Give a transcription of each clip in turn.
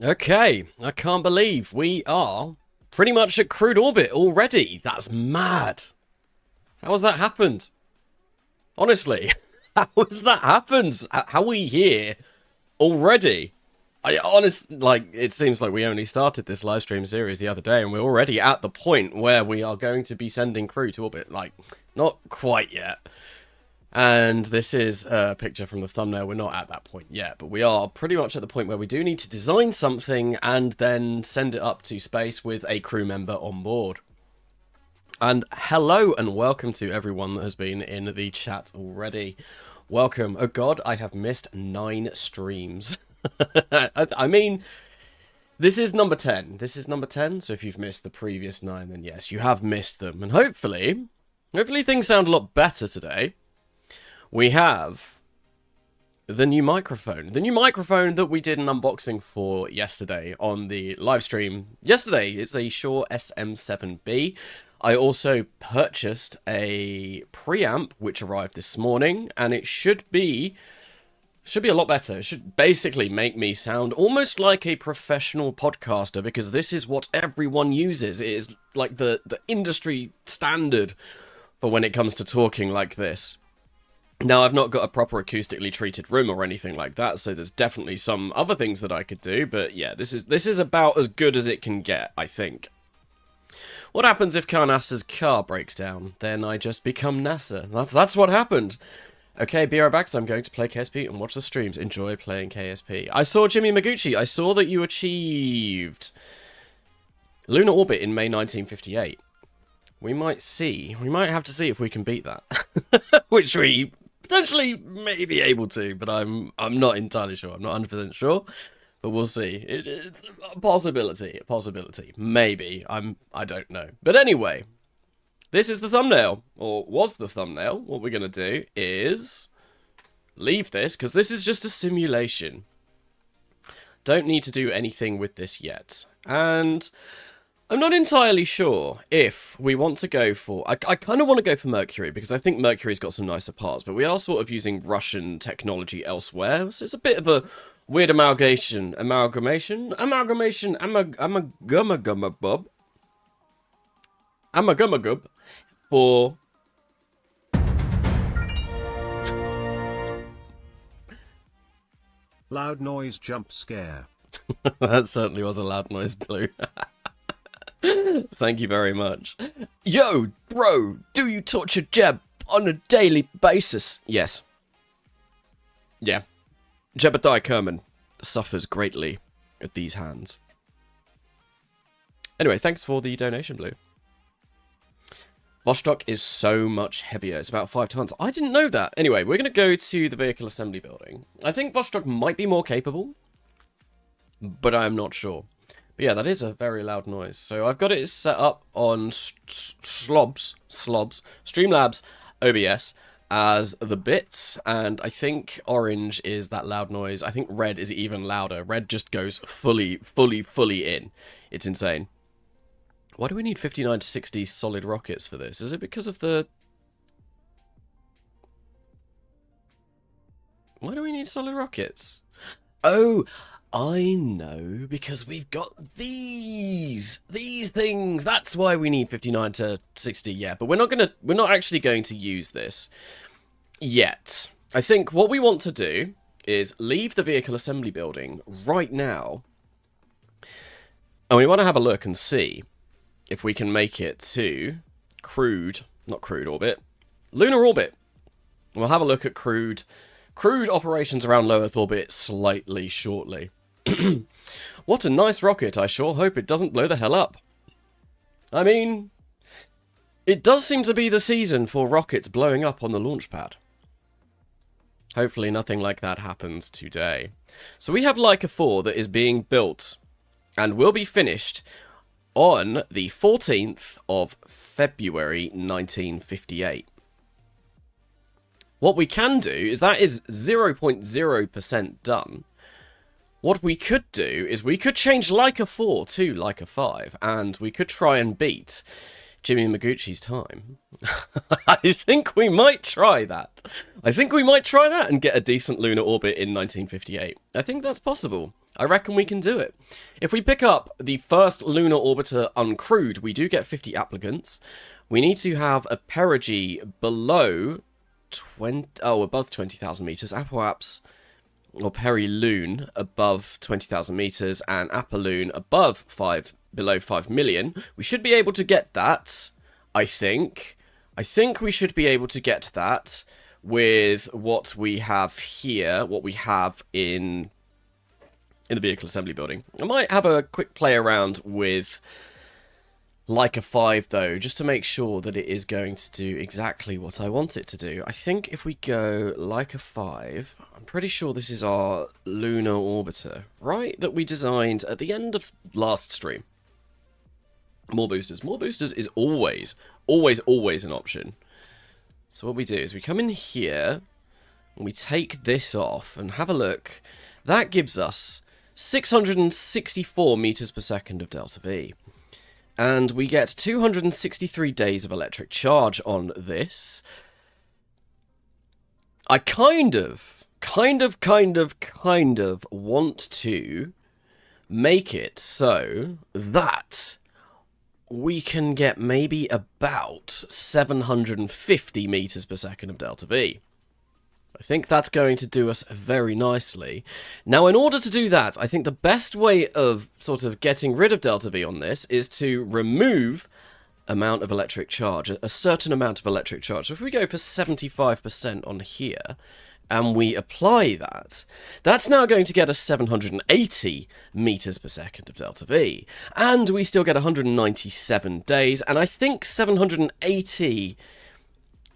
Okay, I can't believe we are pretty much at crude orbit already. That's mad. How has that happened? Honestly, how has that happened? How are we here already? It seems like we only started this live stream series the other day and we're already at the point where we are going to be sending crew to orbit. Like, not quite yet. And this is a picture from the thumbnail. We're not at that point yet, but we are pretty much at the point where we do need to design something and then send it up to space with a crew member on board. And hello and welcome to everyone that has been in the chat already. Welcome. Oh god, I have missed 9 streams. I mean, this is number 10. This is number 10, so if you've missed the previous 9, then yes, you have missed them. And hopefully things sound a lot better today. We have the new microphone. The new microphone that we did an unboxing for yesterday on the live stream. Yesterday, it's a Shure SM7B. I also purchased a preamp, which arrived this morning, and it should be a lot better. It should basically make me sound almost like a professional podcaster, because this is what everyone uses. It is like the industry standard for when it comes to talking like this. Now, I've not got a proper acoustically treated room or anything like that, so there's definitely some other things that I could do, but yeah, this is about as good as it can get, I think. What happens if NASA's car breaks down? Then I just become NASA. That's what happened. Okay, be right back, so I'm going to play KSP and watch the streams. Enjoy playing KSP. I saw Jimmy Maguchi. I saw that you achieved lunar orbit in May 1958. We might have to see if we can beat that. Which we potentially may be able to, but I'm not entirely sure. I'm not 100% sure, but we'll see. It's a possibility. Maybe. I don't know. But anyway, this is the thumbnail, or was the thumbnail. What we're going to do is leave this, because this is just a simulation. Don't need to do anything with this yet. And I'm not entirely sure if we want to go for... I kind of want to go for Mercury, because I think Mercury's got some nicer parts, but we are sort of using Russian technology elsewhere, so it's a bit of a weird amalgamation for... Loud noise jump scare. That certainly was a loud noise, Blue. Thank you very much. Yo, bro, do you torture Jeb on a daily basis? Yes. Yeah. Jebediah Kerman suffers greatly at these hands. Anyway, thanks for the donation, Blue. Vostok is so much heavier. It's about 5 tons. I didn't know that. Anyway, we're going to go to the vehicle assembly building. I think Vostok might be more capable, but I'm not sure. But yeah, that is a very loud noise. So I've got it set up on Streamlabs OBS as the bits, and I think orange is that loud noise. I think red is even louder. Red just goes fully in. It's insane. Why do we need 59 to 60 solid rockets for this? Is it because of the... Why do we need solid rockets? Oh, I know, because we've got these things. That's why we need 59 to 60. Yeah, but we're not actually going to use this yet. I think what we want to do is leave the vehicle assembly building right now, and we want to have a look and see if we can make it to not crewed orbit, lunar orbit. We'll have a look at crewed operations around low Earth orbit slightly shortly. What a nice rocket. I sure hope it doesn't blow the hell up. I mean, it does seem to be the season for rockets blowing up on the launch pad. Hopefully nothing like that happens today. So we have Leica 4 that is being built and will be finished on the 14th of February 1958. What we can do is that is 0.0% done. What we could do is we could change Leica 4 to Leica 5, and we could try and beat Jimmy Maguchi's time. I think we might try that. I think we might try that and get a decent lunar orbit in 1958. I think that's possible. I reckon we can do it. If we pick up the first lunar orbiter uncrewed, we do get 50 applicants. We need to have a perigee below above 20,000 meters, apoaps or periloon above 20,000 meters, and apoloon above below 5 million. We should be able to get that, I think. I think we should be able to get that with what we have here, what we have in the vehicle assembly building. I might have a quick play around with Leica 5 though, just to make sure that it is going to do exactly what I want it to do. I think if we go Leica 5, I'm pretty sure this is our lunar orbiter, right? That we designed at the end of last stream. More boosters. More boosters is always an option. So what we do is we come in here and we take this off and have a look. That gives us 664 meters per second of delta V. And we get 263 days of electric charge on this. I kind of want to make it so that we can get maybe about 750 meters per second of delta V. I think that's going to do us very nicely. Now, in order to do that, I think the best way of sort of getting rid of delta V on this is to remove amount of electric charge, a certain amount of electric charge. So if we go for 75% on here, and we apply that, that's now going to get us 780 meters per second of delta V. And we still get 197 days, and I think 780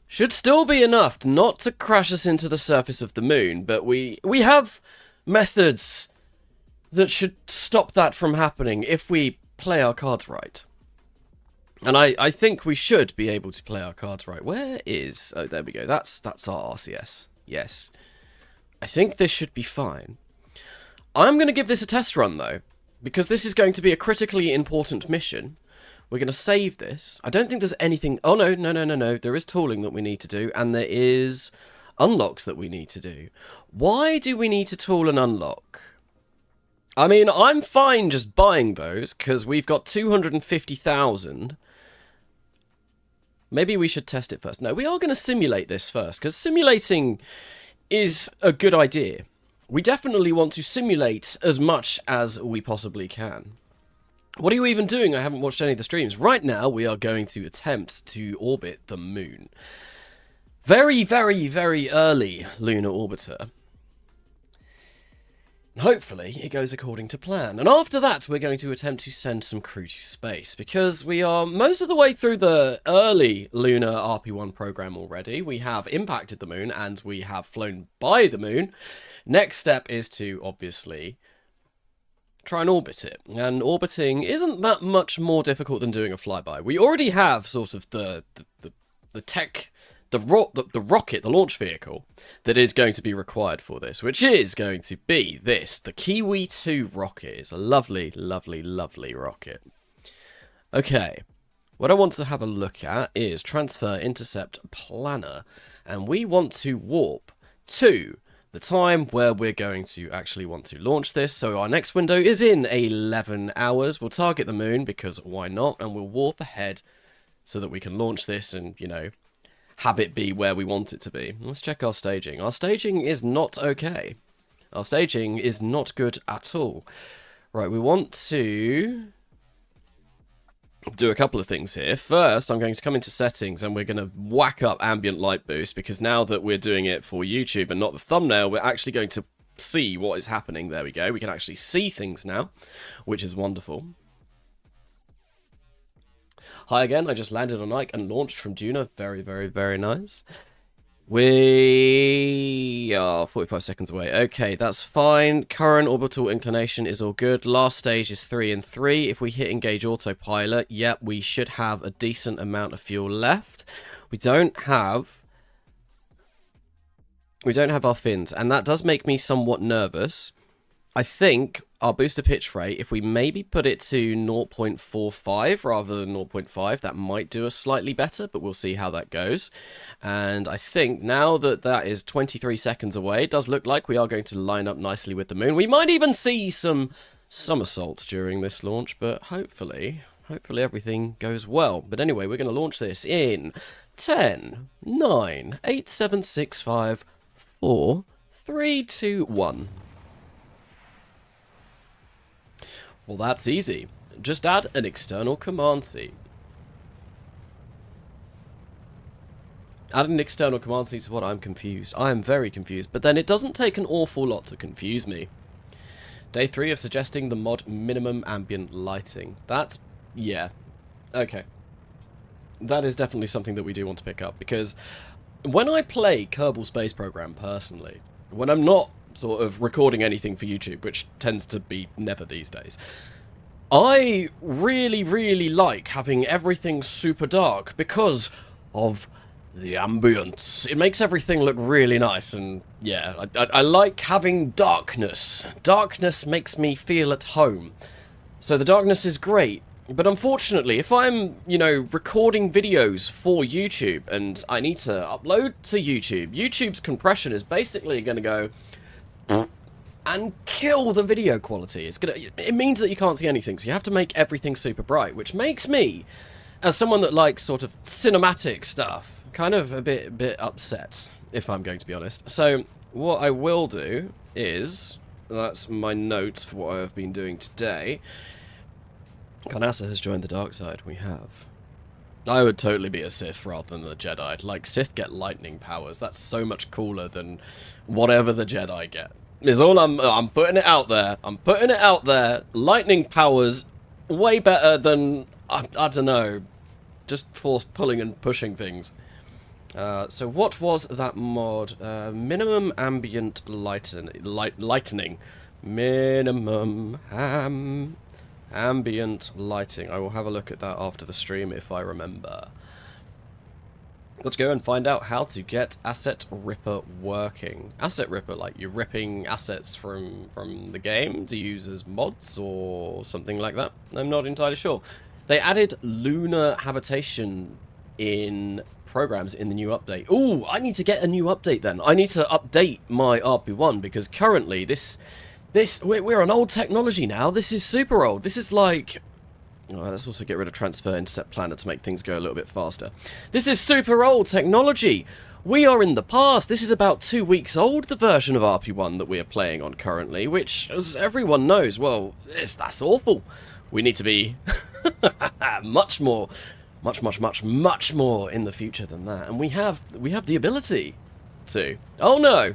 should still be enough not to crash us into the surface of the moon, but we have methods that should stop that from happening if we play our cards right. And I think we should be able to play our cards right. Where is... Oh, there we go. That's our RCS. Yes. I think this should be fine. I'm going to give this a test run, though, because this is going to be a critically important mission. We're going to save this. I don't think there's anything... Oh, no. There is tooling that we need to do, and there is unlocks that we need to do. Why do we need to tool and unlock? I mean, I'm fine just buying those, because we've got 250,000. Maybe we should test it first. No, we are going to simulate this first, because simulating is a good idea. We definitely want to simulate as much as we possibly can. What are you even doing? I haven't watched any of the streams. Right now, we are going to attempt to orbit the moon. Very, very, very early lunar orbiter. Hopefully, it goes according to plan. And after that, we're going to attempt to send some crew to space, because we are most of the way through the early lunar RP-1 program already. We have impacted the moon, and we have flown by the moon. Next step is to, obviously, try and orbit it. And orbiting isn't that much more difficult than doing a flyby. We already have sort of the tech... The rocket, the launch vehicle, that is going to be required for this, which is going to be this. The Kiwi 2 rocket is a lovely, lovely, lovely rocket. Okay, what I want to have a look at is Transfer Intercept Planner, and we want to warp to the time where we're going to actually want to launch this. So our next window is in 11 hours. We'll target the moon, because why not, and we'll warp ahead so that we can launch this and, you know, have it be where we want it to be. Let's check our staging. Our staging is not okay. Our staging is not good at all. Right, we want to do a couple of things here. First, I'm going to come into settings and we're going to whack up ambient light boost, because now that we're doing it for YouTube and not the thumbnail, we're actually going to see what is happening. There we go. We can actually see things now, which is wonderful. Hi again, I just landed on Ike and launched from Juno. Very, very, very nice. We are 45 seconds away. Okay, that's fine. Current orbital inclination is all good. Last stage is 3 and 3. If we hit engage autopilot, yep, we should have a decent amount of fuel left. We don't have our fins, and that does make me somewhat nervous. I think our booster pitch rate, if we maybe put it to 0.45 rather than 0.5, that might do us slightly better, but we'll see how that goes. And I think now that that is 23 seconds away, it does look like we are going to line up nicely with the moon. We might even see some somersaults during this launch, but hopefully everything goes well. But anyway, we're going to launch this in 10, 9, 8, 7, 6, 5, 4, 3, 2, 1. Well, that's easy. Just add an external command seat. Add an external command seat to what? I'm confused. I am very confused. But then it doesn't take an awful lot to confuse me. Day 3 of suggesting the mod minimum ambient lighting. That's... yeah. Okay. That is definitely something that we do want to pick up. Because when I play Kerbal Space Program personally, when I'm not sort of recording anything for YouTube, which tends to be never these days, I really like having everything super dark because of the ambience. It makes everything look really nice, and yeah, I like having darkness. Darkness makes me feel at home. So the darkness is great, but unfortunately, if I'm, you know, recording videos for YouTube and I need to upload to YouTube, YouTube's compression is basically going to go and kill the video quality. It means that you can't see anything, so you have to make everything super bright, which makes me, as someone that likes sort of cinematic stuff, kind of a bit upset, if I'm going to be honest. So what I will do is, that's my notes for what I've been doing today. Carnassa has joined the dark side. We have. I would totally be a Sith rather than a Jedi. Like, Sith get lightning powers. That's so much cooler than whatever the Jedi get. Is all I'm putting it out there. I'm putting it out there. Lightning powers way better than, I don't know, just force pulling and pushing things. So what was that mod? Minimum ambient lightening. Minimum ambient lighting. I will have a look at that after the stream if I remember. Let's go and find out how to get Asset Ripper working. Asset Ripper, like you're ripping assets from the game to use as mods or something like that? I'm not entirely sure. They added lunar habitation in programs in the new update. Ooh, I need to get a new update then. I need to update my RP-1 because currently we're on old technology now. This is super old. This is like... oh, let's also get rid of transfer intercept planner to make things go a little bit faster. This is super old technology. We are in the past. This is about 2 weeks old, the version of RP-1 that we are playing on currently, which, as everyone knows, well, that's awful. We need to be much more in the future than that. And we have the ability to. Oh no.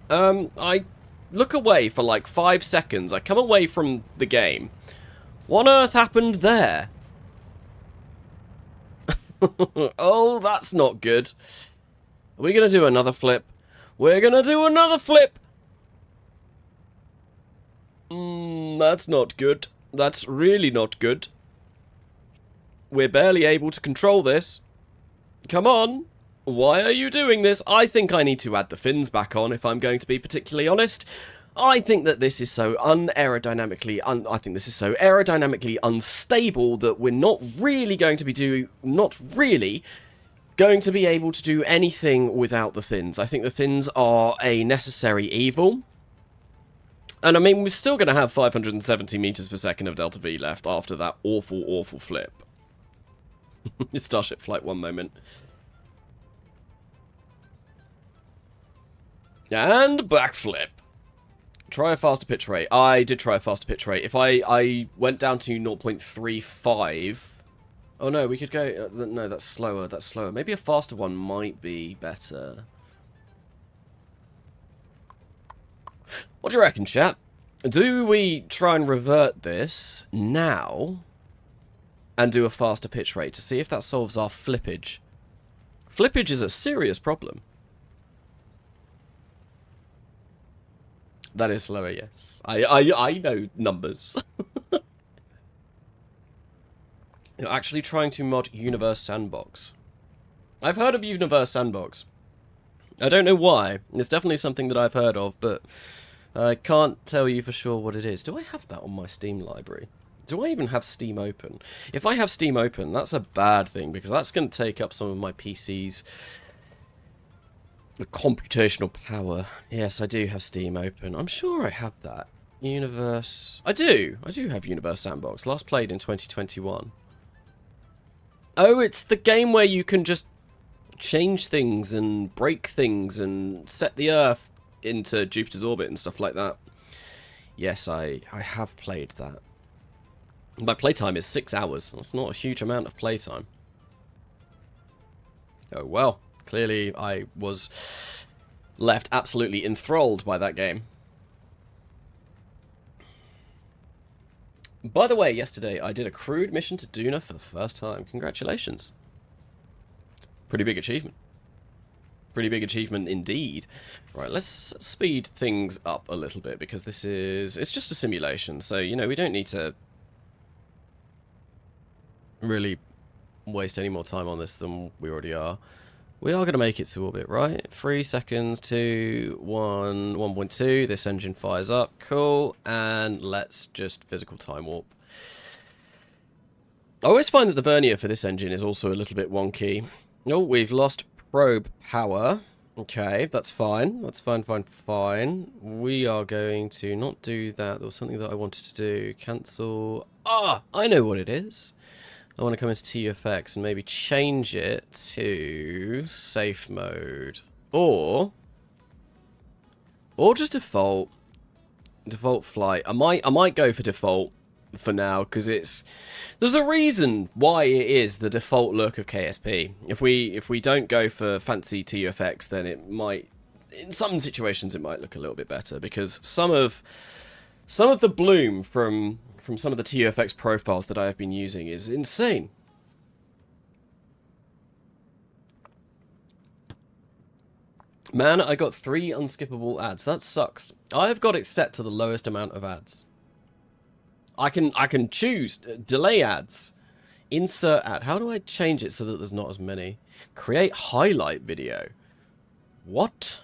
I look away for like 5 seconds. I come away from the game. What on earth happened there? Oh, that's not good. Are we going to do another flip? We're going to do another flip! That's not good. That's really not good. We're barely able to control this. Come on. Why are you doing this? I think I need to add the fins back on, if I'm going to be particularly honest. I think that this is so aerodynamically unstable that we're not really going to be able to do anything without the fins. I think the fins are a necessary evil. And I mean, we're still going to have 570 meters per second of delta V left after that awful flip. Starship Flight 1 moment. And backflip. Try a faster pitch rate. I did try a faster pitch rate. If I went down to 0.35... oh no, we could go... no, that's slower. That's slower. Maybe a faster one might be better. What do you reckon, chat? Do we try and revert this now and do a faster pitch rate to see if that solves our flippage? Flippage is a serious problem. That is slower, yes. I know numbers. You're actually trying to mod Universe Sandbox. I've heard of Universe Sandbox. I don't know why. It's definitely something that I've heard of, but I can't tell you for sure what it is. Do I have that on my Steam library? Do I even have Steam open? If I have Steam open, that's a bad thing, because that's going to take up some of my PC's computational power. Yes, I do have Steam open. I'm sure I have that. Universe... I do have Universe Sandbox. Last played in 2021. Oh, it's the game where you can just change things and break things and set the Earth into Jupiter's orbit and stuff like that. Yes, I have played that. My playtime is 6 hours. That's not a huge amount of playtime. Oh well, clearly I was left absolutely enthralled by that game. By the way, yesterday I did a crewed mission to Duna for the first time. Congratulations. It's a pretty big achievement. Pretty big achievement indeed. Right, let's speed things up a little bit, because it's just a simulation, so, you know, we don't need to really waste any more time on this than we already are. We are going to make it to orbit, right? 3 seconds, 2, 1, 1.2. This engine fires up. Cool. And let's just physical time warp. I always find that the vernier for this engine is also a little bit wonky. Oh, we've lost probe power. Okay, that's fine. That's fine. We are going to not do that. There was something that I wanted to do. Cancel. Ah, I know what it is. I want to come into TUFX and maybe change it to safe mode, or just default flight. I might go for default for now, because there's a reason why it is the default look of KSP. If we don't go for fancy TUFX, then it might, in some situations, it might look a little bit better, because some of the bloom from some of the TUFX profiles that I have been using is insane. Man, I got 3 unskippable ads. That sucks. I've got it set to the lowest amount of ads. I can choose delay ads, insert ad. How do I change it so that there's not as many? Create highlight video. What?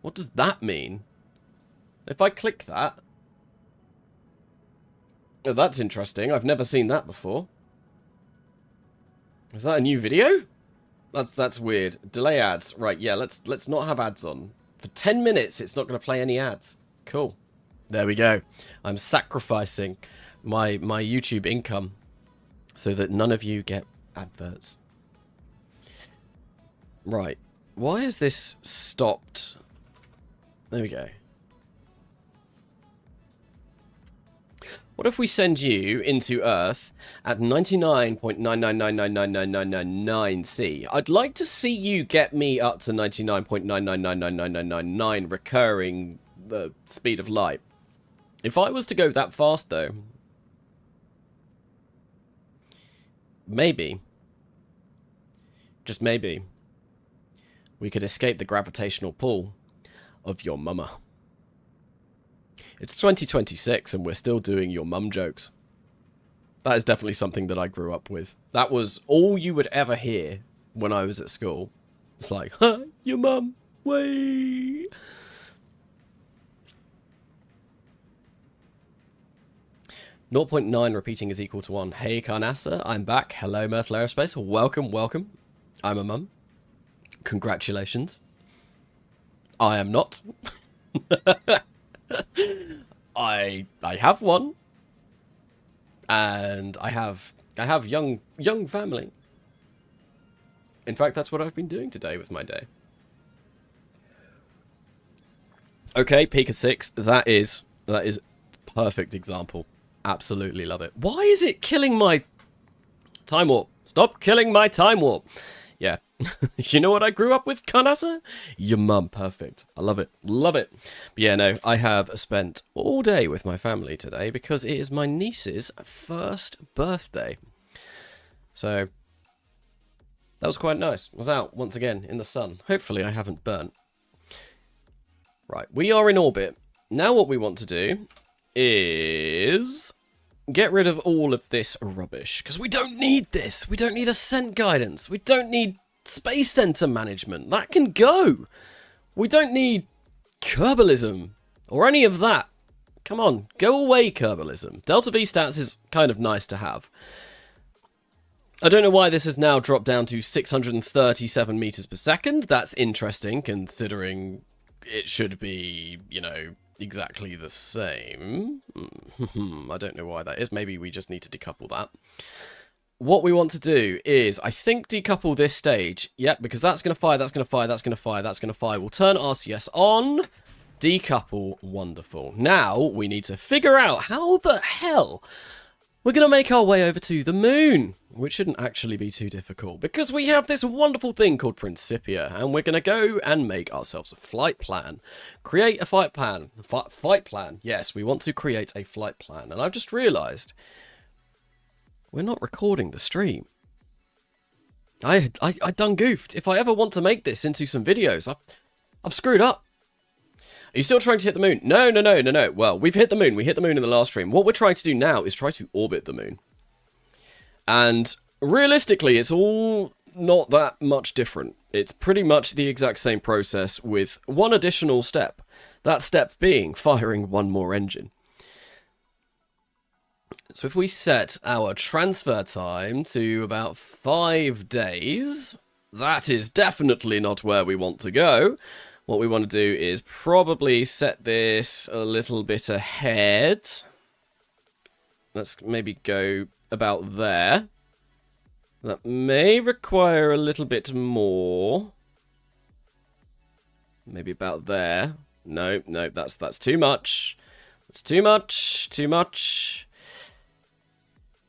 What does that mean? If I click that... Oh, that's interesting. I've never seen that before. Is that a new video? That's weird. Delay ads. Right, yeah, let's not have ads on. For 10 minutes, it's not going to play any ads. Cool. There we go. I'm sacrificing my YouTube income so that none of you get adverts. Right. Why is this stopped? There we go. What if we send you into Earth at 99.999999999C? I'd like to see you get me up to 99.999999999 recurring the speed of light. If I was to go that fast, though, maybe, just maybe, we could escape the gravitational pull of your mama. It's 2026 and we're still doing your mum jokes. That is definitely something that I grew up with. That was all you would ever hear when I was at school. It's like, huh, your mum, way. 0.9 repeating is equal to 1. Hey, Carnassa, I'm back. Hello, Myrtle Aerospace. Welcome, welcome. I'm a mum. Congratulations. I am not. I have one, and I have young family. In fact, that's what I've been doing today with my day. Okay, Pika 6. That is perfect example. Absolutely love it. Why is it killing my time warp? Stop killing my time warp. Yeah. You know what I grew up with, Kanasa? Your mum. Perfect. I love it. Love it. But yeah, no, I have spent all day with my family today because it is my niece's first birthday. So, that was quite nice. I was out once again in the sun. Hopefully I haven't burnt. Right, we are in orbit. Now what we want to do is get rid of all of this rubbish, because we don't need this. We don't need ascent guidance. We don't need space center management. That can go. We don't need Kerbalism. or any of that. Come on, go away, Kerbalism. Delta V stats is kind of nice to have. I don't know why this has now dropped down to 637 meters per second. That's interesting, considering it should be, you know, exactly the same. I don't know why that is. Maybe we just need to decouple that. What we want to do is, I think, decouple this stage. Yep, because that's going to fire, that's going to fire, that's going to fire, that's going to fire. We'll turn RCS on. Decouple. Wonderful. Now, we need to figure out how the hell we're going to make our way over to the moon, which shouldn't actually be too difficult, because we have this wonderful thing called Principia, and we're going to go and make ourselves a flight plan. Create a flight plan. Flight plan. Yes, we want to create a flight plan. And I've just realised we're not recording the stream. I done goofed. If I ever want to make this into some videos, I've screwed up. Are you still trying to hit the moon? No. Well, we've hit the moon. We hit the moon in the last stream. What we're trying to do now is try to orbit the moon. And realistically, it's all not that much different. It's pretty much the exact same process with one additional step. That step being firing one more engine. So if we set our transfer time to about 5 days, that is definitely not where we want to go. What we want to do is probably set this a little bit ahead. Let's maybe go about there. That may require a little bit more. Maybe about there. No, that's too much. That's too much.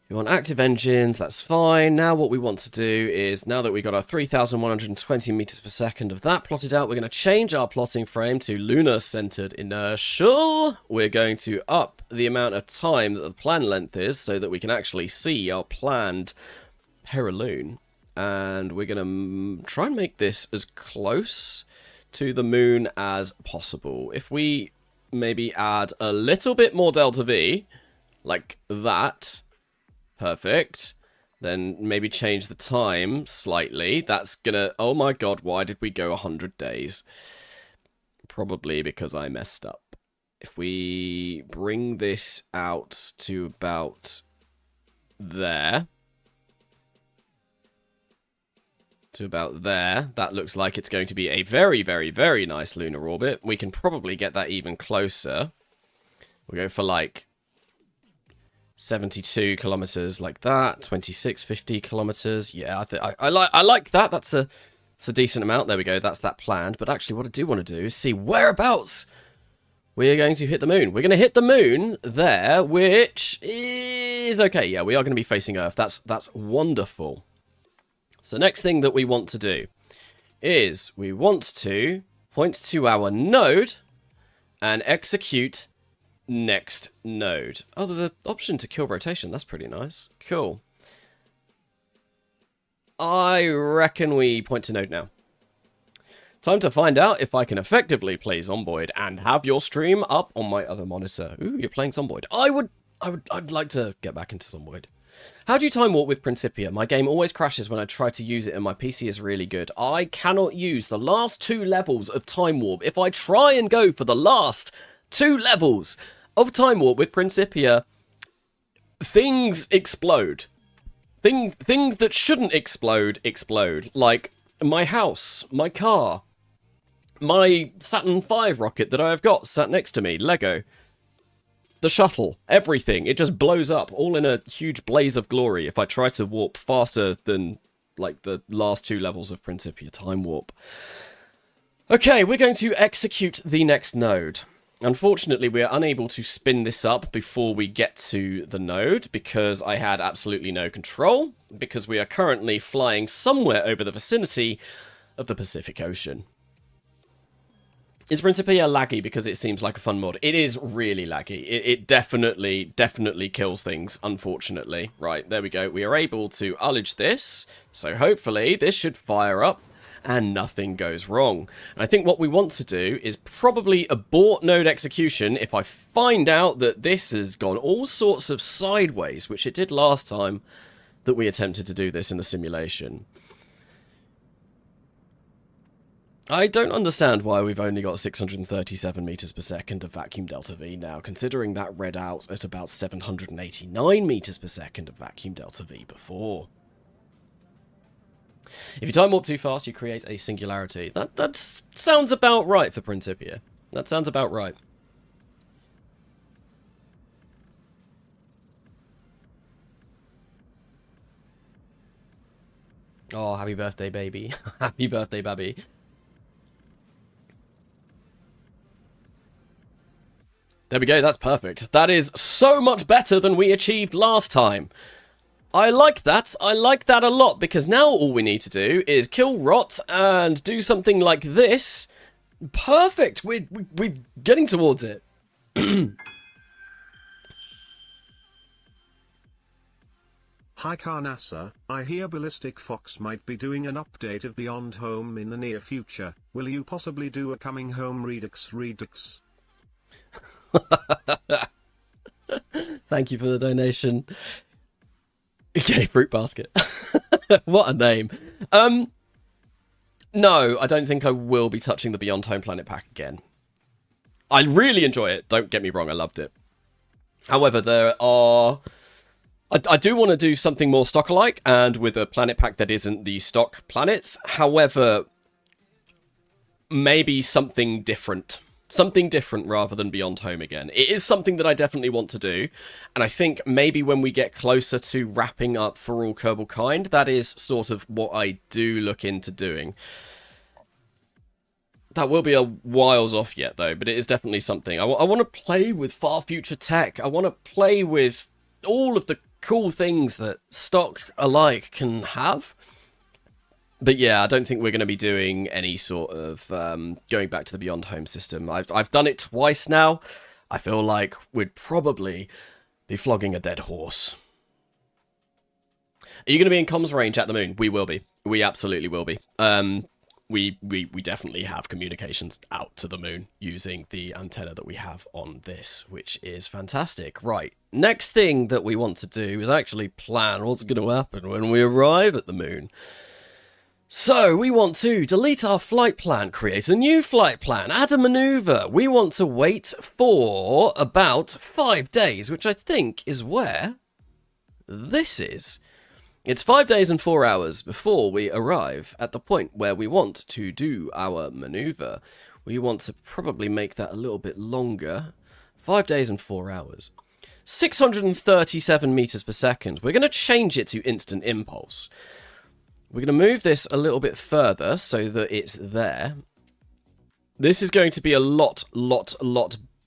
We want active engines, that's fine. Now what we want to do is, now that we've got our 3,120 meters per second of that plotted out, we're going to change our plotting frame to lunar-centered inertial. We're going to up the amount of time that the plan length is so that we can actually see our planned periloon. And we're going to try and make this as close to the moon as possible. If we maybe add a little bit more delta V, like that. Perfect. Then maybe change the time slightly. That's gonna... Oh my god, why did we go 100 days? Probably because I messed up. If we bring this out to about there. To about there. That looks like it's going to be a very, very, very nice lunar orbit. We can probably get that even closer. We'll go for like 72 kilometers like that, 2650 kilometers. Yeah, I like that. That's a decent amount. There we go. That's that planned. But actually, what I do want to do is see whereabouts we are going to hit the moon. We're going to hit the moon there, which is okay. Yeah, we are going to be facing Earth. That's wonderful. So next thing that we want to do is we want to point to our node and execute next node. Oh, there's an option to kill rotation. That's pretty nice. Cool. I reckon we point to node now. Time to find out if I can effectively play Zomboid and have your stream up on my other monitor. Ooh, you're playing Zomboid. I'd like to get back into Zomboid. How do you time warp with Principia? My game always crashes when I try to use it and my PC is really good. I cannot use the last 2 levels of time warp. If I try and go for the last 2 levels of time warp with Principia, things explode. Things that shouldn't explode. Like my house, my car, my Saturn V rocket that I have got sat next to me, Lego, the shuttle, everything. It just blows up, all in a huge blaze of glory if I try to warp faster than like the last 2 levels of Principia time warp. Okay, we're going to execute the next node. Unfortunately, we are unable to spin this up before we get to the node because I had absolutely no control, because we are currently flying somewhere over the vicinity of the Pacific Ocean. Is Principia laggy because it seems like a fun mod? It is really laggy. It definitely kills things, unfortunately. Right, there we go. We are able to ullage this, so hopefully this should fire up and nothing goes wrong. And I think what we want to do is probably abort node execution if I find out that this has gone all sorts of sideways, which it did last time that we attempted to do this in a simulation. I don't understand why we've only got 637 meters per second of vacuum delta V now, considering that read out at about 789 meters per second of vacuum delta V before. If you time warp too fast, you create a singularity. That sounds about right for Principia. That sounds about right. Oh, happy birthday, baby. Happy birthday, baby. There we go, that's perfect. That is so much better than we achieved last time. I like that a lot, because now all we need to do is kill rot and do something like this. Perfect, we're getting towards it. Hi Carnassa, I hear Ballistic Fox might be doing an update of Beyond Home in the near future. Will you possibly do a Coming Home Redux? Thank you for the donation. Okay, fruit basket. What a name. No, I don't think I will be touching the Beyond Home Planet pack again. I really enjoy it, don't get me wrong, I loved it. However, there are... I do want to do something more stock-alike, and with a planet pack that isn't the stock planets. However, maybe something different. Something different rather than Beyond Home again. It is something that I definitely want to do, and I think maybe when we get closer to wrapping up For All Kerbal Kind, that is sort of what I do look into doing. That will be a whiles off yet, though, but it is definitely something. I want to play with far future tech. I want to play with all of the cool things that stock alike can have. But yeah, I don't think we're going to be doing any sort of going back to the Beyond Home system. I've done it twice now. I feel like we'd probably be flogging a dead horse. Are you going to be in comms range at the moon? We will be. We absolutely will be. We definitely have communications out to the moon using the antenna that we have on this, which is fantastic. Right, next thing that we want to do is actually plan what's going to happen when we arrive at the moon. So, we want to delete our flight plan, create a new flight plan, add a maneuver. We want to wait for about 5 days, which I think is where this is. It's 5 days and 4 hours before we arrive at the point where we want to do our maneuver. We want to probably make that a little bit longer. 5 days and 4 hours. 637 meters per second. We're going to change it to instant impulse. We're going to move this a little bit further so that it's there. This is going to be a lot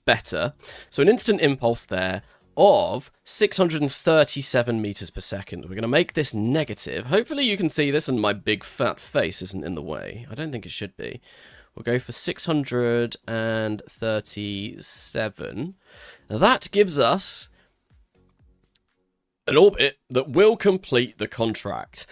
better. So an instant impulse there of 637 meters per second. We're going to make this negative. Hopefully you can see this and my big fat face isn't in the way. I don't think it should be. We'll go for 637. That gives us an orbit that will complete the contract.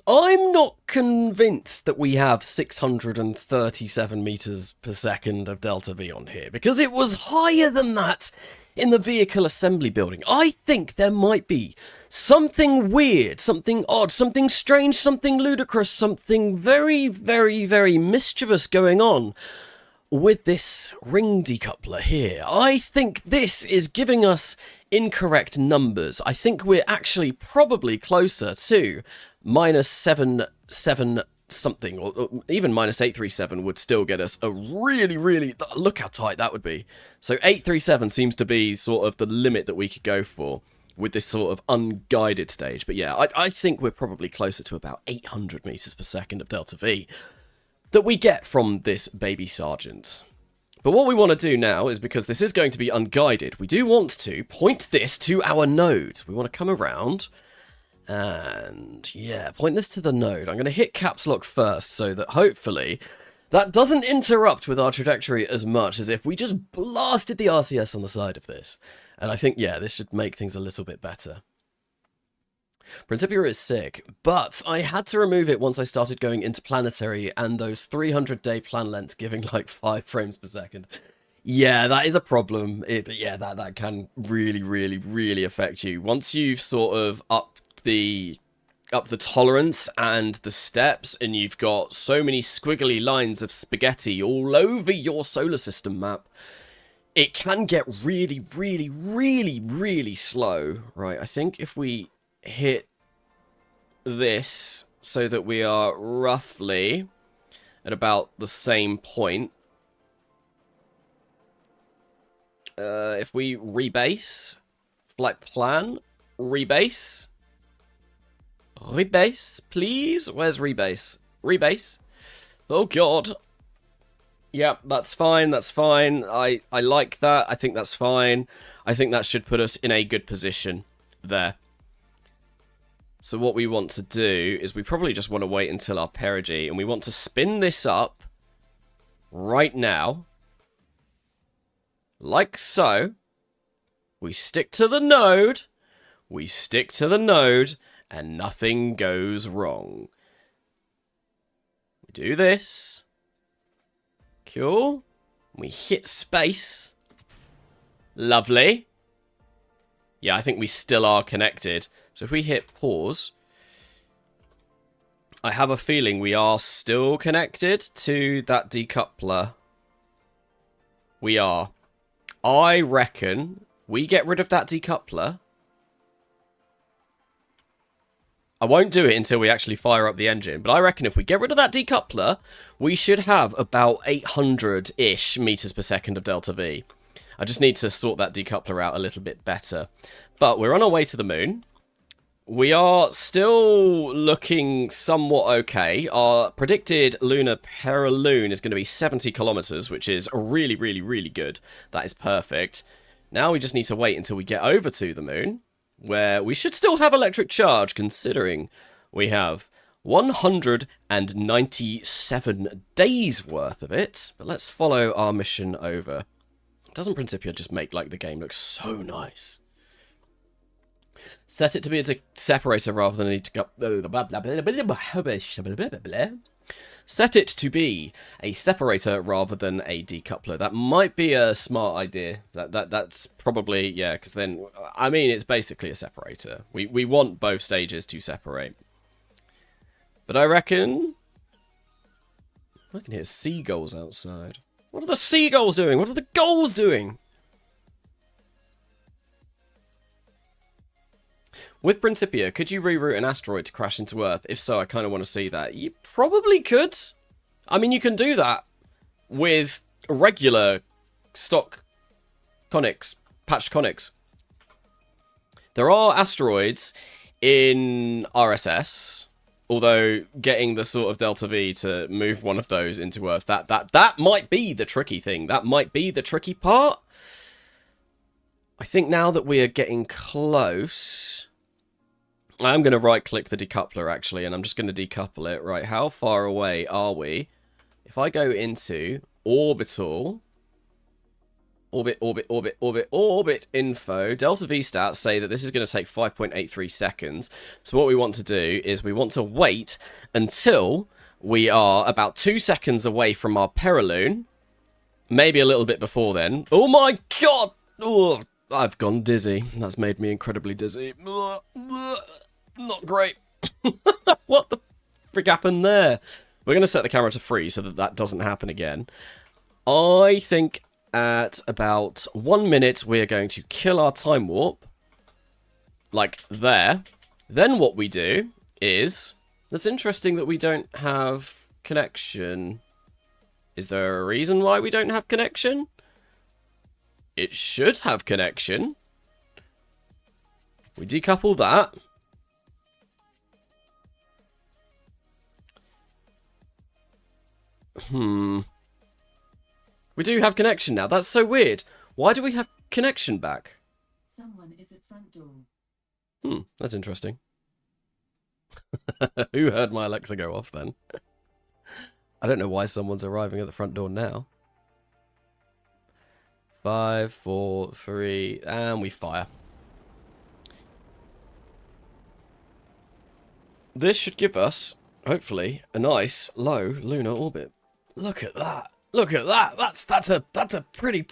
I'm not convinced that we have 637 meters per second of delta V on here, because it was higher than that in the vehicle assembly building. I think there might be something weird, something odd, something strange, something ludicrous, something very, very, very mischievous going on with this ring decoupler here. I think this is giving us incorrect numbers. I think we're actually probably closer to -77 something, or even -837 would still get us a really, look how tight that would be. So 837 seems to be sort of the limit that we could go for with this sort of unguided stage. But yeah, I think we're probably closer to about 800 meters per second of delta V that we get from this baby sergeant. But what we want to do now is, because this is going to be unguided, we do want to point this to our node. We want to come around and, yeah, point this to the node. I'm going to hit caps lock first so that hopefully that doesn't interrupt with our trajectory as much as if we just blasted the RCS on the side of this. And I think, yeah, this should make things a little bit better. Principia is sick, but I had to remove it once I started going interplanetary and those 300-day plan lengths giving like 5 frames per second. Yeah, that is a problem. That can really affect you. Once you've sort of upped the up the tolerance and the steps, and you've got so many squiggly lines of spaghetti all over your solar system map, it can get really, really, really, really slow. Right, I think if we hit this so that we are roughly at about the same point. If we rebase, flight plan, rebase, please. Where's rebase? Rebase. Oh god. Yep, that's fine. That's fine. I like that. I think that's fine. I think that should put us in a good position there. So what we want to do is we probably just want to wait until our perigee, and we want to spin this up right now. Like so. We stick to the node. We stick to the node, and nothing goes wrong. We do this. Cool. We hit space. Lovely. Yeah, I think we still are connected. So if we hit pause, I have a feeling we are still connected to that decoupler. We are. I reckon we get rid of that decoupler. I won't do it until we actually fire up the engine, but I reckon if we get rid of that decoupler, we should have about 800-ish meters per second of delta V. I just need to sort that decoupler out a little bit better. But we're on our way to the moon. We are still looking somewhat okay. Our predicted lunar periloon is going to be 70 kilometers, which is really, really, really good. That is perfect. Now we just need to wait until we get over to the moon, where we should still have electric charge, considering we have 197 days worth of it. But let's follow our mission over. Doesn't Principia just make like the game look so nice? Set it to be a separator rather than a Set it to be a separator rather than a decoupler. That might be a smart idea. That's probably, yeah, because then, I mean, it's basically a separator. We want both stages to separate. But I reckon I can hear seagulls outside. What are the seagulls doing? What are the gulls doing? With Principia, could you reroute an asteroid to crash into Earth? If so, I kind of want to see that. You probably could. I mean, you can do that with regular stock conics, patched conics. There are asteroids in RSS, although getting the sort of delta V to move one of those into Earth, that might be the tricky thing. That might be the tricky part. I think now that we are getting close, I'm going to right-click the decoupler, actually, and I'm just going to decouple it. Right, how far away are we? If I go into orbital, orbit info, delta V stats say that this is going to take 5.83 seconds. So what we want to do is we want to wait until we are about 2 seconds away from our periloon. Maybe a little bit before then. Oh my god! Oh, I've gone dizzy. That's made me incredibly dizzy. Not great. What the frick happened there? We're going to set the camera to free so that that doesn't happen again. I think at about 1 minute we're going to kill our time warp. Like there. Then what we do is... It's interesting that we don't have connection. Is there a reason why we don't have connection? It should have connection. We decouple that. We do have connection now. That's so weird. Why do we have connection back? Someone is at front door. That's interesting. Who heard my Alexa go off then? I don't know why someone's arriving at the front door now. 5, 4, 3, and we fire. This should give us, hopefully, a nice low lunar orbit. Look at that. Look at that. That's a pretty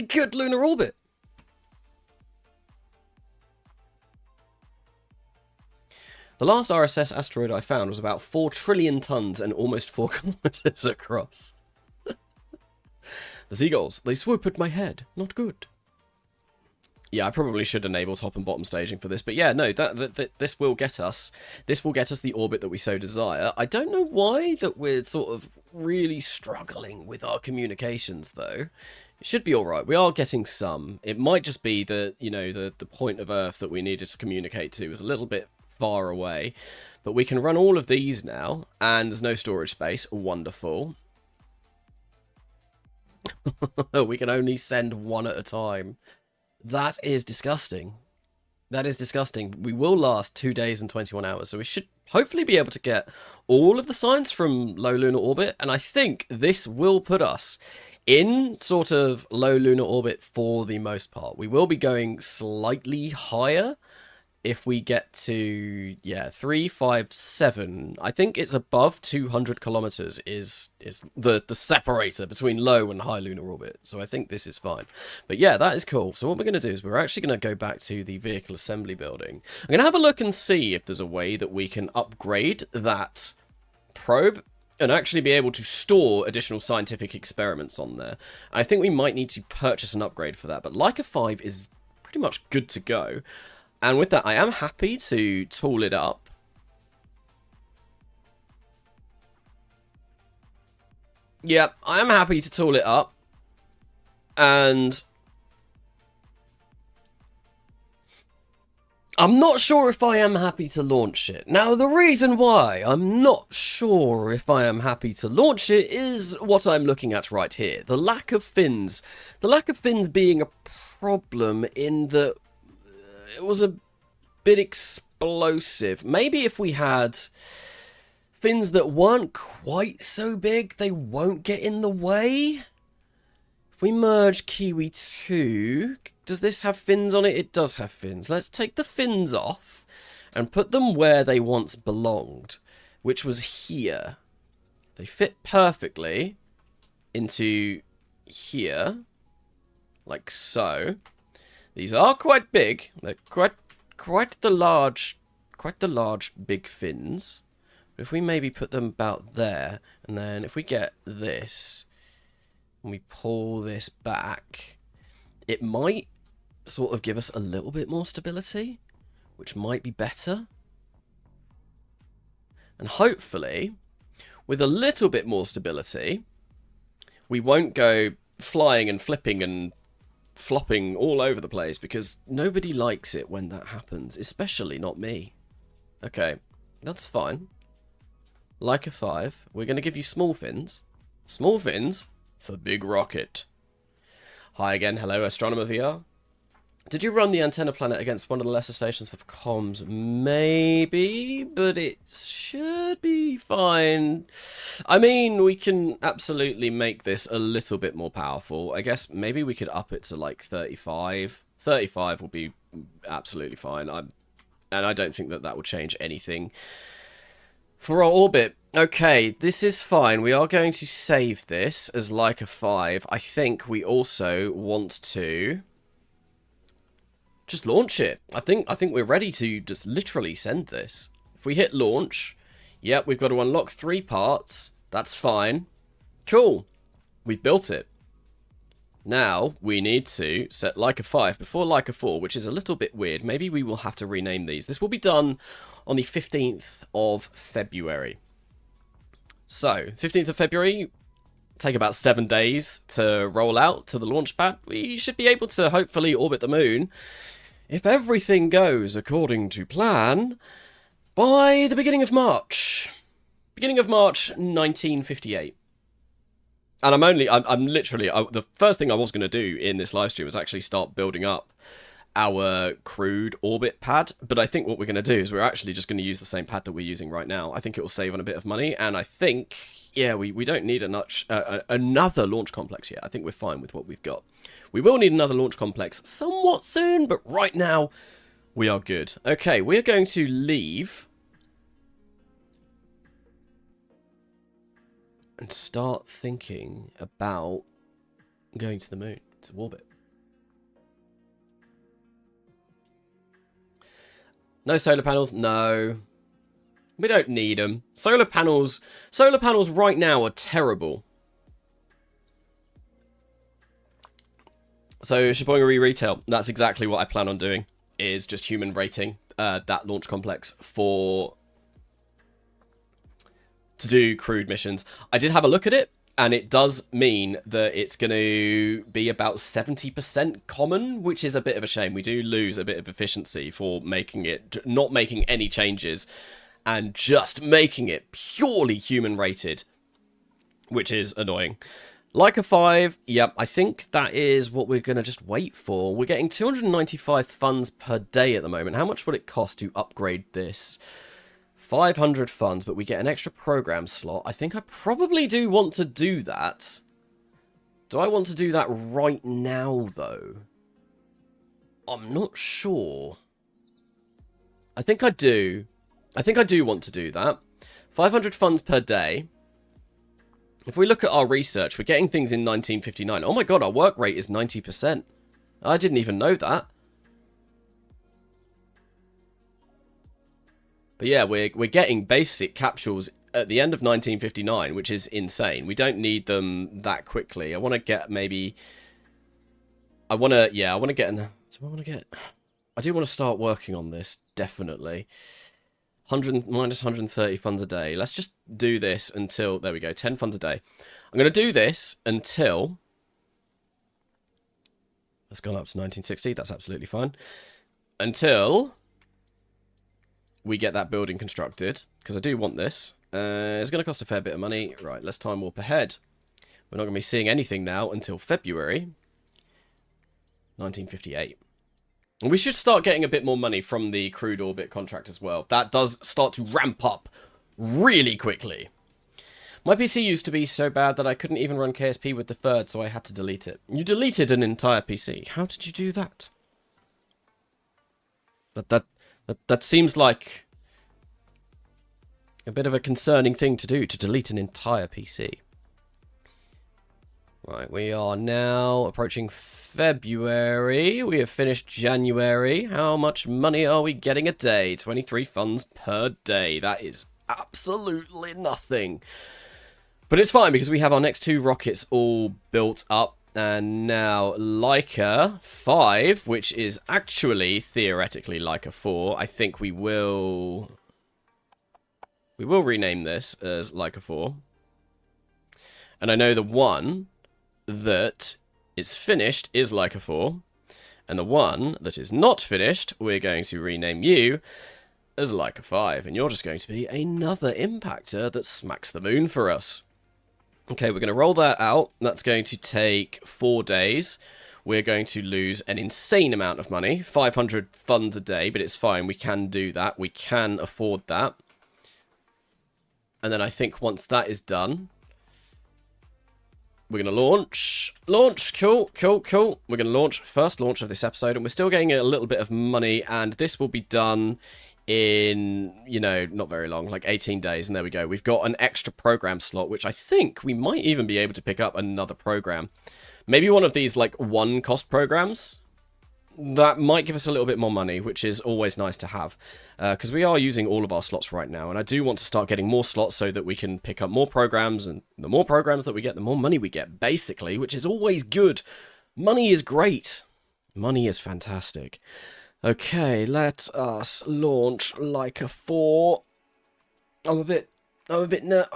good lunar orbit. The last RSS asteroid I found was about 4 trillion tons and almost 4 kilometers across. The seagulls, they swoop at my head. Not good. Yeah, I probably should enable top and bottom staging for this, but yeah, no, this will get us. This will get us the orbit that we so desire. I don't know why that we're sort of really struggling with our communications, though. It should be all right. We are getting some. It might just be that, you know, the point of Earth that we needed to communicate to is a little bit far away, but we can run all of these now, and there's no storage space. Wonderful. We can only send one at a time. That is disgusting. That is disgusting. We will last 2 days and 21 hours, so we should hopefully be able to get all of the signs from low lunar orbit, and I think this will put us in sort of low lunar orbit for the most part. We will be going slightly higher if we get to, yeah, 357. I think it's above 200 kilometers is the separator between low and high lunar orbit. So I think this is fine. But yeah, that is cool. So what we're going to do is we're actually going to go back to the vehicle assembly building. I'm going to have a look and see if there's a way that we can upgrade that probe and actually be able to store additional scientific experiments on there. I think we might need to purchase an upgrade for that, but Leica 5 is pretty much good to go. And with that, I am happy to tool it up. Yep, I am happy to tool it up. And I'm not sure if I am happy to launch it. Now, the reason why I'm not sure if I am happy to launch it is what I'm looking at right here. The lack of fins. The lack of fins being a problem in the... It was a bit explosive. Maybe if we had fins that weren't quite so big, they won't get in the way. If we merge Kiwi 2, does this have fins on it? It does have fins. Let's take the fins off and put them where they once belonged, which was here. They fit perfectly into here, like so. These are quite big. They're quite the large big fins. But if we maybe put them about there, and then if we get this and we pull this back, it might sort of give us a little bit more stability, which might be better. And hopefully, with a little bit more stability, we won't go flying and flipping and flopping all over the place, because nobody likes it when that happens, especially not me. Okay, that's fine. Leica 5, we're going to give you small fins. Small fins for big rocket. Hi again, hello Astronomer VR. Did you run the antenna planet against one of the lesser stations for comms? Maybe, but it should be fine. I mean, we can absolutely make this a little bit more powerful. I guess maybe we could up it to like 35. 35 will be absolutely fine. And I don't think that that will change anything for our orbit. Okay, this is fine. We are going to save this as Leica 5. I think we also want to just launch it. I think we're ready to just literally send this. If we hit launch, yep, we've got to unlock 3 parts. That's fine. Cool. We've built it. Now we need to set Leica 5 before Leica 4, which is a little bit weird. Maybe we will have to rename these. This will be done on the 15th of February. So, 15th of February, take about 7 days to roll out to the launch pad. We should be able to hopefully orbit the moon, if everything goes according to plan, by the beginning of March. Beginning of March 1958. And I'm literally, the first thing I was going to do in this live stream was actually start building up our crewed orbit pad. But I think what we're going to do is we're actually just going to use the same pad that we're using right now. I think it will save on a bit of money. And I think, yeah, we don't need another launch complex yet. I think we're fine with what we've got. We will need another launch complex somewhat soon, but right now we are good. Okay, we're going to leave and start thinking about going to the moon, to orbit. No solar panels? No. We don't need them. Solar panels right now are terrible. So Sheboygan Retail, that's exactly what I plan on doing, is just human rating that launch complex to do crewed missions. I did have a look at it, and it does mean that it's going to be about 70% common, which is a bit of a shame. We do lose a bit of efficiency for not making any changes and just making it purely human rated, which is annoying. Leica 5, yep, I think that is what we're going to just wait for. We're getting 295 funds per day at the moment. How much would it cost to upgrade this? 500 funds, but we get an extra program slot. I think I probably do want to do that. Do I want to do that right now, though? I'm not sure. I think I do. I think I do want to do that. 500 funds per day. If we look at our research, we're getting things in 1959. Oh my god, our work rate is 90%. I didn't even know that. But yeah, we're getting basic capsules at the end of 1959, which is insane. We don't need them that quickly. I want to get maybe... I do want to start working on this, definitely. Minus 130 funds a day. Let's just do this until... There we go, 10 funds a day. I'm going to do this until... That's gone up to 1960. That's absolutely fine. Until we get that building constructed, because I do want this. It's going to cost a fair bit of money. Right, let's time warp ahead. We're not going to be seeing anything now until February 1958. And we should start getting a bit more money from the crewed orbit contract as well. That does start to ramp up really quickly. My PC used to be so bad that I couldn't even run KSP with the third, so I had to delete it. You deleted an entire PC. How did you do that? That seems like a bit of a concerning thing to do, to delete an entire PC. Right, we are now approaching February. We have finished January. How much money are we getting a day? 23 funds per day. That is absolutely nothing. But it's fine because we have our next two rockets all built up. And now Leica 5, which is actually theoretically Leica 4. I think we will rename this as Leica 4. And I know the one that is finished is Leica 4, and the one that is not finished, we're going to rename you as Leica 5, and you're just going to be another impactor that smacks the moon for us. Okay, we're going to roll that out. That's going to take 4 days. We're going to lose an insane amount of money, 500 funds a day, but it's fine. We can do that. We can afford that. And then I think once that is done, we're going to launch, cool. We're going to launch, first launch of this episode, and we're still getting a little bit of money, and this will be done in, not very long, like 18 days, and there we go. We've got an extra program slot, which I think we might even be able to pick up another program. Maybe one of these, like, one-cost programs. That might give us a little bit more money, which is always nice to have, because we are using all of our slots right now, and I do want to start getting more slots so that we can pick up more programs, and the more programs that we get, the more money we get, basically, which is always good. Money is great. Money is fantastic. Okay, let us launch Leica 4. I'm a bit I didn't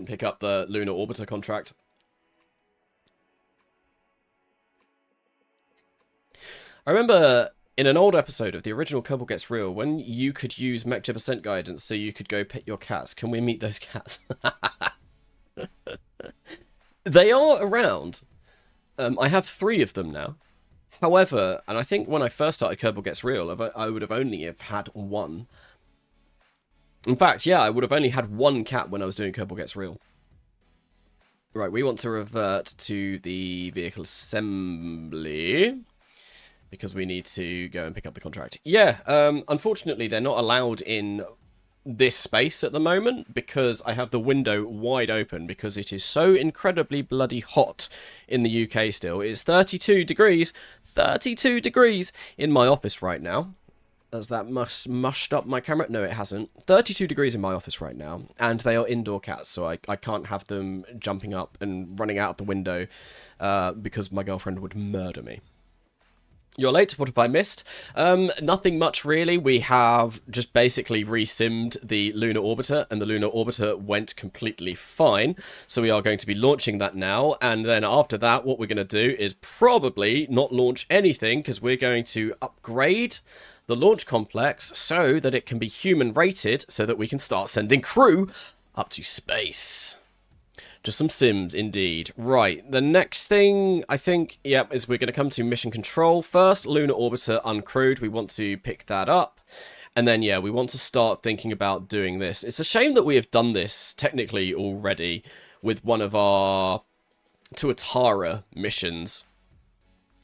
pick up the Lunar Orbiter contract. I remember in an old episode of the original Kerbal Gets Real, when you could use MechJib Ascent guidance so you could go pet your cats. Can we meet those cats? They are around. I have 3 of them now. However, and I think when I first started Kerbal Gets Real, I would have only have had 1. In fact, yeah, I would have only had 1 cat when I was doing Kerbal Gets Real. Right, we want to revert to the vehicle assembly, because we need to go and pick up the contract. Yeah, unfortunately, they're not allowed in this space at the moment, because I have the window wide open, because it is so incredibly bloody hot in the UK still. It is 32 degrees in my office right now. Has that mushed up my camera? No, it hasn't. 32 degrees in my office right now, and they are indoor cats, so I can't have them jumping up and running out the window because my girlfriend would murder me. You're late. What have I missed? Nothing much, really. We have just basically resimmed the Lunar Orbiter, and the Lunar Orbiter went completely fine. So we are going to be launching that now, and then after that, what we're going to do is probably not launch anything, because we're going to upgrade the launch complex so that it can be human rated, so that we can start sending crew up to space. Just some sims, indeed. Right, the next thing, I think, yep, is we're going to come to mission control first. Lunar Orbiter uncrewed, we want to pick that up. And then, yeah, we want to start thinking about doing this. It's a shame that we have done this, technically, already, with one of our Tuatara missions.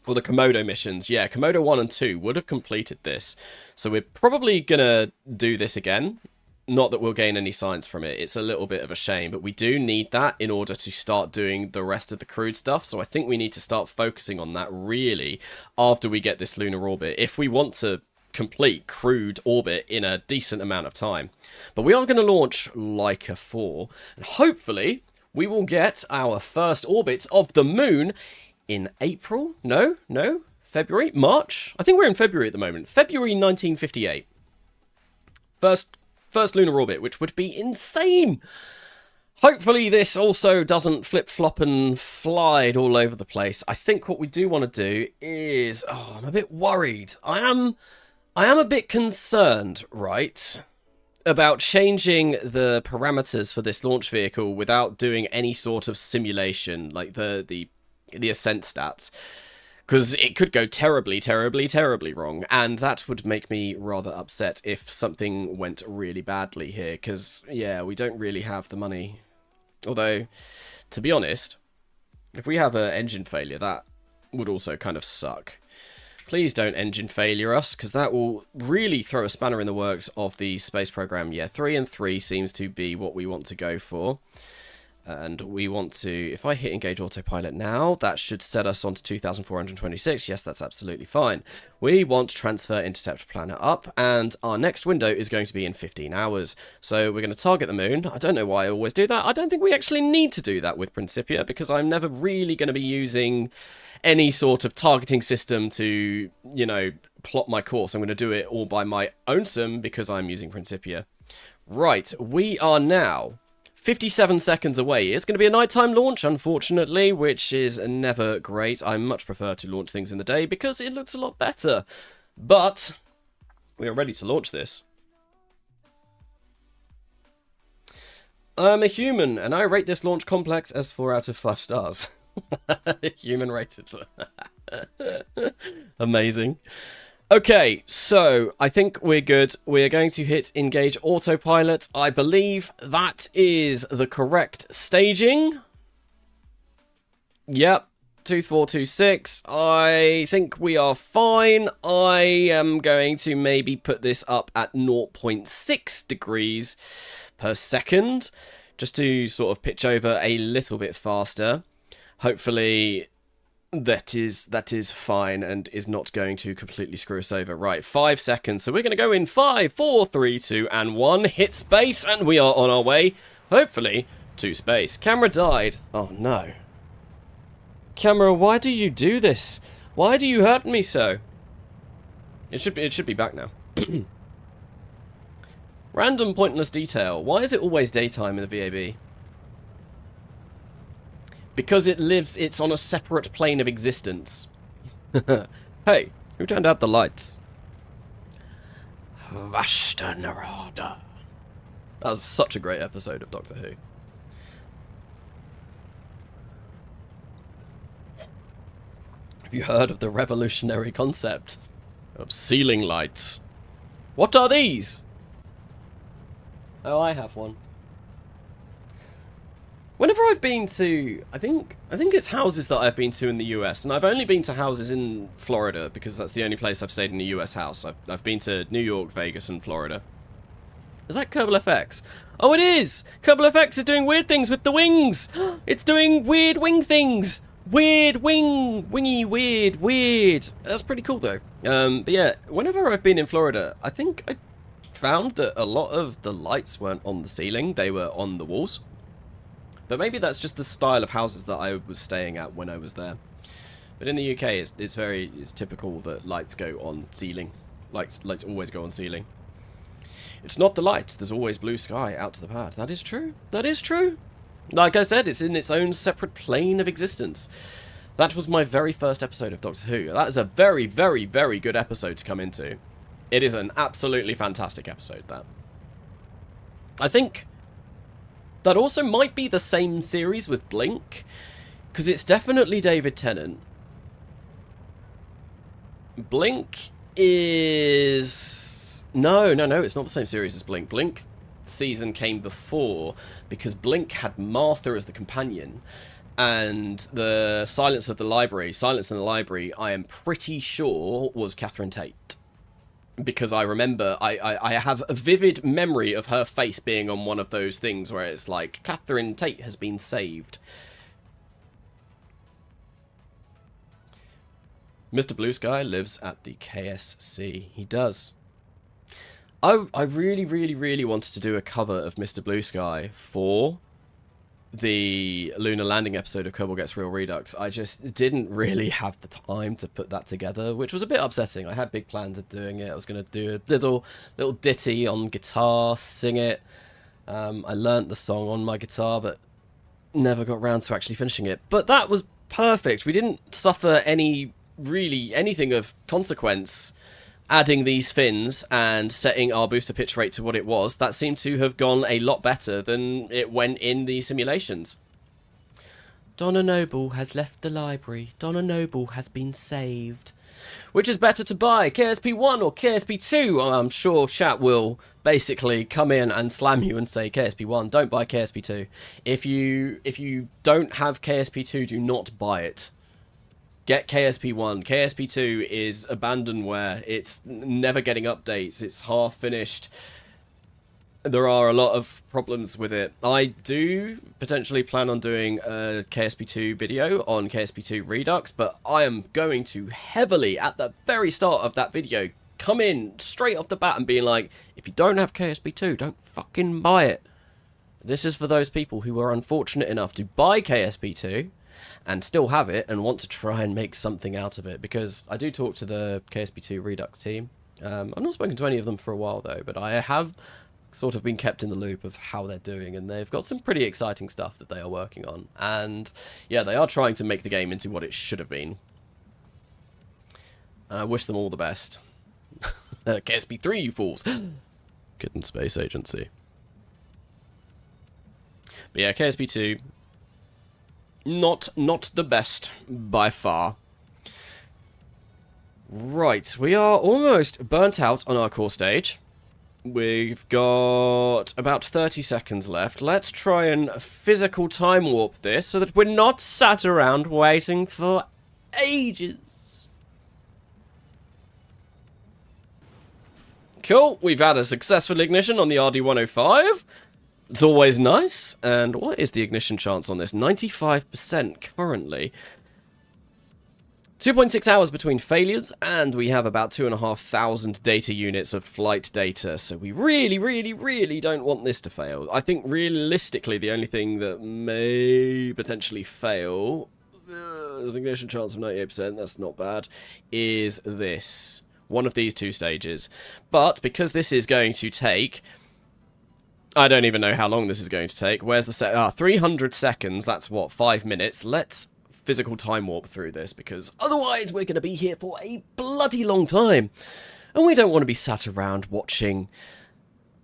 Or the Komodo missions. Yeah, Komodo 1 and 2 would have completed this. So we're probably going to do this again. Not that we'll gain any science from it. It's a little bit of a shame, but we do need that in order to start doing the rest of the crewed stuff. So I think we need to start focusing on that really after we get this lunar orbit, if we want to complete crewed orbit in a decent amount of time. But we are going to launch Leica 4, and hopefully we will get our first orbit of the moon in April? No, February? March? I think we're in February at the moment. February 1958. First lunar orbit, which would be insane. Hopefully this also doesn't flip-flop and fly all over the place. I think what we do want to do is... Oh, I'm a bit worried. I am a bit concerned, right, about changing the parameters for this launch vehicle without doing any sort of simulation, like the ascent stats. Because it could go terribly, terribly, terribly wrong, and that would make me rather upset if something went really badly here, because, yeah, we don't really have the money. Although, to be honest, if we have an engine failure, that would also kind of suck. Please don't engine failure us, because that will really throw a spanner in the works of the space program. Yeah, 3 and 3 seems to be what we want to go for. And we want to, if I hit engage autopilot now, that should set us on to 2426. Yes, that's absolutely fine. We want to transfer intercept planner up, and our next window is going to be in 15 hours. So we're going to target the moon. I don't know why I always do that. I don't think we actually need to do that with Principia, because I'm never really going to be using any sort of targeting system to, you know, plot my course. I'm going to do it all by my own sim because I'm using Principia. Right, we are now 57 seconds away. It's going to be a nighttime launch, unfortunately, which is never great. I much prefer to launch things in the day because it looks a lot better. But we are ready to launch this. I'm a human, and I rate this launch complex as 4 out of 5 stars. Human rated. Amazing. Okay, so I think we're good. We're going to hit engage autopilot. I believe that is the correct staging. Yep, 2426. I think we are fine. I am going to maybe put this up at 0.6 degrees per second, just to sort of pitch over a little bit faster. Hopefully that is fine and is not going to completely screw us over. Right, 5 seconds. So we're going to go in 5, 4, 3, 2, and 1. Hit space, and we are on our way, hopefully, to space. Camera died. Oh, no. Camera, why do you do this? Why do you hurt me so? It should be back now. Random pointless detail. Why is it always daytime in the VAB? Because it's on a separate plane of existence. Hey, who turned out the lights? Vashta Narada. That was such a great episode of Doctor Who. Have you heard of the revolutionary concept of ceiling lights? What are these? Oh, I have one. Whenever I've been to, I think it's houses that I've been to in the US, and I've only been to houses in Florida because that's the only place I've stayed in a US house. I've been to New York, Vegas, and Florida. Is that Kerbal FX? Oh, it is! Kerbal FX is doing weird things with the wings! It's doing weird wing things! Weird wingy, weird. That's pretty cool though. But yeah, whenever I've been in Florida, I think I found that a lot of the lights weren't on the ceiling, they were on the walls. But maybe that's just the style of houses that I was staying at when I was there. But in the UK, it's typical that lights go on ceiling. Lights always go on ceiling. It's not the lights. There's always blue sky out to the pad. That is true. That is true. Like I said, it's in its own separate plane of existence. That was my very first episode of Doctor Who. That is a very, very, very good episode to come into. It is an absolutely fantastic episode, that. I think that also might be the same series with BLEAK, because it's definitely David Tennant. BLEAK is... No, it's not the same series as BLEAK. BLEAK season came before, because BLEAK had Martha as the companion, and the Silence in the Library, I am pretty sure was Catherine Tate. Because I remember, I have a vivid memory of her face being on one of those things where it's like, Catherine Tate has been saved. Mr. Blue Sky lives at the KSC. He does. I really, really, really wanted to do a cover of Mr. Blue Sky for the lunar landing episode of Kerbal Gets Real Redux. I just didn't really have the time to put that together, which was a bit upsetting. I had big plans of doing it. I was going to do a little ditty on guitar, sing it. I learnt the song on my guitar, but never got round to actually finishing it. But that was perfect. We didn't suffer anything of consequence adding these fins and setting our booster pitch rate to what it was. That seemed to have gone a lot better than it went in the simulations. Donna Noble has left the library. Donna Noble has been saved. Which is better to buy, KSP-1 or KSP-2? I'm sure chat will basically come in and slam you and say KSP-1, don't buy KSP-2. If you don't have KSP-2, do not buy it. Get KSP-1. KSP-2 is abandonware. It's never getting updates. It's half finished. There are a lot of problems with it. I do potentially plan on doing a KSP-2 video on KSP-2 Redux, but I am going to heavily, at the very start of that video, come in straight off the bat and be like, if you don't have KSP-2, don't fucking buy it. This is for those people who are unfortunate enough to buy KSP-2 and still have it and want to try and make something out of it, because I do talk to the KSP2 Redux team. I've not spoken to any of them for a while though, but I have sort of been kept in the loop of how they're doing, and they've got some pretty exciting stuff that they are working on, and yeah, they are trying to make the game into what it should have been. I wish them all the best. KSP3, you fools! Kitten Space Agency. But yeah, KSP2, not the best by far. Right, we are almost burnt out on our core stage. We've got about 30 seconds left. Let's try and physical time warp this so that we're not sat around waiting for ages. Cool, we've had a successful ignition on the RD-105. It's always nice. And what is the ignition chance on this? 95% currently. 2.6 hours between failures, and we have about 2,500 data units of flight data, so we really, really, really don't want this to fail. I think realistically the only thing that may potentially fail, there's an ignition chance of 98%, that's not bad, is this. One of these two stages. But because this is going to take... I don't even know how long this is going to take. Where's the 300 seconds, that's what, 5 minutes. Let's physical time warp through this, because otherwise we're going to be here for a bloody long time. And we don't want to be sat around watching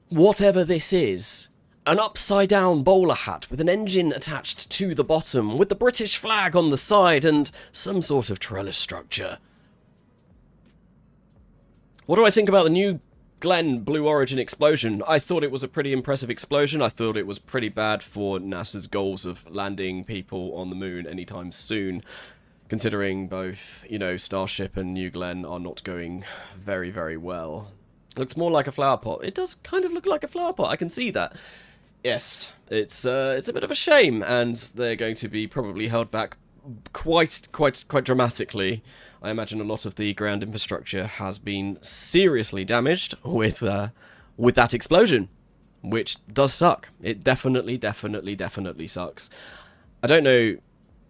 whatever this is. An upside down bowler hat with an engine attached to the bottom, with the British flag on the side and some sort of trellis structure. What do I think about the new Glenn Blue Origin explosion? I thought it was a pretty impressive explosion. I thought it was pretty bad for NASA's goals of landing people on the moon anytime soon, considering both, you know, Starship and New Glenn are not going very, very well. It looks more like a flower pot. It does kind of look like a flower pot, I can see that. Yes, it's a bit of a shame, and they're going to be probably held back quite dramatically. I imagine a lot of the ground infrastructure has been seriously damaged with that explosion, which does suck. It definitely sucks. I don't know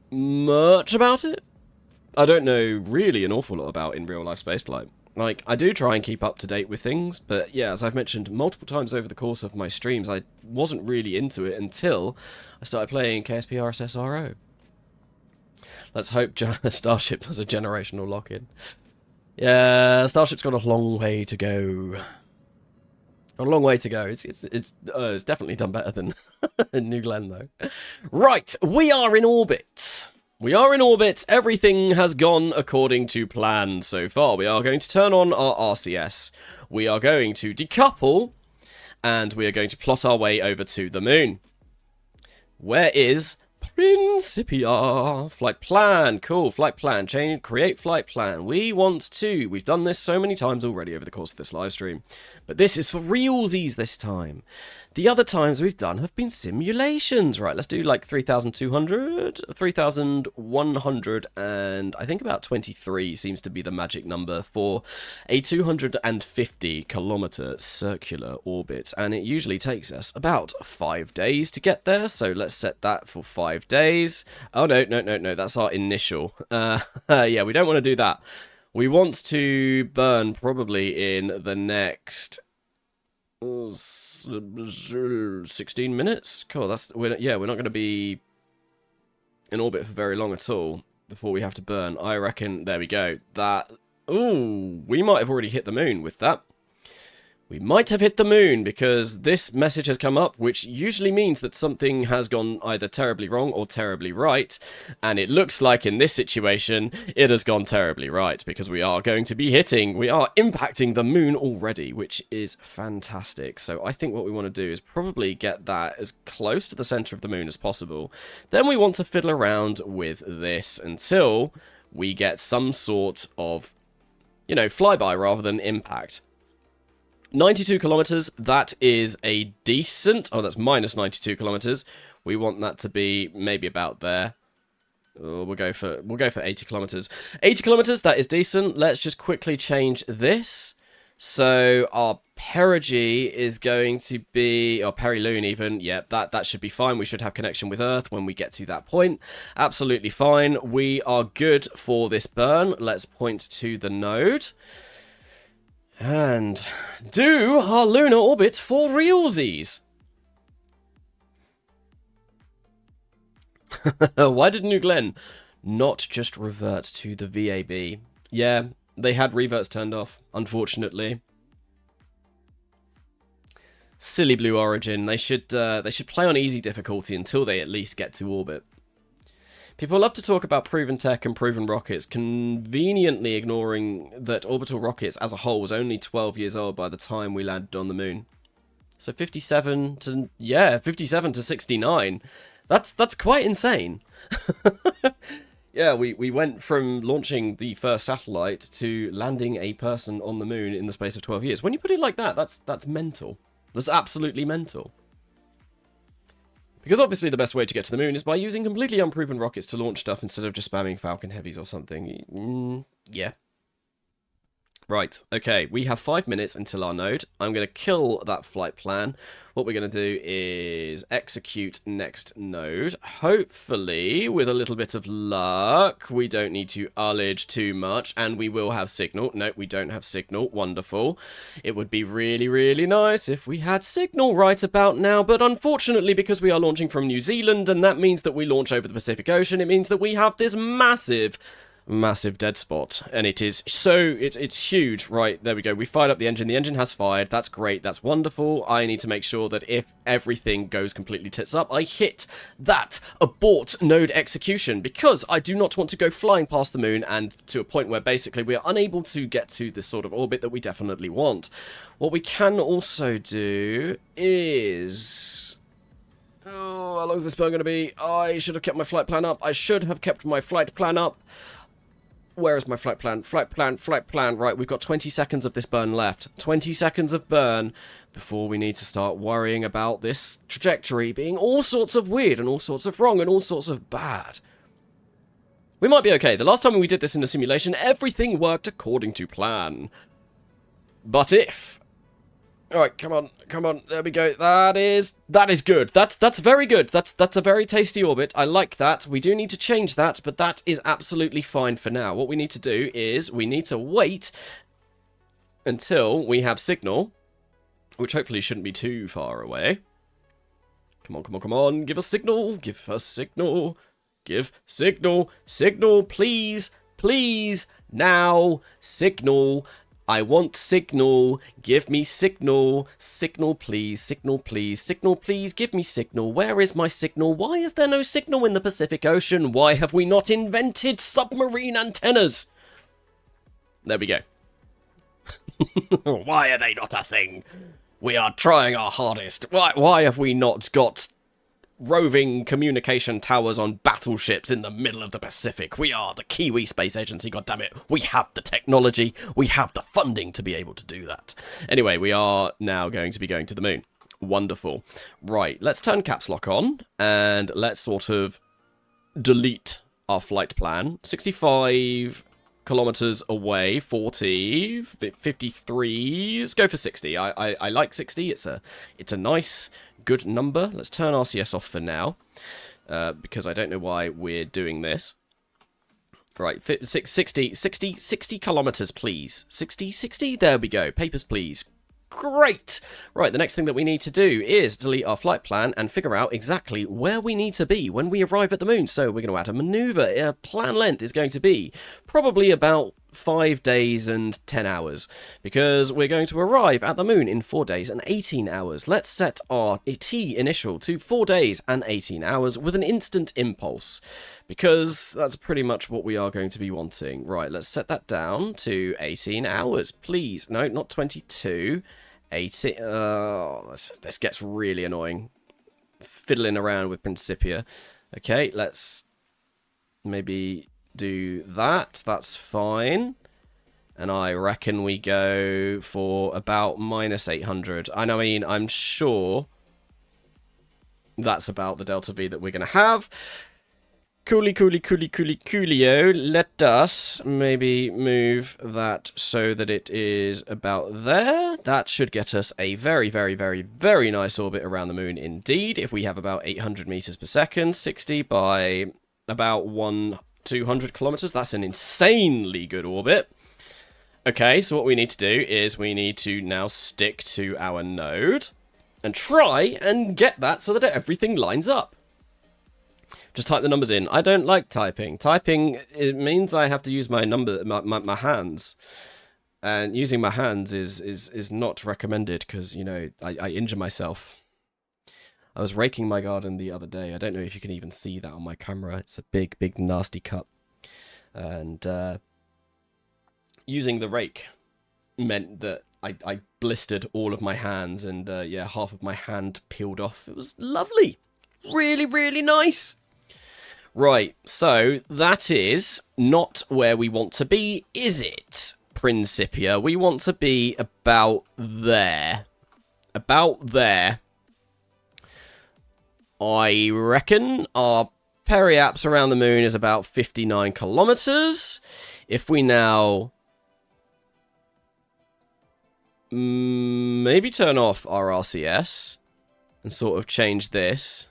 much about it. I don't know really an awful lot about in real life spaceflight. Like, I do try and keep up to date with things, but yeah, as I've mentioned multiple times over the course of my streams, I wasn't really into it until I started playing KSP RSS RO. Let's hope Starship has a generational lock-in. Yeah, Starship's got a long way to go. A long way to go. It's definitely done better than New Glenn, though. Right, we are in orbit. We are in orbit. Everything has gone according to plan so far. We are going to turn on our RCS. We are going to decouple, and we are going to plot our way over to the moon. Where is Principia? Flight plan. Cool. Flight plan. Create flight plan. We want to. We've done this so many times already over the course of this live stream. But this is for realsies this time. The other times we've done have been simulations. Right, let's do like 3,200, 3,100, and I think about 23 seems to be the magic number for a 250 kilometer circular orbit. And it usually takes us about 5 days to get there. So let's set that for 5 days. Oh, no, that's our initial. Yeah, we don't want to do that. We want to burn probably in the next 16 minutes. Cool. We're not going to be in orbit for very long at all before we have to burn. I reckon. There we go. Ooh, we might have already hit the moon with that. We might have hit the moon because this message has come up, which usually means that something has gone either terribly wrong or terribly right. And it looks like in this situation, it has gone terribly right because we are impacting the moon already, which is fantastic. So I think what we want to do is probably get that as close to the center of the moon as possible. Then we want to fiddle around with this until we get some sort of, flyby rather than impact. 92 kilometers, that is a decent... Oh, that's minus 92 kilometers. We want that to be maybe about there. Oh, we'll go for 80 kilometers. 80 kilometers, that is decent. Let's just quickly change this. So our perigee is going to be... Or periloon even. Yep, that should be fine. We should have connection with Earth when we get to that point. Absolutely fine. We are good for this burn. Let's point to the node. And do our lunar orbit for realsies. Why did New Glenn not just revert to the VAB? Yeah, they had reverts turned off, unfortunately. Silly Blue Origin. They should play on easy difficulty until they at least get to orbit. People love to talk about proven tech and proven rockets, conveniently ignoring that orbital rockets as a whole was only 12 years old by the time we landed on the moon. So 57 to 69. That's quite insane. Yeah, we went from launching the first satellite to landing a person on the moon in the space of 12 years. When you put it like that, that's mental. That's absolutely mental. Because obviously the best way to get to the moon is by using completely unproven rockets to launch stuff instead of just spamming Falcon Heavies or something. Yeah. Right, okay, we have 5 minutes until our node. I'm going to kill that flight plan. What we're going to do is execute next node. Hopefully, with a little bit of luck, we don't need to ullage too much, and we will have signal. No, we don't have signal. Wonderful. It would be really, really nice if we had signal right about now, but unfortunately, because we are launching from New Zealand, and that means that we launch over the Pacific Ocean, it means that we have this massive dead spot, and it's huge. Right, there we go. We fired up the engine has fired. That's great, that's wonderful. I need to make sure that if everything goes completely tits up, I hit that abort node execution, because I do not want to go flying past the moon and to a point where basically we are unable to get to the sort of orbit that we definitely want. What we can also do is... Oh, how long is this burn going to be? I should have kept my flight plan up. Where is my flight plan? Flight plan. Right, we've got 20 seconds of this burn left. 20 seconds of burn before we need to start worrying about this trajectory being all sorts of weird and all sorts of wrong and all sorts of bad. We might be okay. The last time we did this in a simulation, everything worked according to plan. But if... Alright, come on, come on, there we go. That is good. That's very good. That's a very tasty orbit. I like that. We do need to change that, but that is absolutely fine for now. What we need to do is we need to wait until we have signal, which hopefully shouldn't be too far away. Come on, come on, come on. Give us signal. Give us signal. Give signal. Signal, please. Please. Now. Signal. I want signal. Give me signal. Signal, please. Signal, please. Signal, please. Give me signal. Where is my signal? Why is there no signal in the Pacific Ocean? Why have we not invented submarine antennas? There we go. Why are they not a thing? We are trying our hardest. Why have we not got roving communication towers on battleships in the middle of the Pacific? We are the Kiwi Space Agency, goddammit. We have the technology, we have the funding to be able to do that. Anyway, we are now going to be going to the moon. Wonderful. Right, let's turn caps lock on, and let's sort of delete our flight plan. 65 kilometers away, 40, 53, let's go for 60. I like 60, it's a nice... good number. Let's turn RCS off for now, because I don't know why we're doing this. Right, 60 kilometers, please. 60, there we go. Papers, please. Great! Right, the next thing that we need to do is delete our flight plan and figure out exactly where we need to be when we arrive at the moon. So we're going to add a maneuver. Our plan length is going to be probably about 5 days and 10 hours, because we're going to arrive at the moon in 4 days and 18 hours. Let's set our T initial to 4 days and 18 hours with an instant impulse, because that's pretty much what we are going to be wanting. Right, let's set that down to 18 hours, please. No, not 22. 18. This gets really annoying. Fiddling around with Principia. Okay, let's maybe do that. That's fine. And I reckon we go for about minus 800. I mean, I'm sure that's about the delta V that we're going to have. Coolio. Let us maybe move that so that it is about there. That should get us a very, very, very, very nice orbit around the moon indeed. If we have about 800 meters per second, 60 by about 200 kilometers. That's an insanely good orbit. Okay, so what we need to do is we need to now stick to our node and try and get that so that everything lines up. Just type the numbers in. I don't like typing. Typing, it means I have to use my hands. And using my hands is not recommended because, you know, I injure myself. I was raking my garden the other day. I don't know if you can even see that on my camera. It's a big, big, nasty cut. And using the rake meant that I blistered all of my hands and, yeah, half of my hand peeled off. It was lovely. Really, really nice. Right, so that is not where we want to be, is it, Principia? We want to be about there. About there. I reckon our periaps around the moon is about 59 kilometers. If we now maybe turn off our RCS and sort of change this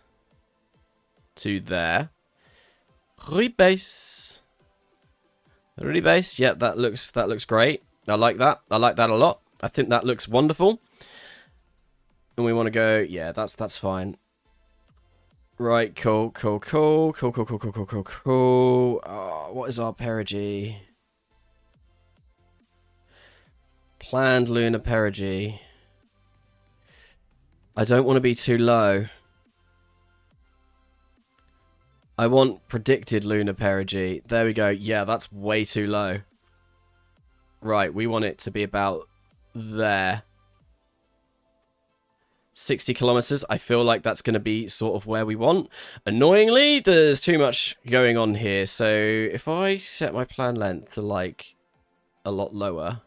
to there. Rebase. Rebase. Yep, that looks great. I like that. I like that a lot. I think that looks wonderful. And we want to go, yeah, that's fine. Right, cool. Oh, what is our perigee? Planned lunar perigee. I don't want to be too low. I want predicted lunar perigee. There we go. Yeah, that's way too low. Right, we want it to be about there. 60 kilometers. I feel like that's going to be sort of where we want. Annoyingly, there's too much going on here. So if I set my plan length to like a lot lower,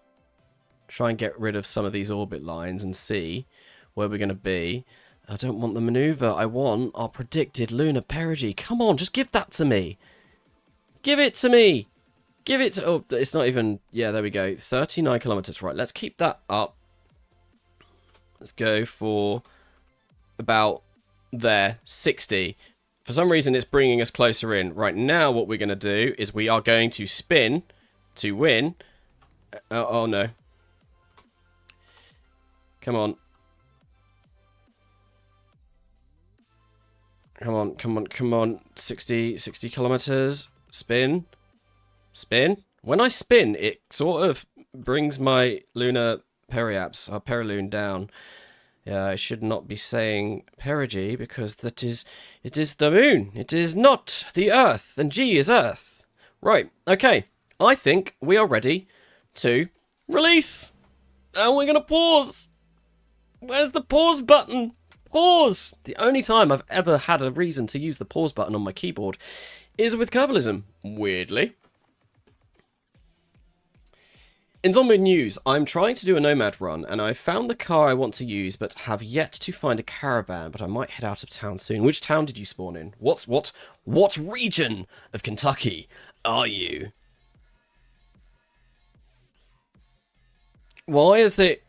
try and get rid of some of these orbit lines and see where we're going to be. I don't want the maneuver. I want our predicted lunar perigee. Come on, just give that to me. Give it to me. Give it to... Oh, it's not even... Yeah, there we go. 39 kilometers. Right, let's keep that up. Let's go for about there, 60. For some reason, it's bringing us closer in. Right now, what we're going to do is we are going to spin to win. Oh, no. Come on. Come on, come on, come on. 60 kilometers. Spin. Spin. When I spin, it sort of brings my lunar periaps, or periloon, down. Yeah, I should not be saying perigee because it is the moon. It is not the Earth, and G is Earth. Right, okay. I think we are ready to release. And we're going to pause. Where's the pause button? Pause! The only time I've ever had a reason to use the pause button on my keyboard is with Kerbalism, weirdly. In zombie news, I'm trying to do a nomad run, and I found the car I want to use, but have yet to find a caravan, but I might head out of town soon. Which town did you spawn in? What region of Kentucky are you? Why is it...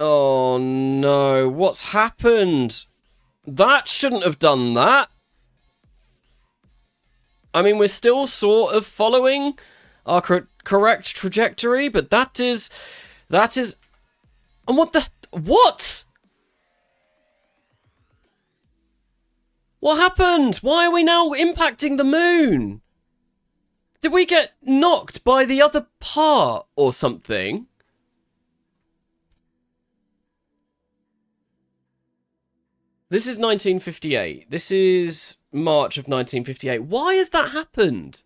Oh no, what's happened? That shouldn't have done that. I mean, we're still sort of following our correct trajectory, but that is... And what the... What? What happened? Why are we now impacting the moon? Did we get knocked by the other part or something? This is 1958. This is March of 1958. Why has that happened?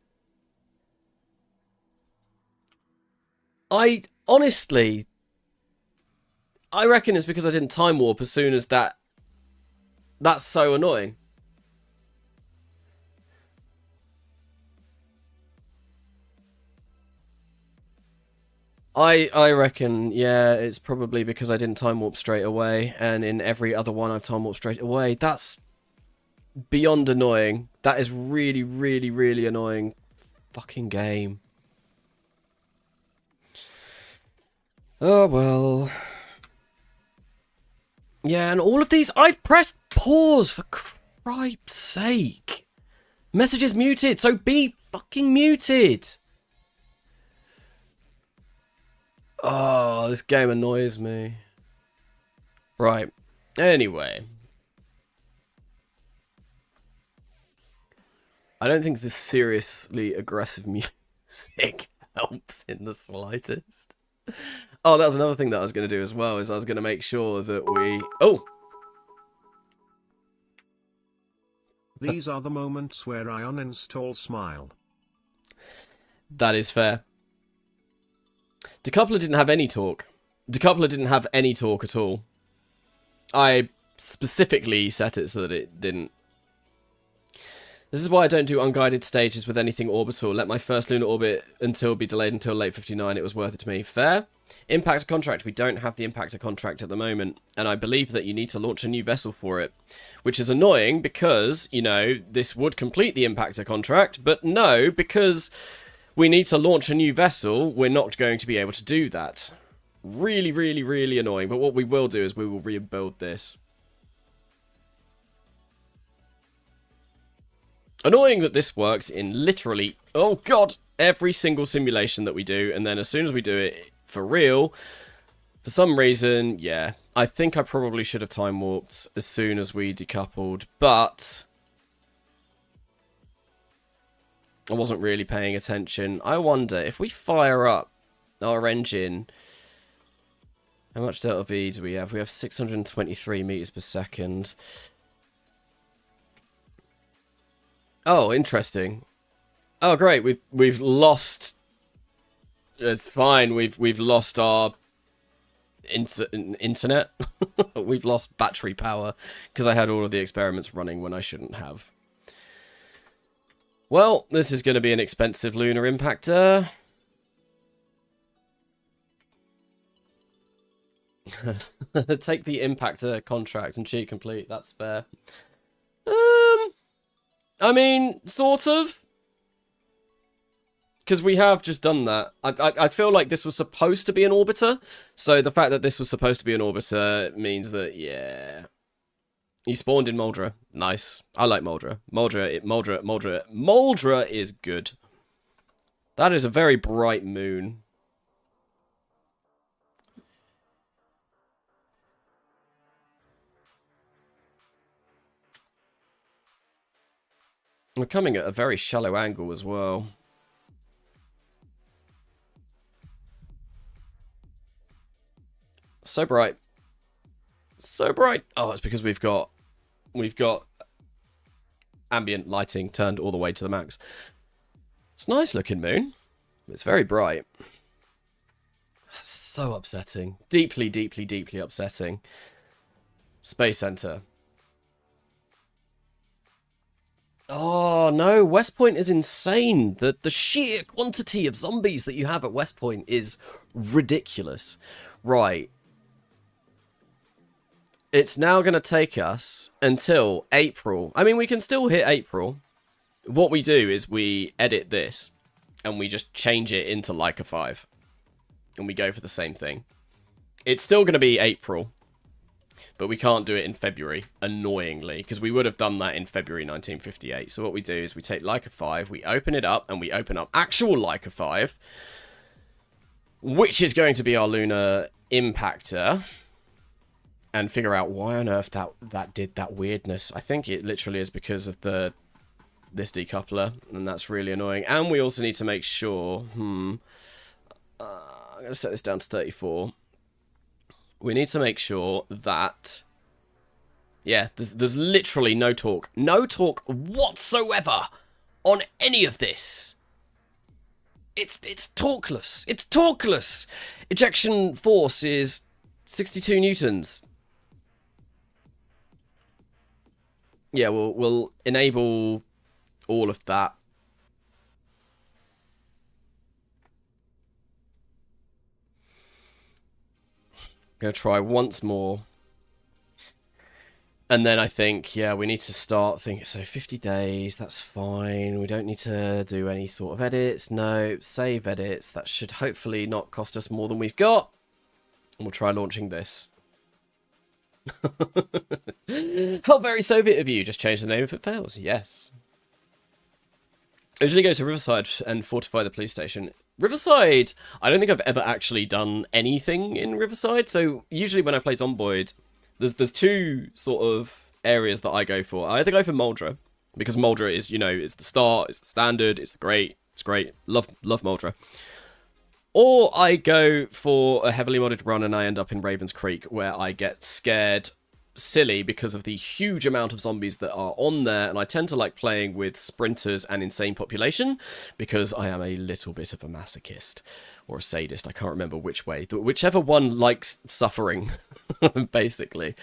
Honestly, I reckon it's because I didn't time warp as soon as that. That's so annoying. I reckon, yeah, it's probably because I didn't time warp straight away, and in every other one I've time warped straight away. That's beyond annoying. That is really, really, really annoying. Fucking game. Oh, well. Yeah, and all of these, I've pressed pause, for cripe's sake. Message is muted, so be fucking muted. Oh, this game annoys me. Right. Anyway. I don't think this seriously aggressive music helps in the slightest. Oh, that was another thing that I was going to do as well, is I was going to make sure that we... Oh! These are the moments where I uninstall Smile. That is fair. Decoupler didn't have any talk. Decoupler didn't have any talk at all. I specifically set it so that it didn't. This is why I don't do unguided stages with anything orbital. Let my first lunar orbit be delayed until late 59. It was worth it to me. Fair. Impactor contract. We don't have the impactor contract at the moment. And I believe that you need to launch a new vessel for it. Which is annoying because, you know, this would complete the impactor contract. But no, because we need to launch a new vessel, we're not going to be able to do that. Really, really, really annoying. But what we will do is we will rebuild this. Annoying that this works in literally, oh god, every single simulation that we do. And then as soon as we do it for real, for some reason, yeah. I think I probably should have time warped as soon as we decoupled. But I wasn't really paying attention. I wonder if we fire up our engine, how much delta V do we have? We have 623 meters per second. Oh, interesting. Oh, great. We've lost. It's fine. We've lost our internet. We've lost battery power because I had all of the experiments running when I shouldn't have. Well, this is going to be an expensive lunar impactor. Take the impactor contract and cheat complete. That's fair. I mean, sort of. because we have just done that. I feel like this was supposed to be an orbiter, so the fact that this was supposed to be an orbiter means that, yeah. You spawned in Moldra. Nice. I like Moldra. Moldra is good. That is a very bright moon. We're coming at a very shallow angle as well. So bright. So bright. Oh, it's because we've got ambient lighting turned all the way to the max. It's a nice looking moon. It's very bright. So upsetting. Deeply, deeply, deeply upsetting. Space Center. Oh no, West Point is insane. The sheer quantity of zombies that you have at West Point is ridiculous. Right. It's now going to take us until April. I mean, we can still hit April. What we do is we edit this and we just change it into Leica 5. And we go for the same thing. It's still going to be April. But we can't do it in February, annoyingly, because we would have done that in February 1958. So what we do is we take Leica 5, we open it up, and we open up actual Leica 5, which is going to be our lunar impactor, and figure out why on earth that did that weirdness. I think it literally is because of this decoupler, and that's really annoying. And we also need to make sure, I'm going to set this down to 34. We need to make sure that, yeah, there's literally no torque whatsoever on any of this. It's torqueless. It's torqueless. Ejection force is 62 newtons. Yeah, we'll enable all of that. Gonna try once more, and then I think, yeah, we need to start thinking. So 50 days, that's fine. We don't need to do any sort of edits. No, save edits. That should hopefully not cost us more than we've got. And we'll try launching this. How very Soviet of you. Just change the name if it fails. Yes. I usually go to Riverside and fortify the police station. Riverside, I don't think I've ever actually done anything in Riverside. So usually when I play Zomboid, there's two sort of areas that I go for. I either go for Moldra, because Moldra is, you know, it's the start, it's the standard, it's great, love Moldra. Or I go for a heavily modded run and I end up in Ravens Creek, where I get scared silly because of the huge amount of zombies that are on there, and I tend to like playing with sprinters and insane population because I am a little bit of a masochist or a sadist. I can't remember which way, whichever one likes suffering basically.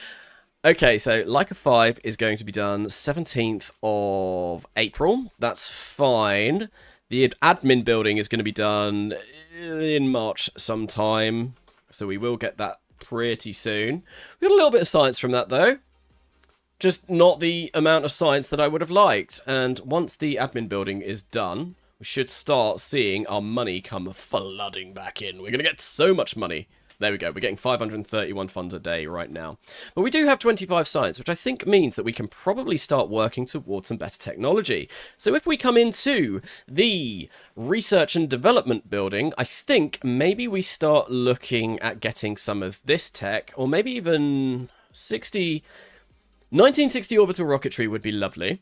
Okay, so Leica 5 is going to be done 17th of April. That's fine. The admin building is going to be done in March sometime, so we will get that pretty soon. We got a little bit of science from that though, just not the amount of science that I would have liked. And once the admin building is done, we should start seeing our money come flooding back in. We're gonna get so much money. There we go, we're getting 531 funds a day right now. But we do have 25 science, which I think means that we can probably start working towards some better technology. So if we come into the research and development building, I think maybe we start looking at getting some of this tech, or maybe even 1960 orbital rocketry would be lovely.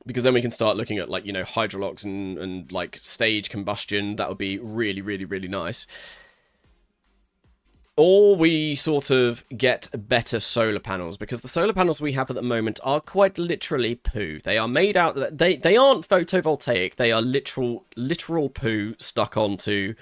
Because then we can start looking at, like, you know, hydrolox and like stage combustion. That would be really, really, really nice. Or we sort of get better solar panels, because the solar panels we have at the moment are quite literally poo. They are made out, they aren't photovoltaic, they are literal poo stuck onto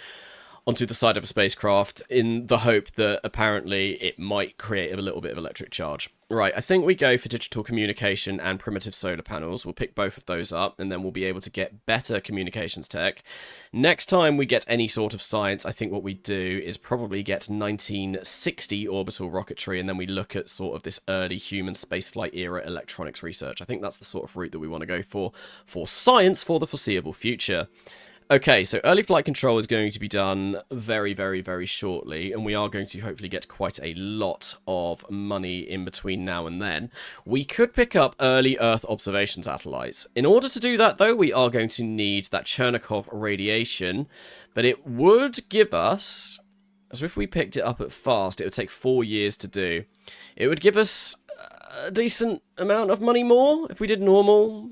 the side of a spacecraft in the hope that apparently it might create a little bit of electric charge. Right, I think we go for digital communication and primitive solar panels. We'll pick both of those up, and then we'll be able to get better communications tech. Next time we get any sort of science, I think what we do is probably get 1960 orbital rocketry, and then we look at sort of this early human spaceflight era electronics research. I think that's the sort of route that we want to go for science for the foreseeable future. Okay, so early flight control is going to be done very, very, very shortly, and we are going to hopefully get quite a lot of money in between now and then. We could pick up early Earth observation satellites. In order to do that, though, we are going to need that Chernikov radiation, but it would give us, so if we picked it up at fast, it would take 4 years to do. It would give us a decent amount of money more if we did normal.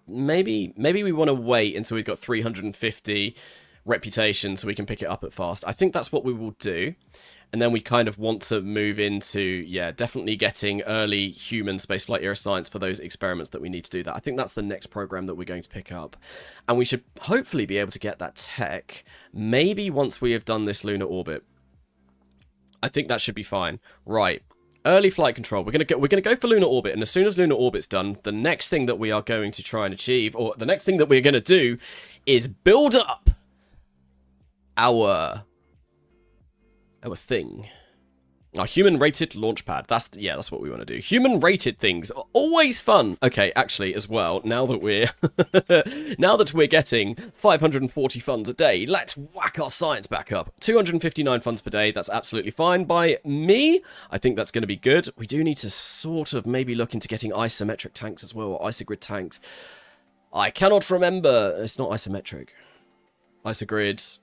Maybe we want to wait until we've got 350 reputation so we can pick it up at fast. I think that's what we will do. And then we kind of want to move into, yeah, definitely getting early human spaceflight era science for those experiments that we need to do that. I think that's the next program that we're going to pick up. And we should hopefully be able to get that tech maybe once we have done this lunar orbit. I think that should be fine. Right. Early flight control. We're gonna go for lunar orbit, and as soon as lunar orbit's done, the next thing that we are going to try and achieve, or the next thing that we're gonna do, is build up our thing. Our human-rated launch pad. That's what we want to do. Human-rated things are always fun. Okay, actually, as well, now that we're now that we're getting 540 funds a day, let's whack our science back up. 259 funds per day. That's absolutely fine by me. I think that's going to be good. We do need to sort of maybe look into getting isometric tanks as well, or isogrid tanks. I cannot remember. It's not isometric. Isogrid.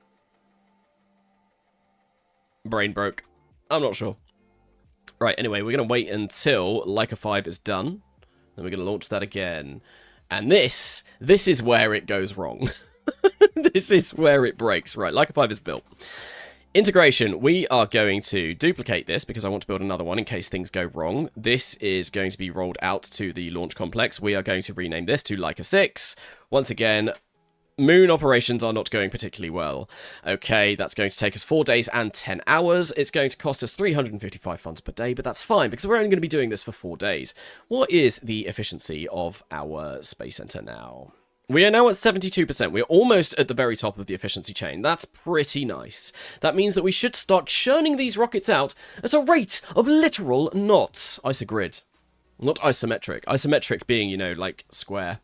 Brain broke. I'm not sure. Right, anyway, we're going to wait until Leica 5 is done. Then we're going to launch that again. And this is where it goes wrong. This is where it breaks. Right, Leica 5 is built. Integration. We are going to duplicate this because I want to build another one in case things go wrong. This is going to be rolled out to the launch complex. We are going to rename this to Leica 6. Once again, moon operations are not going particularly well. Okay, that's going to take us 4 days and 10 hours. It's going to cost us 355 funds per day, but that's fine because we're only going to be doing this for 4 days. What is the efficiency of our space center now? We are now at 72%. We're almost at the very top of the efficiency chain. That's pretty nice. That means that we should start churning these rockets out at a rate of literal knots. Isogrid. Not isometric. Isometric being, you know, like square.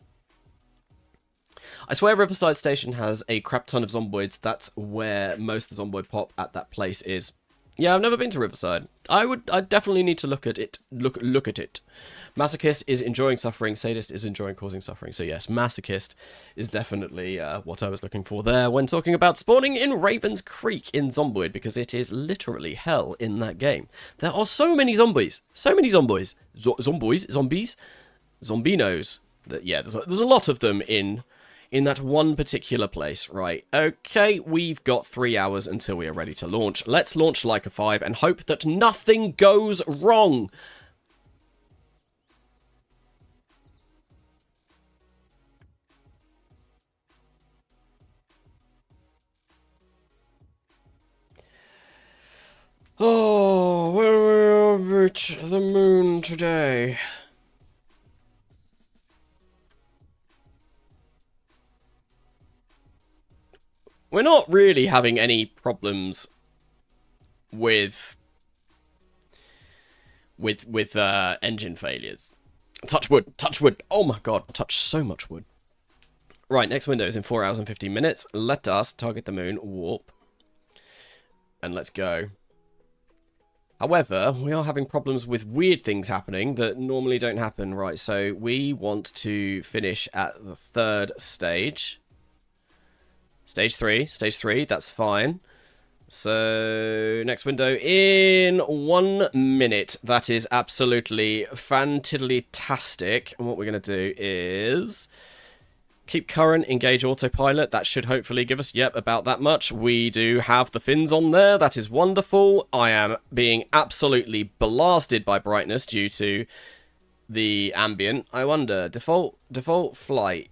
I swear Riverside Station has a crap ton of zomboids. That's where most of the zomboid pop at that place is. Yeah, I've never been to Riverside. I definitely need to look at it. Look at it. Masochist is enjoying suffering. Sadist is enjoying causing suffering. So yes, Masochist is definitely what I was looking for there when talking about spawning in Ravens Creek in Zomboid, because it is literally hell in that game. There are so many zombies. So many zombies. Zombies? Zombinos. Yeah, there's a lot of them in that one particular place. Right, okay, we've got 3 hours until we are ready to launch. Let's launch Leica 5 and hope that nothing goes wrong. Oh, will we orbit the moon today? We're not really having any problems with engine failures. Touch wood, touch wood. Oh my god, touch so much wood. Right, next window is in 4 hours and 15 minutes. Let us target the moon, warp, and let's go. However, we are having problems with weird things happening that normally don't happen. Right, so we want to finish at the 3rd stage. Stage 3, that's fine. So, next window in 1 minute. That is absolutely fantiddly-tastic. And what we're going to do is keep current, engage autopilot. That should hopefully give us, yep, about that much. We do have the fins on there. That is wonderful. I am being absolutely blasted by brightness due to the ambient. I wonder, default flight.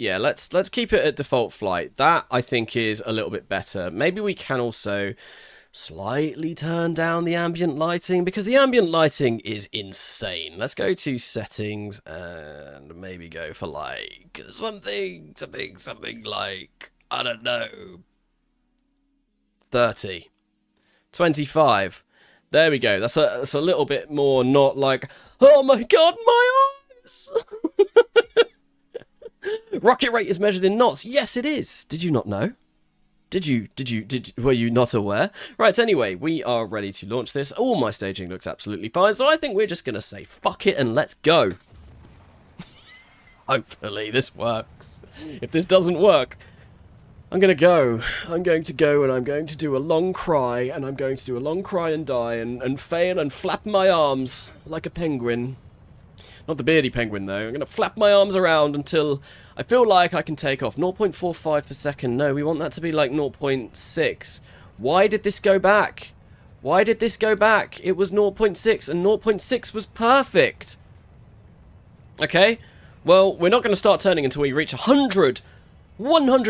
Yeah, let's keep it at default flight. That, I think, is a little bit better. Maybe we can also slightly turn down the ambient lighting because the ambient lighting is insane. Let's go to settings and maybe go for like something like, I don't know, 30, 25. There we go. That's a little bit more not like, oh my god, my eyes. Rocket rate is measured in knots. Yes, it is. Did you not know? Were you not aware? Right, anyway, we are ready to launch this. All my staging looks absolutely fine, so I think we're just going to say fuck it and let's go. Hopefully this works. If this doesn't work, I'm going to go. I'm going to go and I'm going to do a long cry, and I'm going to do a long cry and die and fail and flap my arms like a penguin. Not the beardy penguin, though. I'm going to flap my arms around until I feel like I can take off. 0.45 per second. No, we want that to be like 0.6. Why did this go back? Why did this go back? It was 0.6, and 0.6 was perfect. Okay, well, we're not going to start turning until we reach 100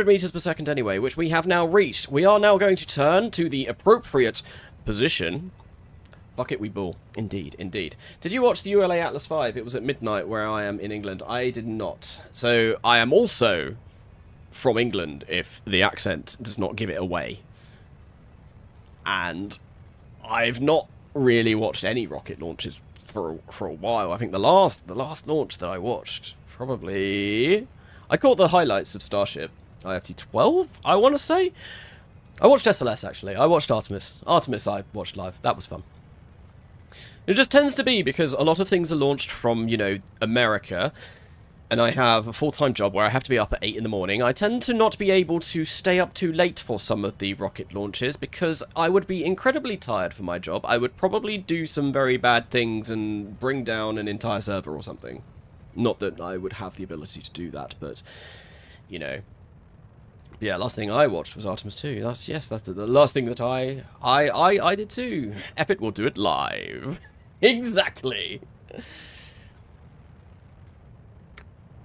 meters per second anyway, which we have now reached. We are now going to turn to the appropriate position. Fuck it, we ball. Indeed, indeed. Did you watch the ULA Atlas 5? It was at midnight where I am in England. I did not. So I am also from England, if the accent does not give it away. And I've not really watched any rocket launches for a while. I think the last launch that I watched, probably... I caught the highlights of Starship. IFT-12, I want to say? I watched SLS, actually. I watched Artemis. Artemis I watched live. That was fun. It just tends to be because a lot of things are launched from, you know, America, and I have a full-time job where I have to be up at 8 in the morning. I tend to not be able to stay up too late for some of the rocket launches because I would be incredibly tired for my job. I would probably do some very bad things and bring down an entire server or something. Not that I would have the ability to do that, but, you know. Yeah, last thing I watched was Artemis 2. That's the last thing that I did too. Epic will do it live. Exactly.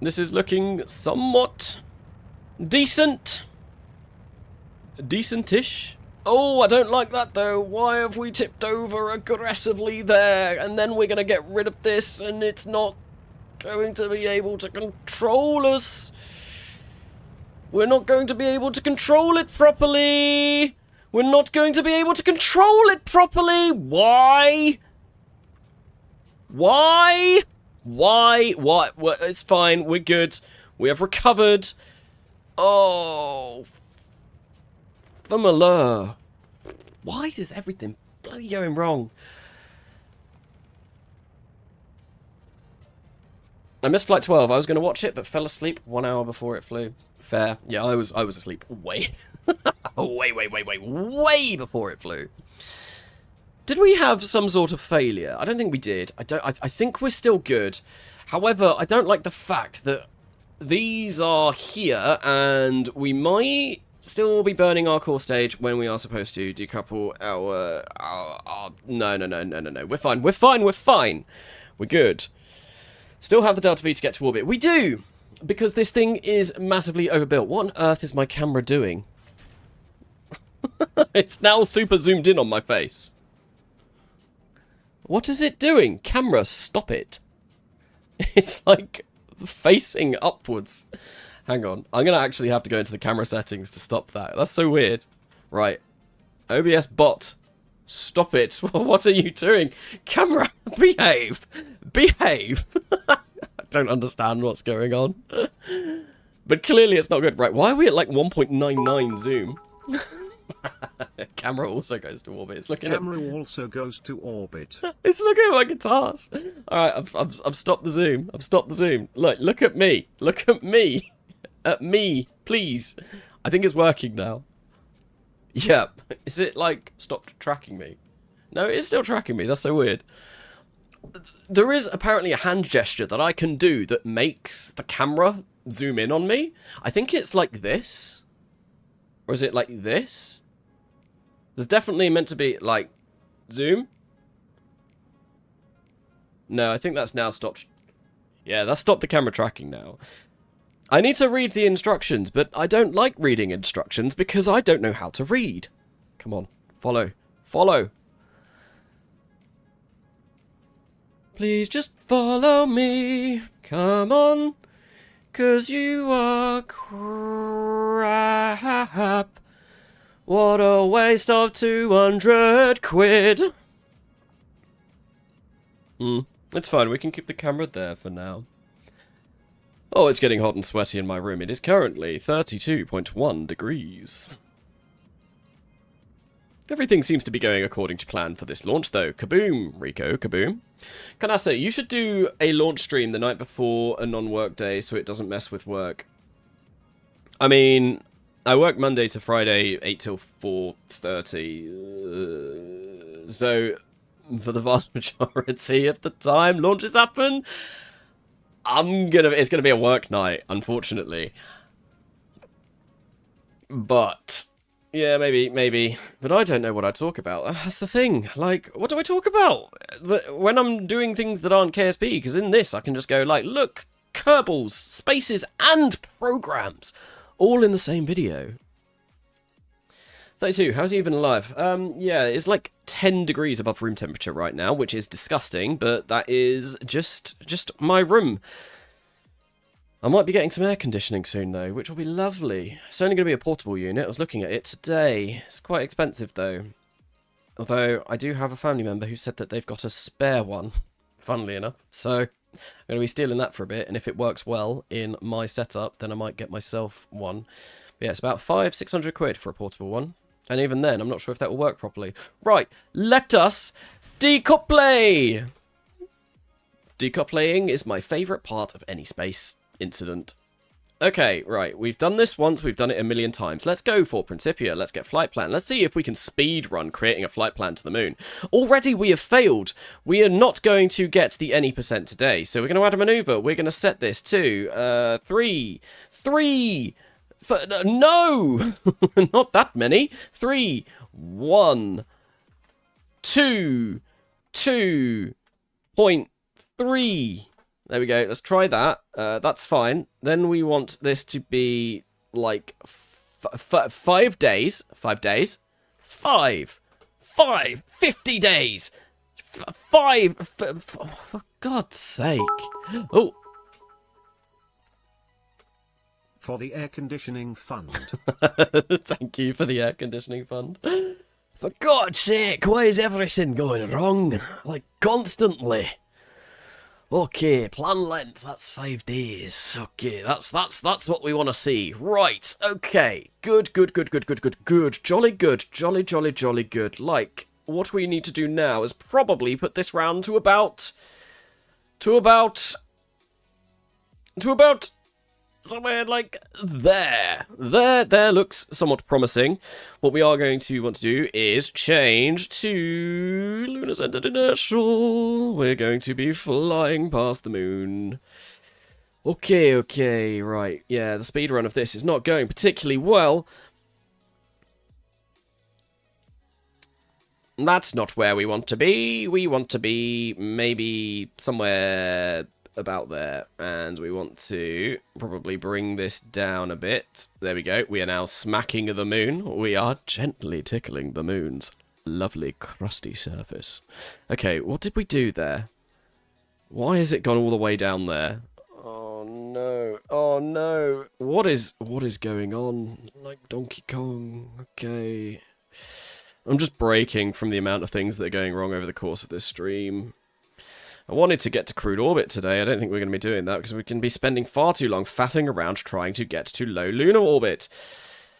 This is looking somewhat decent. Decent-ish. Oh, I don't like that though. Why have we tipped over aggressively there? And then we're going to get rid of this and it's not going to be able to control us. We're not going to be able to control it properly. We're not going to be able to control it properly. Why? Why? Why? What? It's fine. We're good. We have recovered. Oh. Famala. Why does everything bloody going wrong? I missed Flight 12. I was going to watch it, but fell asleep 1 hour before it flew. Fair. Yeah, I was asleep way before it flew. Did we have some sort of failure? I don't think we did. I think we're still good. However, I don't like the fact that these are here and we might still be burning our core stage when we are supposed to decouple our no. We're fine. We're good. Still have the Delta V to get to orbit. We do! Because this thing is massively overbuilt. What on earth is my camera doing? It's now super zoomed in on my face. What is it doing? Camera, stop it. It's like facing upwards. Hang on. I'm going to actually have to go into the camera settings to stop that. That's so weird. Right. OBS bot. Stop it. What are you doing? Camera, behave. Behave. I don't understand what's going on. But clearly it's not good. Right, why are we at like 1.99 zoom? Camera also goes to orbit. It's looking Camera also goes to orbit. It's looking at my guitars. Alright, I've stopped the zoom. I've stopped the zoom. Look at me. Look at me. At me, please. I think it's working now. Yep. Is it like stopped tracking me? No, it is still tracking me. That's so weird. There is apparently a hand gesture that I can do that makes the camera zoom in on me. I think it's like this. Or is it like this? There's definitely meant to be like zoom. No, I think that's now stopped. Yeah, that's stopped the camera tracking now. I need to read the instructions, but I don't like reading instructions because I don't know how to read. Come on, follow. follow. Please just follow me. Come on. 'Cause you are crap. What a waste of 200 quid. It's fine, we can keep the camera there for now. Oh, it's getting hot and sweaty in my room. It is currently 32.1 degrees. Everything seems to be going according to plan for this launch, though. Kaboom, Rico, kaboom. Kanasa, you should do a launch stream the night before a non-work day so it doesn't mess with work. I mean, I work Monday to Friday, 8 till 4:30. So, for the vast majority of the time launches happen, it's gonna be a work night, unfortunately. But yeah, maybe. But I don't know what I talk about. That's the thing. Like, what do I talk about when I'm doing things that aren't KSP? Because in this, I can just go like, look, Kerbals, spaces, and programs, all in the same video. 32. How's he even alive? Yeah, it's like 10 degrees above room temperature right now, which is disgusting. But that is just my room. I might be getting some air conditioning soon, though, which will be lovely. It's only going to be a portable unit. I was looking at it today. It's quite expensive, though. Although, I do have a family member who said that they've got a spare one, funnily enough. So, I'm going to be stealing that for a bit, and if it works well in my setup, then I might get myself one. But yeah, it's about 500-600 quid for a portable one. And even then, I'm not sure if that will work properly. Right, let us decouple! Decoupling is my favourite part of any space incident. Okay, right, we've done this once, we've done it a million times. Let's go for Principia, let's get flight plan. Let's see if we can speed run creating a flight plan to the moon. Already we have failed. We are not going to get the any percent today, so we're going to add a maneuver. We're going to set this to, no! Not that many. 3, 1, 2, 2.3. There we go. Let's try that. That's fine. Then we want this to be like 5 days. 5 days. 50 days. 5. For God's sake. Oh. For the air conditioning fund. Thank you for the air conditioning fund. For God's sake, why is everything going wrong? Like, constantly. Okay, plan length, that's 5 days. Okay, that's what we want to see. Right, okay. Good. Jolly good. Like, what we need to do now is probably put this round to about somewhere like there. There looks somewhat promising. What we are going to want to do is change to lunar centered inertial. We're going to be flying past the moon. Okay, right. Yeah, the speed run of this is not going particularly well. That's not where we want to be. We want to be maybe somewhere about there, and we want to probably bring this down a bit. There we go. We are now smacking the moon. We are gently tickling the moon's lovely crusty surface. Okay, what did we do there? Why has it gone all the way down there? Oh no. What is going on? Like Donkey Kong. Okay. I'm just breaking from the amount of things that are going wrong over the course of this stream. I wanted to get to crude orbit today. I don't think we're going to be doing that because we can be spending far too long faffing around trying to get to low lunar orbit.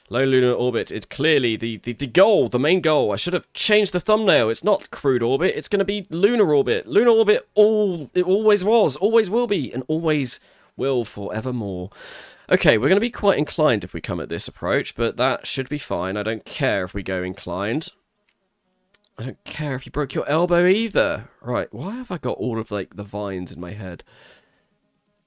Low lunar orbit is clearly the goal, the main goal. I should have changed the thumbnail. It's not crude orbit. It's going to be lunar orbit. Lunar orbit, it always was, always will be, and always will forevermore. Okay, we're going to be quite inclined if we come at this approach, but that should be fine. I don't care if we go inclined. I don't care if you broke your elbow either. Right, why have I got all of, like, the vines in my head?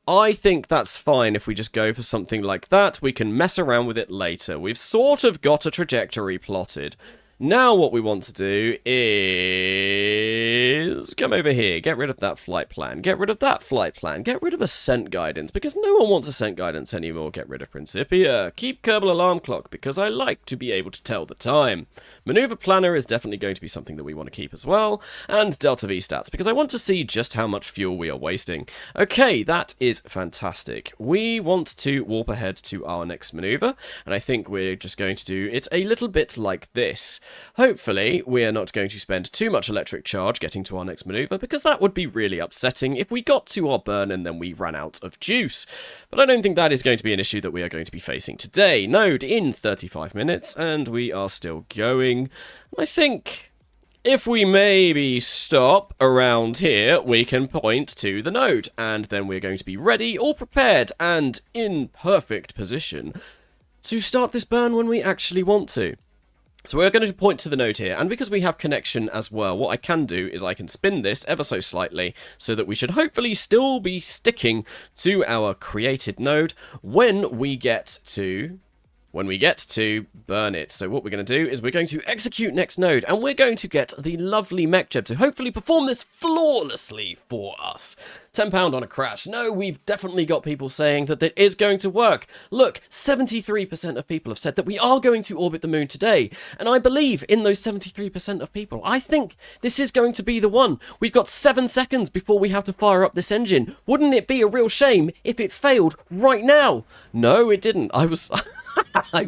I think that's fine if we just go for something like that. We can mess around with it later. We've sort of got a trajectory plotted. Now what we want to do is is come over here, get rid of that flight plan, get rid of that flight plan, get rid of ascent guidance, because no one wants ascent guidance anymore, get rid of Principia, keep Kerbal alarm clock, because I like to be able to tell the time. Maneuver planner is definitely going to be something that we want to keep as well, and Delta V stats, because I want to see just how much fuel we are wasting. Okay, that is fantastic. We want to warp ahead to our next maneuver, and I think we're just going to do it a little bit like this. Hopefully, we are not going to spend too much electric charge getting to our next maneuver, because that would be really upsetting if we got to our burn and then we ran out of juice. But I don't think that is going to be an issue that we are going to be facing today. Node in 35 minutes, and we are still going. I think if we maybe stop around here, we can point to the node, and then we're going to be ready, all prepared, and in perfect position to start this burn when we actually want to. So we're going to point to the node here, and because we have connection as well, what I can do is I can spin this ever so slightly so that we should hopefully still be sticking to our created node when we get to burn it. So what we're going to do is we're going to execute next node, and we're going to get the lovely MechJeb to hopefully perform this flawlessly for us. £10 on a crash. No, we've definitely got people saying that it is going to work. Look, 73% of people have said that we are going to orbit the moon today, and I believe in those 73% of people. I think this is going to be the one. We've got 7 seconds before we have to fire up this engine. Wouldn't it be a real shame if it failed right now? No, it didn't. I was I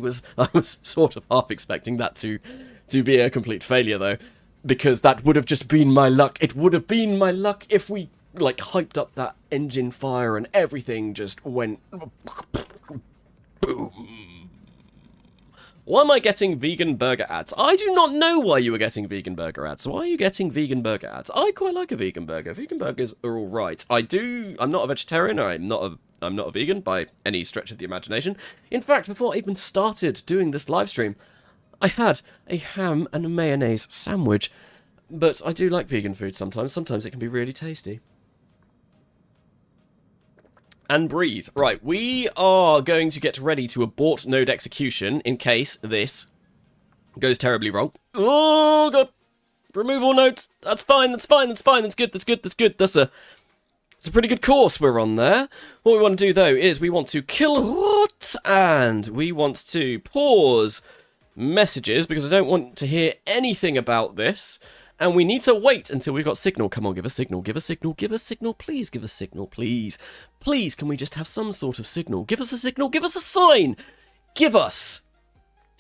was sort of half expecting that to be a complete failure, though, because that would have just been my luck. It would have been my luck if we, like, hyped up that engine fire and everything just went boom. Why am I getting vegan burger ads? I do not know why you were getting vegan burger ads. Why are you getting vegan burger ads? I quite like a vegan burger. Vegan burgers are all right. I'm not a vegetarian, or I'm not a vegan by any stretch of the imagination. In fact, before I even started doing this live stream, I had a ham and a mayonnaise sandwich. But I do like vegan food sometimes. Sometimes it can be really tasty. And breathe. Right, we are going to get ready to abort node execution in case this goes terribly wrong. Oh, God. Remove all nodes. That's fine, that's fine, that's fine. That's good, that's good, that's good. It's a pretty good course we're on there. What we want to do, though, is we want to kill it, and we want to pause messages, because I don't want to hear anything about this. And we need to wait until we've got signal. Come on, give us signal, give us signal, give us signal, please give us signal, please. Please, can we just have some sort of signal? Give us a signal, give us a sign! Give us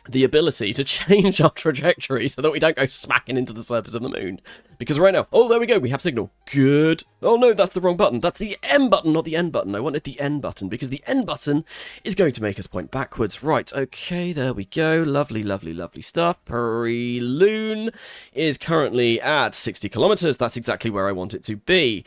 the ability to change our trajectory so that we don't go smacking into the surface of the moon. Because right now, oh, there we go, we have signal. Good. Oh no, that's the wrong button. That's the M button, not the N button. I wanted the N button, because the N button is going to make us point backwards. Right, okay, there we go. Lovely, lovely, lovely stuff. Pre-Loon is currently at 60 kilometers. That's exactly where I want it to be.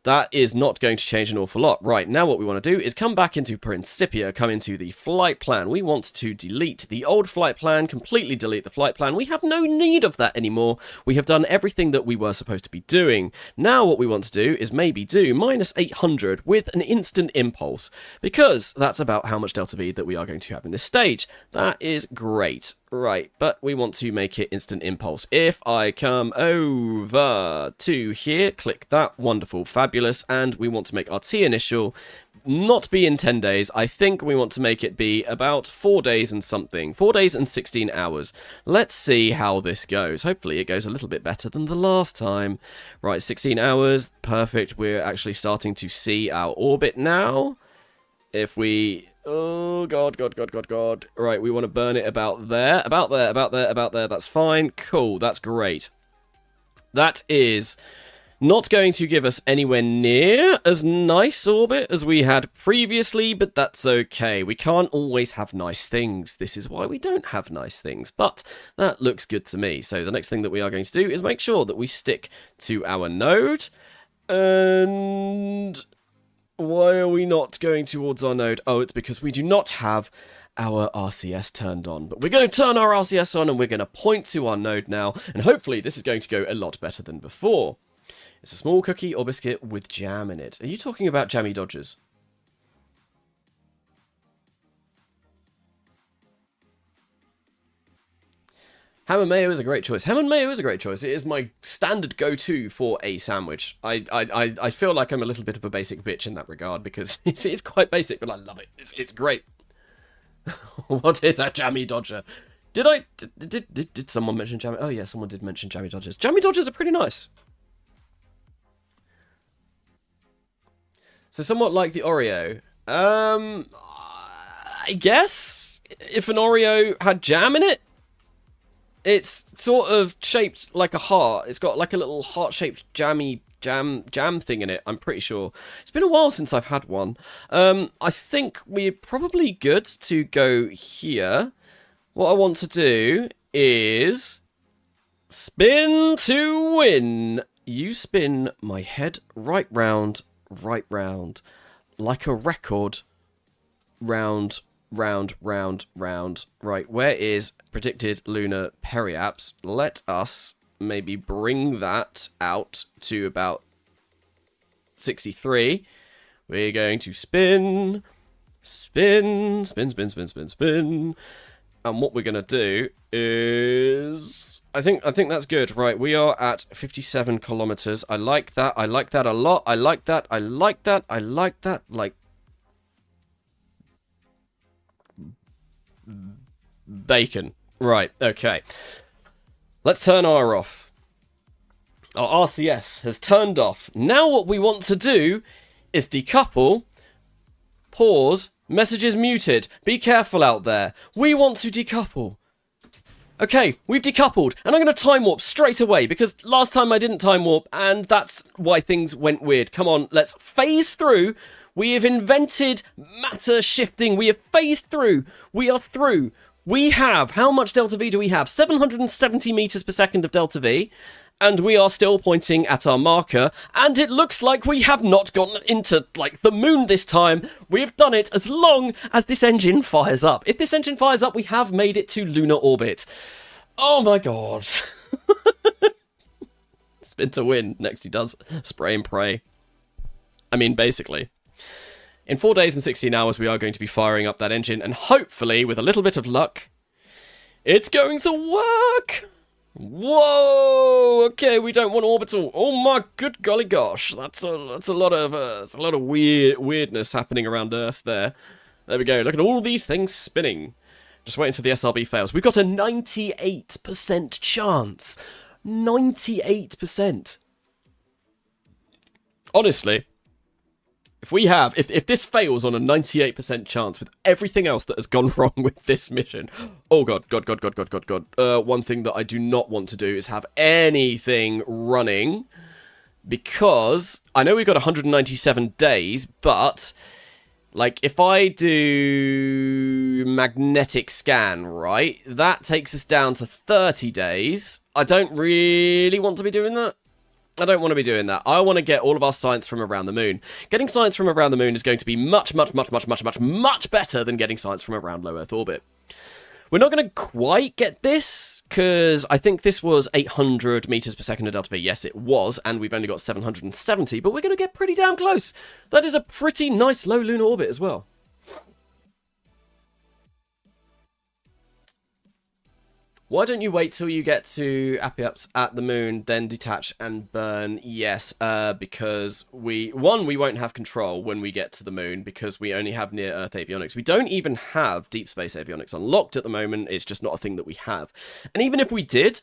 That is not going to change an awful lot. Right, now what we want to do is come back into Principia, come into the flight plan. We want to delete the old flight plan, completely delete the flight plan. We have no need of that anymore. We have done everything that we were supposed to be doing. Now what we want to do is maybe do minus 800 with an instant impulse, because that's about how much delta V that we are going to have in this stage. That is great. Right, but we want to make it instant impulse. If I come over to here, click that, wonderful, fabulous, and we want to make our T initial not be in 10 days. I think we want to make it be about 4 days and something. 4 days and 16 hours. Let's see how this goes. Hopefully it goes a little bit better than the last time. Right, 16 hours, perfect. We're actually starting to see our orbit now. If we... Oh, God, God, God, God, God. Right, we want to burn it about there. About there, about there, about there. That's fine. Cool, that's great. That is not going to give us anywhere near as nice orbit as we had previously, but that's okay. We can't always have nice things. This is why we don't have nice things, but that looks good to me. So the next thing that we are going to do is make sure that we stick to our node, and... why are we not going towards our node? Oh, it's because we do not have our RCS turned on. But we're going to turn our RCS on, and we're going to point to our node now. And hopefully this is going to go a lot better than before. It's a small cookie or biscuit with jam in it. Are you talking about Jammy Dodgers? Ham and mayo is a great choice. Ham and mayo is a great choice. It is my standard go-to for a sandwich. I feel like I'm a little bit of a basic bitch in that regard because it's quite basic, but I love it. It's great. What is a jammy dodger? Did someone mention jammy? Oh yeah, someone did mention jammy dodgers. Jammy dodgers are pretty nice. So somewhat like the Oreo. I guess if an Oreo had jam in it, it's sort of shaped like a heart. It's got like a little heart-shaped jam thing in it, I'm pretty sure. It's been a while since I've had one. I think we're probably good to go here. What I want to do is spin to win. You spin my head right round, like a record. Round, round, round, round. Right, where is predicted lunar periaps? Let us maybe bring that out to about 63. We're going to spin, spin, spin, spin, spin, spin, spin. And what we're going to do is... I think that's good. Right, we are at 57 kilometers. I like that. I like that a lot. I like that. I like that. I like that. Like... bacon. Right, okay. Let's turn R off. Our RCS has turned off. Now what we want to do is decouple, pause, messages muted. Be careful out there. We want to decouple. Okay, we've decoupled, and I'm going to time warp straight away, because last time I didn't time warp, and that's why things went weird. Come on, let's phase through. We have invented matter shifting. We have phased through. We are through. We have, how much delta V do we have? 770 meters per second of delta V. And we are still pointing at our marker. And it looks like we have not gotten into, like, the moon this time. We have done it as long as this engine fires up. If this engine fires up, we have made it to lunar orbit. Oh my god. Spin to win. Next he does spray and pray. I mean, basically. In 4 days and 16 hours, we are going to be firing up that engine, and hopefully, with a little bit of luck, it's going to work! Whoa! Okay, we don't want orbital. Oh my good golly gosh, that's a lot of weirdness happening around Earth there. There we go. Look at all these things spinning. Just wait until the SRB fails. We've got a 98% chance. 98%. Honestly. If this fails on a 98% chance with everything else that has gone wrong with this mission, oh god, one thing that I do not want to do is have anything running, because I know we've got 197 days, but, like, if I do magnetic scan, right, that takes us down to 30 days. I don't really want to be doing that. I don't want to be doing that. I want to get all of our science from around the moon. Getting science from around the moon is going to be much better than getting science from around low Earth orbit. We're not going to quite get this, because I think this was 800 meters per second of delta V. Yes, it was, and we've only got 770, but we're going to get pretty damn close. That is a pretty nice low lunar orbit as well. Why don't you wait till you get to Apiaps at the moon, then detach and burn? Yes, because we won't have control when we get to the moon, because we only have near-Earth avionics. We don't even have deep space avionics unlocked at the moment. It's just not a thing that we have. And even if we did,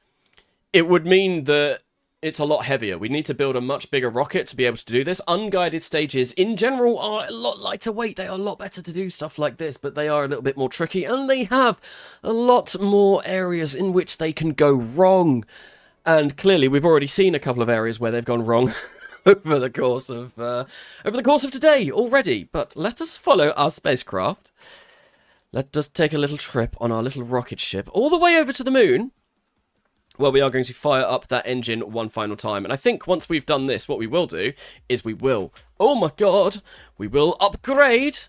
it would mean that it's a lot heavier. We need to build a much bigger rocket to be able to do this. Unguided stages, in general, are a lot lighter weight. They are a lot better to do stuff like this, but they are a little bit more tricky, and they have a lot more areas in which they can go wrong. And clearly, we've already seen a couple of areas where they've gone wrong over the course of today already. But let us follow our spacecraft. Let us take a little trip on our little rocket ship all the way over to the moon. Well, we are going to fire up that engine one final time. And I think once we've done this, what we will do is we will... oh my god! We will upgrade!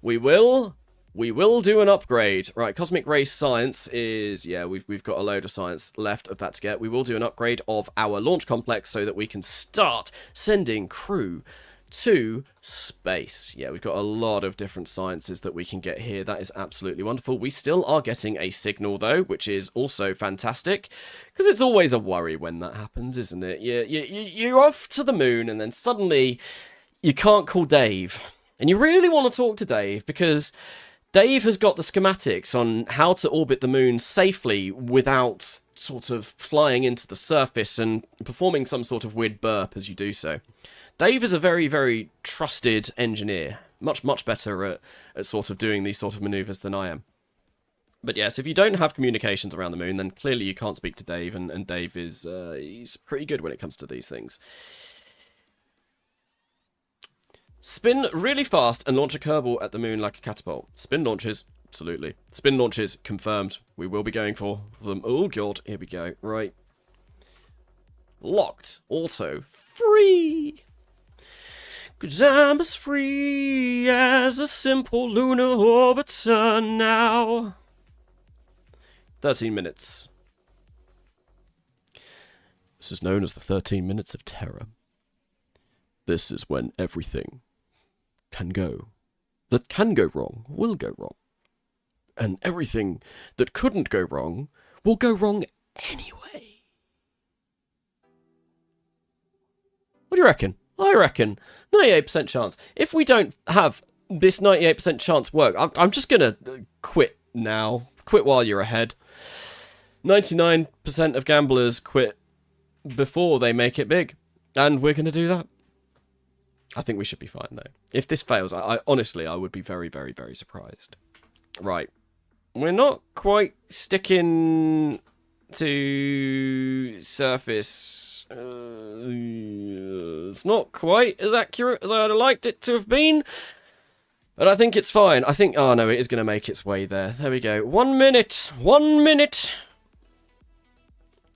We will do an upgrade. Right, Cosmic Ray Science is... yeah, we've got a load of science left of that to get. We will do an upgrade of our launch complex so that we can start sending crew to space. Yeah, we've got a lot of different sciences that we can get here. That is absolutely wonderful. We still are getting a signal, though, which is also fantastic, because it's always a worry when that happens, isn't it? You're off to the moon, and then suddenly you can't call Dave. And you really want to talk to Dave, because Dave has got the schematics on how to orbit the moon safely without sort of flying into the surface and performing some sort of weird burp as you do so. Dave is a very, very trusted engineer. Much better at sort of doing these sort of maneuvers than I am. But yes, if you don't have communications around the moon, then clearly you can't speak to Dave, and Dave is he's pretty good when it comes to these things. Spin really fast and launch a Kerbal at the moon like a catapult. Spin launches, absolutely. Spin launches, confirmed. We will be going for them. Oh god, here we go. Right. Locked. Auto. Free. 'Cause I'm as free as a simple lunar orbiter now. 13 minutes. This is known as the 13 minutes of terror. This is when everything can go. That can go wrong will go wrong. And everything that couldn't go wrong will go wrong anyway. What do you reckon? I reckon 98% chance. If we don't have this 98% chance work, I'm just going to quit now. Quit while you're ahead. 99% of gamblers quit before they make it big. And we're going to do that. I think we should be fine, though. If this fails, I honestly, I would be very, very, very surprised. Right. We're not quite sticking to surface. It's not quite as accurate as I'd have liked it to have been. But I think it's fine. I think... Oh, no, it is going to make its way there. There we go. 1 minute. 1 minute.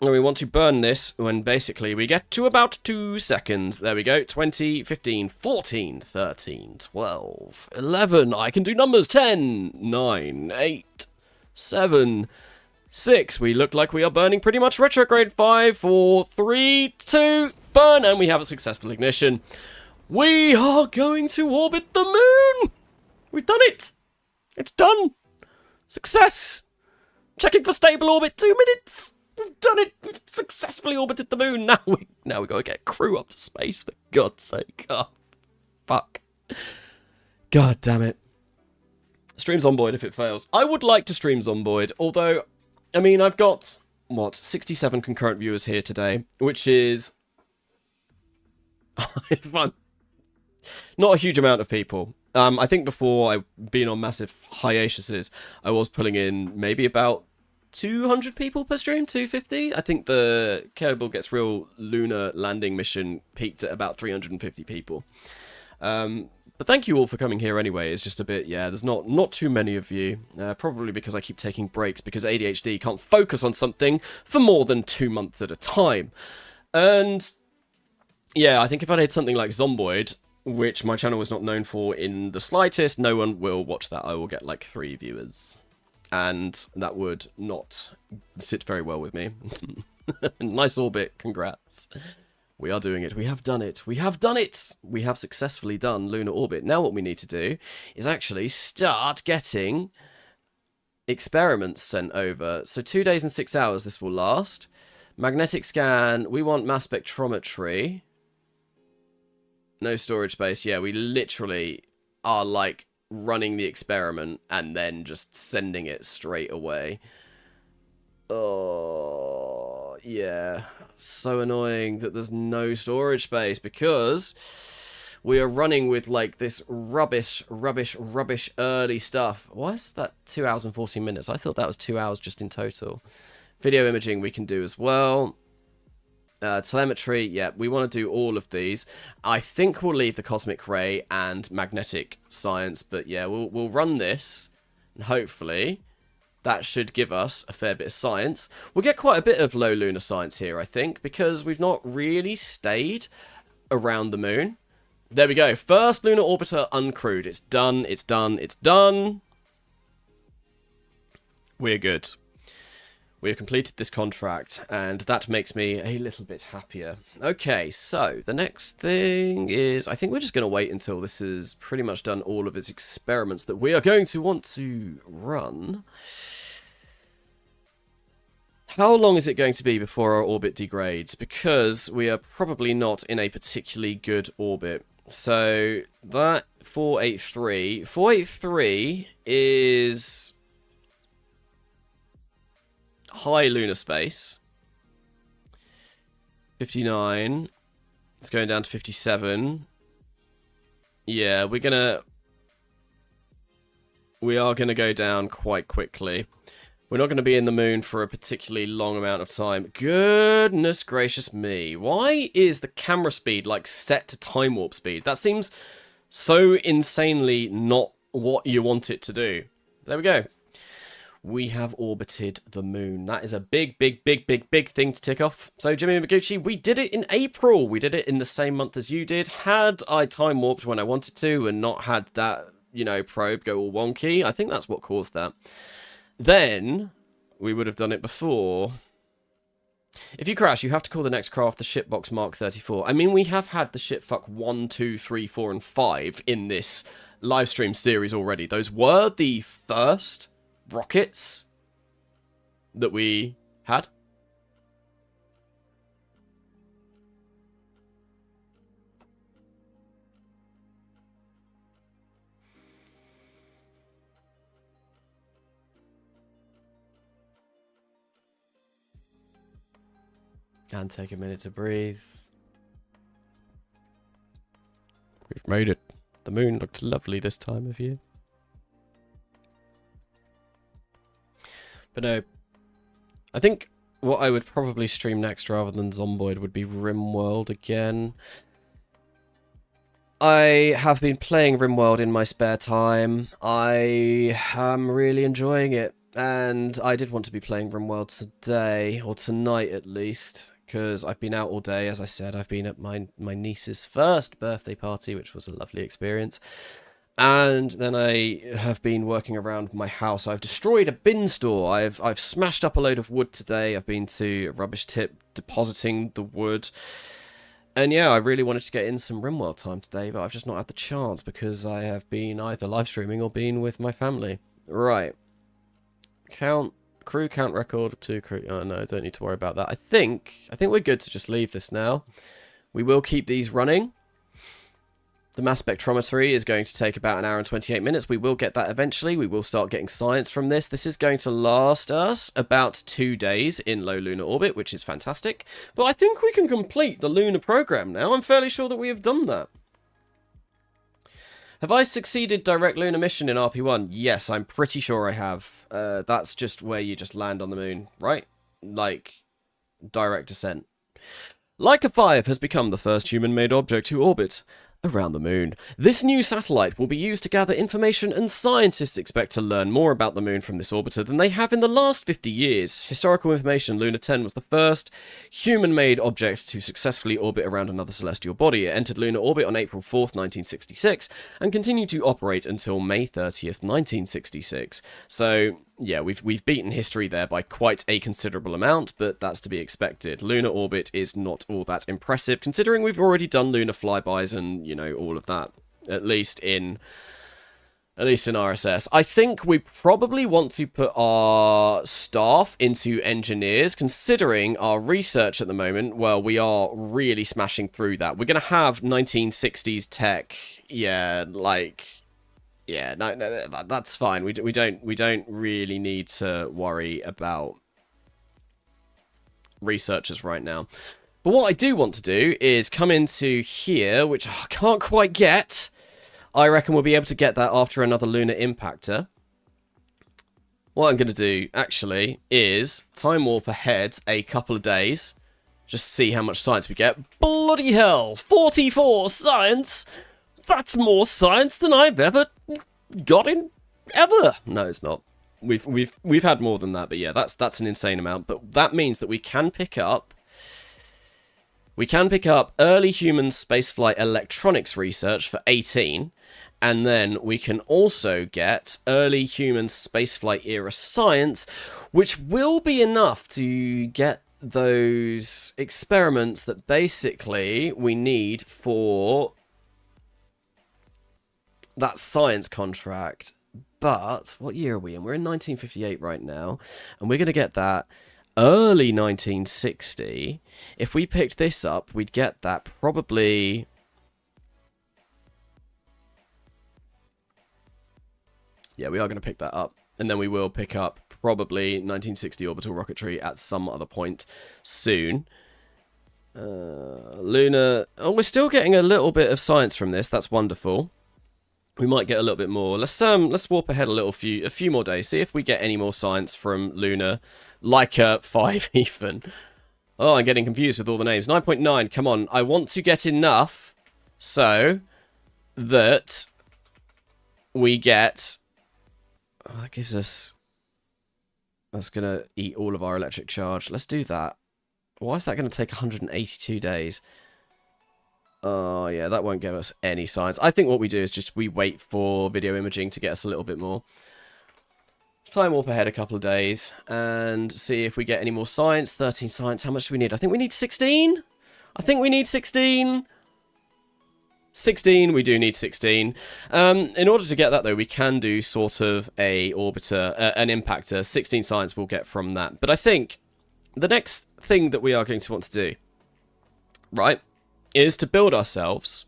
And we want to burn this when basically we get to about 2 seconds. There we go. 20, 15, 14, 13, 12, 11. I can do numbers. 10, 9, 8, 7, 6. We look like we are burning pretty much retrograde. 5, 4, 3, 2, burn. And we have a successful ignition. We are going to orbit the moon. We've done it. It's done. Success. Checking for stable orbit. 2 minutes. We've done it. We've successfully orbited the moon. Now we got to get crew up to space, for God's sake. Oh, fuck. God damn it. Streams on Boyd if it fails. I would like to stream Zomboid, although, I mean, I've got, 67 concurrent viewers here today, which is not a huge amount of people. I think before I've been on massive hiatuses, I was pulling in maybe about 200 people per stream, 250. I think the Kerbal Gets Real lunar landing mission peaked at about 350 people. But thank you all for coming here anyway. It's just a bit, yeah, there's not too many of you. Probably because I keep taking breaks, because ADHD can't focus on something for more than 2 months at a time. And yeah, I think if I did something like Zomboid, which my channel was not known for in the slightest, no one will watch that. I will get like 3 viewers. And that would not sit very well with me. Nice orbit, congrats. We are doing it. We have done it. We have done it. We have successfully done lunar orbit. Now what we need to do is actually start getting experiments sent over. So 2 days and 6 hours this will last. Magnetic scan. We want mass spectrometry. No storage space. Yeah, we literally are like running the experiment and then just sending it straight away. Oh, yeah. So annoying that there's no storage space, because we are running with like this rubbish early stuff. Why is that 2 hours and 14 minutes? I thought that was 2 hours just in total. Video imaging we can do as well. Telemetry, yeah, we want to do all of these. I think we'll leave the cosmic ray and magnetic science, but yeah, we'll run this, and hopefully that should give us a fair bit of science. We'll get quite a bit of low lunar science here, I think, because we've not really stayed around the moon. There we go. First lunar orbiter uncrewed. It's done, it's done, it's done. We're good. We have completed this contract, and that makes me a little bit happier. Okay, so the next thing is, I think we're just going to wait until this has pretty much done all of its experiments that we are going to want to run. How long is it going to be before our orbit degrades? Because we are probably not in a particularly good orbit. So that 483 is high lunar space. 59. It's going down to 57. Yeah, we are gonna go down quite quickly. We're not going to be in the moon for a particularly long amount of time. Goodness gracious me. Why is the camera speed like set to time warp speed? That seems so insanely not what you want it to do. There we go. We have orbited the moon. That is a big thing to tick off. So, Jimmy Maguchi, we did it in April. We did it in the same month as you did. Had I time warped when I wanted to and not had that, you know, probe go all wonky, I think that's what caused that. Then we would have done it before. If you crash, you have to call the next craft the Shipbox Mark 34. I mean, we have had the Shipfuck 1, 2, 3, 4, and 5 in this livestream series already. Those were the first rockets that we had. And take a minute to breathe. We've made it. The moon looked lovely this time of year. But no, I think what I would probably stream next rather than Zomboid would be RimWorld again. I have been playing RimWorld in my spare time. I am really enjoying it. And I did want to be playing RimWorld today, or tonight at least, because I've been out all day. As I said, I've been at my niece's first birthday party, which was a lovely experience. And then I have been working around my house. I've destroyed a bin store. I've smashed up a load of wood today. I've been to a rubbish tip depositing the wood. And yeah, I really wanted to get in some RimWorld time today, but I've just not had the chance because I have been either live streaming or been with my family. Right. Crew count record, 2 crew. Oh no, don't need to worry about that. I think we're good to just leave this now. We will keep these running. The mass spectrometry is going to take about 1 hour and 28 minutes. We will get that eventually. We will start getting science from this. This is going to last us about 2 days in low lunar orbit, which is fantastic. But I think we can complete the lunar program now. I'm fairly sure that we have done that. Have I succeeded direct lunar mission in RP-1? Yes, I'm pretty sure I have. That's just where you just land on the moon, right? Like, direct descent. Leica 5 has become the first human-made object to orbit around the moon. This new satellite will be used to gather information, and scientists expect to learn more about the moon from this orbiter than they have in the last 50 years. Historical information, Luna 10 was the first human-made object to successfully orbit around another celestial body. It entered lunar orbit on April 4th, 1966, and continued to operate until May 30th, 1966. So, yeah, we've beaten history there by quite a considerable amount, but that's to be expected. Lunar orbit is not all that impressive, considering we've already done lunar flybys and, you know, all of that. At least in RSS. I think we probably want to put our staff into engineers, considering our research at the moment. Well, we are really smashing through that. We're going to have 1960s tech. Yeah, like... Yeah, no, that's fine. We don't really need to worry about researchers right now. But what I do want to do is come into here, which I can't quite get. I reckon we'll be able to get that after another lunar impactor. What I'm going to do, actually, is time warp ahead a couple of days. Just to see how much science we get. Bloody hell! 44 science! That's more science than I've ever got in ever. No, it's not. We've had more than that, but yeah, that's an insane amount. But that means that we can pick up early human spaceflight electronics research for 18, And then we can also get early human spaceflight era science, which will be enough to get those experiments that basically we need for that science contract. But what year are we in? We're in 1958 right now, and we're going to get that early 1960. If we picked this up, we'd get that probably... Yeah, we are going to pick that up. And then we will pick up probably 1960 orbital rocketry at some other point soon. Lunar... Oh, we're still getting a little bit of science from this. That's wonderful. We might get a little bit more. Let's warp ahead a few more days. See if we get any more science from Lunar. Leica 5 even. Oh, I'm getting confused with all the names. 9.9, come on. I want to get enough so that we get... Oh, that gives us... That's going to eat all of our electric charge. Let's do that. Why is that going to take 182 days? Oh, yeah, that won't give us any science. I think what we do is just we wait for video imaging to get us a little bit more. Let's time warp ahead a couple of days and see if we get any more science. 13 science. How much do we need? I think we need 16. I think we need 16. 16, we do need 16. In order to get that, though, we can do sort of a orbiter, an impactor. 16 science we'll get from that. But I think the next thing that we are going to want to do, right, is to build ourselves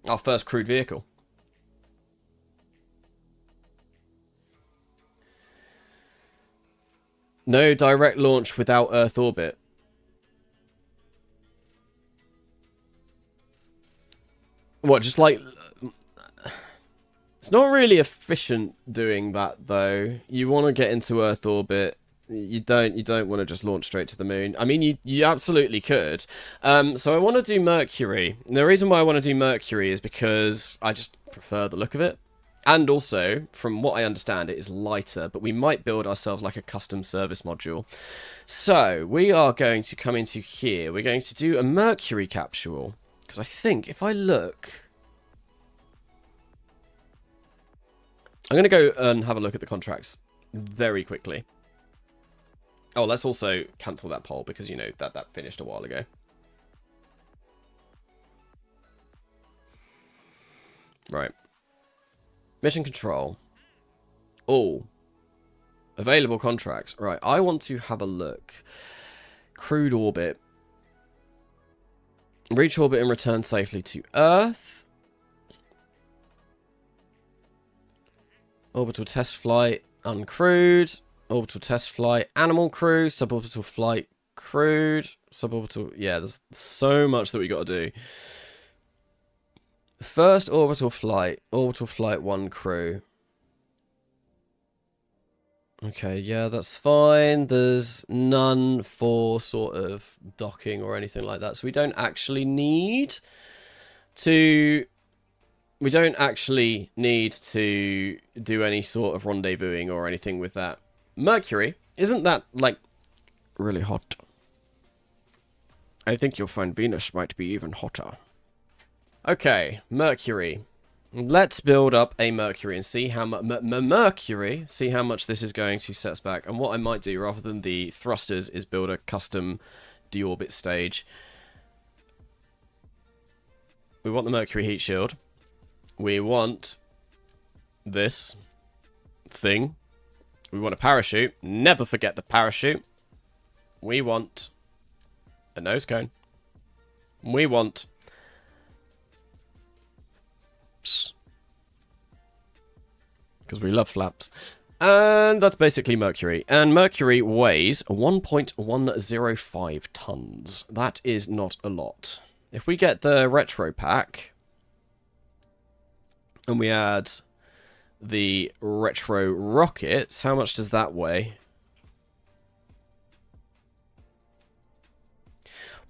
our first crewed vehicle. No direct launch without Earth orbit. What, just like... It's not really efficient doing that, though. You want to get into Earth orbit. You don't want to just launch straight to the moon. I mean, you absolutely could. So I want to do Mercury. And the reason why I want to do Mercury is because I just prefer the look of it. And also, from what I understand, it is lighter. But we might build ourselves like a custom service module. So we are going to come into here. We're going to do a Mercury capsule. Because I think if I look... I'm going to go and have a look at the contracts very quickly. Oh, let's also cancel that poll because, you know, that finished a while ago. Right. Mission control. Oh. Available contracts. Right, I want to have a look. Crewed orbit. Reach orbit and return safely to Earth. Orbital test flight, uncrewed. Orbital test flight, animal crew, suborbital flight, crewed, suborbital... Yeah, there's so much that we got to do. First orbital flight 1 crew. Okay, yeah, that's fine. There's none for sort of docking or anything like that. So we don't actually need to... We don't actually need to do any sort of rendezvousing or anything with that. Mercury, isn't that, like, really hot? I think you'll find Venus might be even hotter. Okay, Mercury. Let's build up a Mercury and see how see how much this is going to set us back. And what I might do, rather than the thrusters, is build a custom deorbit stage. We want the Mercury heat shield. We want this thing. We want a parachute. Never forget the parachute. We want a nose cone. We want... because we love flaps. And that's basically Mercury. And Mercury weighs 1.105 tons. That is not a lot. If we get the retro pack... and we add the retro rockets, how much does that weigh?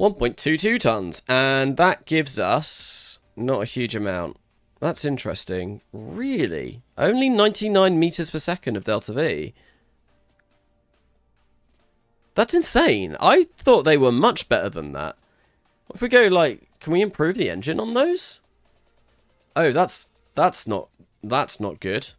1.22 tons. And that gives us not a huge amount. That's interesting. Really? Only 99 meters per second of delta V. That's insane. I thought they were much better than that. If we go, like, can we improve the engine on those? Oh, that's not good.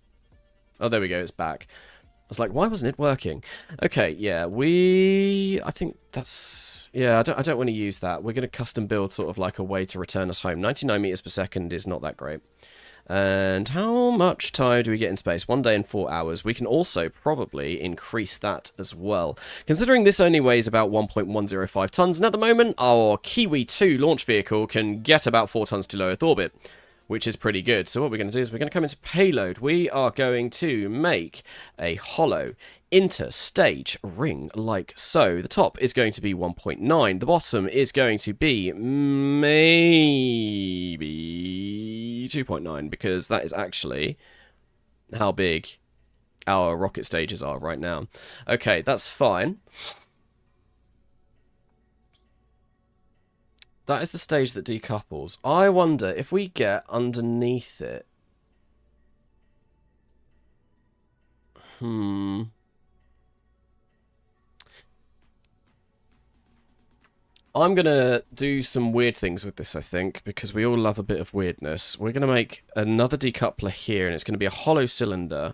Oh, there we go. It's back. I was like, why wasn't it working? Okay, yeah, I think that's... Yeah, I don't want to use that. We're going to custom build sort of like a way to return us home. 99 meters per second is not that great. And how much time do we get in space? 1 day and 4 hours. We can also probably increase that as well. Considering this only weighs about 1.105 tons, and at the moment our Kiwi 2 launch vehicle can get about 4 tons to low Earth orbit, which is pretty good. So what we're going to do is we're going to come into payload. We are going to make a hollow interstage ring like so. The top is going to be 1.9. The bottom is going to be maybe 2.9, because that is actually how big our rocket stages are right now. Okay, that's fine. That is the stage that decouples. I wonder if we get underneath it. I'm going to do some weird things with this, I think, because we all love a bit of weirdness. We're going to make another decoupler here, and it's going to be a hollow cylinder,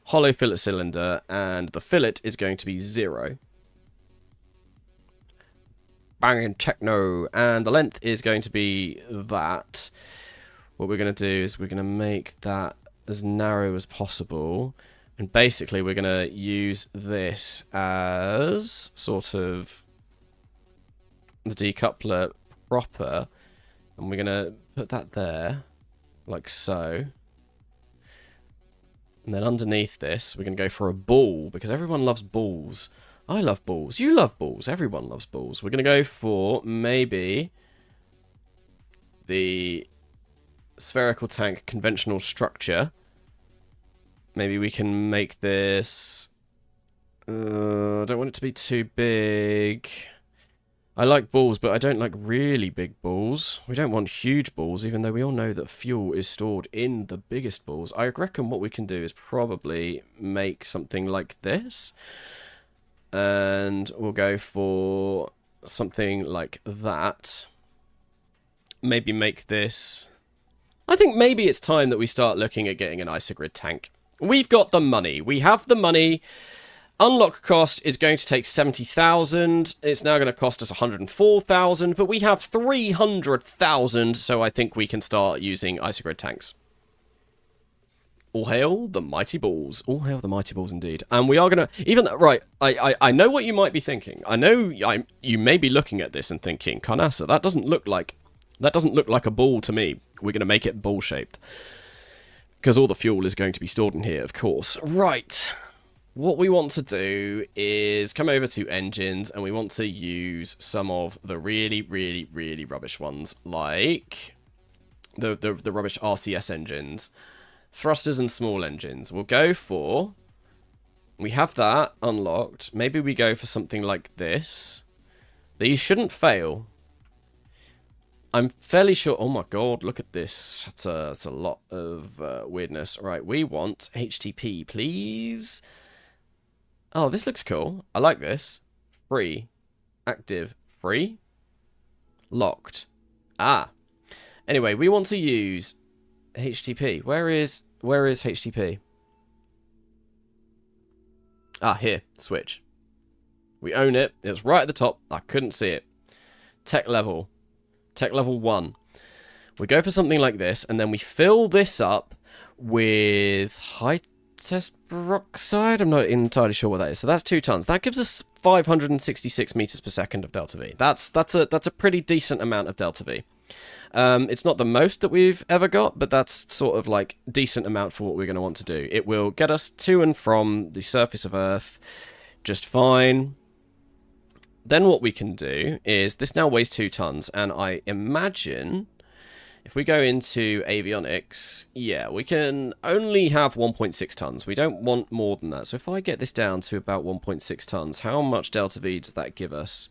hollow fillet cylinder, and the fillet is going to be 0. Banging techno, and the length is going to be that. What we're going to do is we're going to make that as narrow as possible, and basically we're going to use this as sort of the decoupler proper, and we're going to put that there like so, and then underneath this we're going to go for a ball, because everyone loves balls. I love balls, you love balls, everyone loves balls. We're going to go for maybe the spherical tank conventional structure. Maybe we can make this, I don't want it to be too big. I like balls, but I don't like really big balls. We don't want huge balls, even though we all know that fuel is stored in the biggest balls. I reckon what we can do is probably make something like this. And we'll go for something like that. Maybe make this... I think maybe it's time that we start looking at getting an isogrid tank. We've got the money. We have the money. Unlock cost is going to take 70,000. It's now going to cost us 104,000, but we have 300,000, so I think we can start using isogrid tanks. All hail the mighty balls. All hail the mighty balls indeed. And we are going to... Right, I know what you might be thinking. I know you may be looking at this and thinking, Carnassa, that doesn't look like a ball to me. We're going to make it ball-shaped. Because all the fuel is going to be stored in here, of course. Right. What we want to do is come over to engines, and we want to use some of the really, really, really rubbish ones, like the rubbish RCS engines. Thrusters and small engines. We'll go for... We have that unlocked. Maybe we go for something like this. These shouldn't fail. I'm fairly sure... Oh my god, look at this. That's a lot of weirdness. Right, we want HTP, please. Oh, this looks cool. I like this. Free. Active. Free. Locked. Ah. Anyway, we want to use HTP. Where is HTP? Ah, here. Switch. We own it. It's right at the top. I couldn't see it. Tech level. Tech level 1. We go for something like this, and then we fill this up with high test peroxide. I'm not entirely sure what that is. So that's 2 tons. That gives us 566 meters per second of delta V. That's a pretty decent amount of delta V. It's not the most that we've ever got, but that's sort of like decent amount for what we're going to want to do. It will get us to and from the surface of Earth just fine. Then what we can do is, this now weighs 2 tons, and I imagine if we go into avionics, yeah, we can only have 1.6 tons. We don't want more than that. So if I get this down to about 1.6 tons, how much delta V does that give us?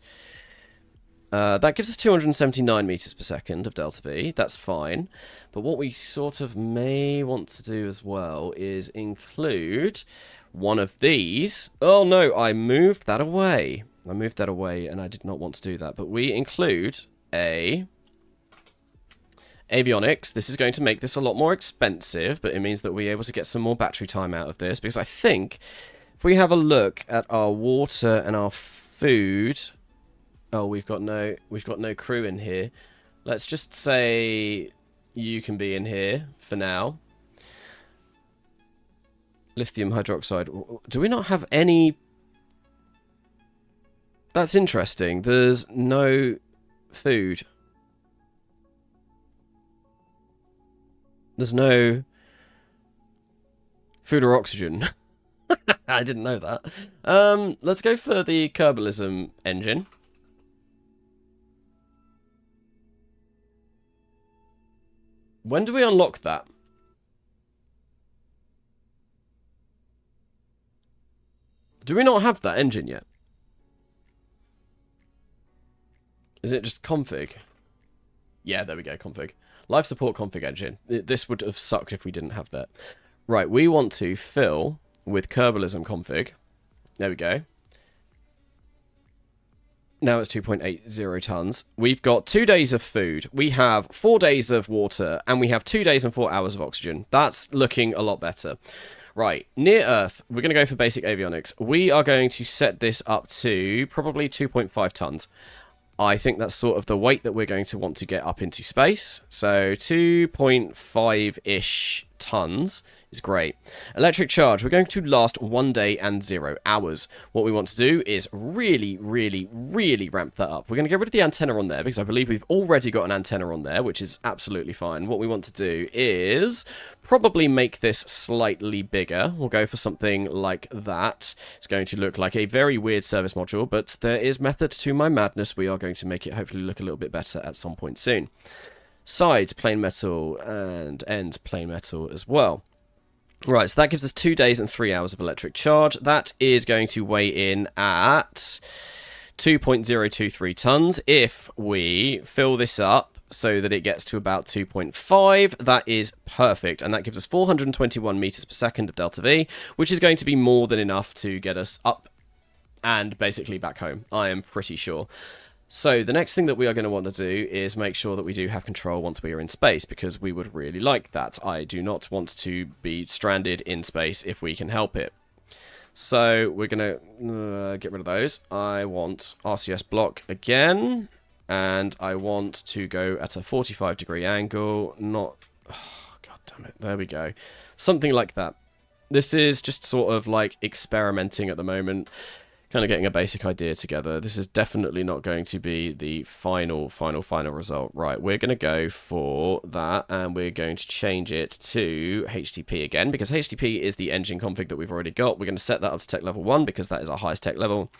That gives us 279 meters per second of delta V. That's fine. But what we sort of may want to do as well is include one of these. Oh no, I moved that away. I moved that away and I did not want to do that. But we include a avionics. This is going to make this a lot more expensive, but it means that we're able to get some more battery time out of this, because I think if we have a look at our water and our food... Oh, we've got no crew in here. Let's just say you can be in here for now. Lithium hydroxide. Do we not have any... That's interesting. There's no food. There's no food or oxygen. I didn't know that. Let's go for the Kerbalism engine. When do we unlock that? Do we not have that engine yet? Is it just config? Yeah, there we go, config. Life support config engine. This would have sucked if we didn't have that. Right, we want to fill with KerbalismConfig. There we go. Now it's 2.80 tons. We've got 2 days of food. We have 4 days of water. And we have 2 days and 4 hours of oxygen. That's looking a lot better. Right, near Earth, we're going to go for basic avionics. We are going to set this up to probably 2.5 tons. I think that's sort of the weight that we're going to want to get up into space. So 2.5-ish tons is great. Electric charge, we're going to last 1 day and 0 hours. What we want to do is really, really, really ramp that up. We're going to get rid of the antenna on there because I believe we've already got an antenna on there, which is absolutely fine. What we want to do is probably make this slightly bigger. We'll go for something like that. It's going to look like a very weird service module, but there is method to my madness. We are going to make it hopefully look a little bit better at some point soon. Sides, plain metal, and ends, plain metal as well. Right, so that gives us 2 days and 3 hours of electric charge. That is going to weigh in at 2.023 tons. If we fill this up so that it gets to about 2.5, that is perfect. And that gives us 421 meters per second of delta V, which is going to be more than enough to get us up and basically back home, I am pretty sure. So the next thing that we are going to want to do is make sure that we do have control once we are in space, because we would really like that. I do not want to be stranded in space if we can help it. So we're going to get rid of those. I want RCS block again, and I want to go at a 45-degree angle. Not... Oh, God damn it. There we go. Something like that. This is just sort of like experimenting at the moment. Kind of getting a basic idea together. This is definitely not going to be the final result. Right, we're going to go for that, and we're going to change it to HTP again, because HTP is the engine config that we've already got. We're going to set that up to tech level 1, because that is our highest tech level.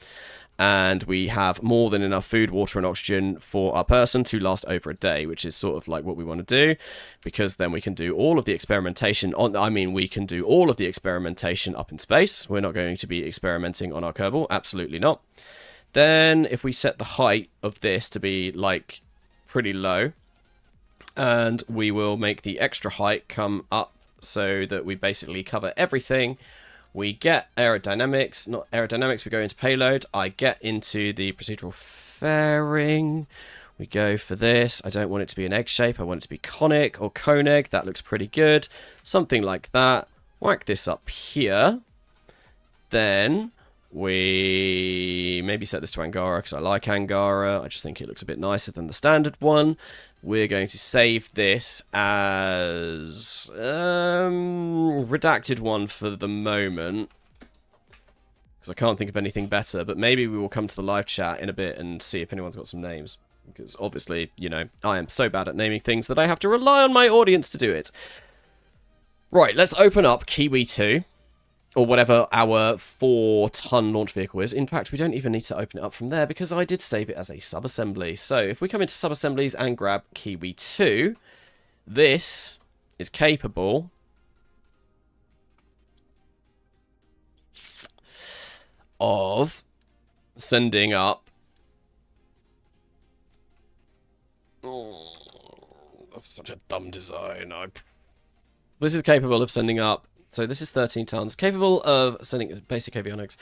And we have more than enough food, water, and oxygen for our person to last over a day, which is sort of like what we want to do, because then we can do all of the experimentation on... I mean, we can do all of the experimentation up in space. We're not going to be experimenting on our Kerbal. Absolutely not. Then, if we set the height of this to be, like, pretty low, and we will make the extra height come up so that we basically cover everything. We get aerodynamics, not aerodynamics, we go into payload. I get into the procedural fairing. We go for this. I don't want it to be an egg shape. I want it to be conic or cone-egg. That looks pretty good. Something like that. Whack this up here. Then we maybe set this to Angara because I like Angara. I just think it looks a bit nicer than the standard one. We're going to save this as redacted one for the moment, because I can't think of anything better, but maybe we will come to the live chat in a bit and see if anyone's got some names, because obviously, you know, I am so bad at naming things that I have to rely on my audience to do it. Right, let's open up Kiwi 2. Or whatever our 4-ton launch vehicle is. In fact, we don't even need to open it up from there because I did save it as a sub-assembly. So if we come into sub-assemblies and grab Kiwi 2, this is capable of sending up... Oh, that's such a dumb design. This is capable of sending up... So this is 13 tons, capable of sending basic avionics.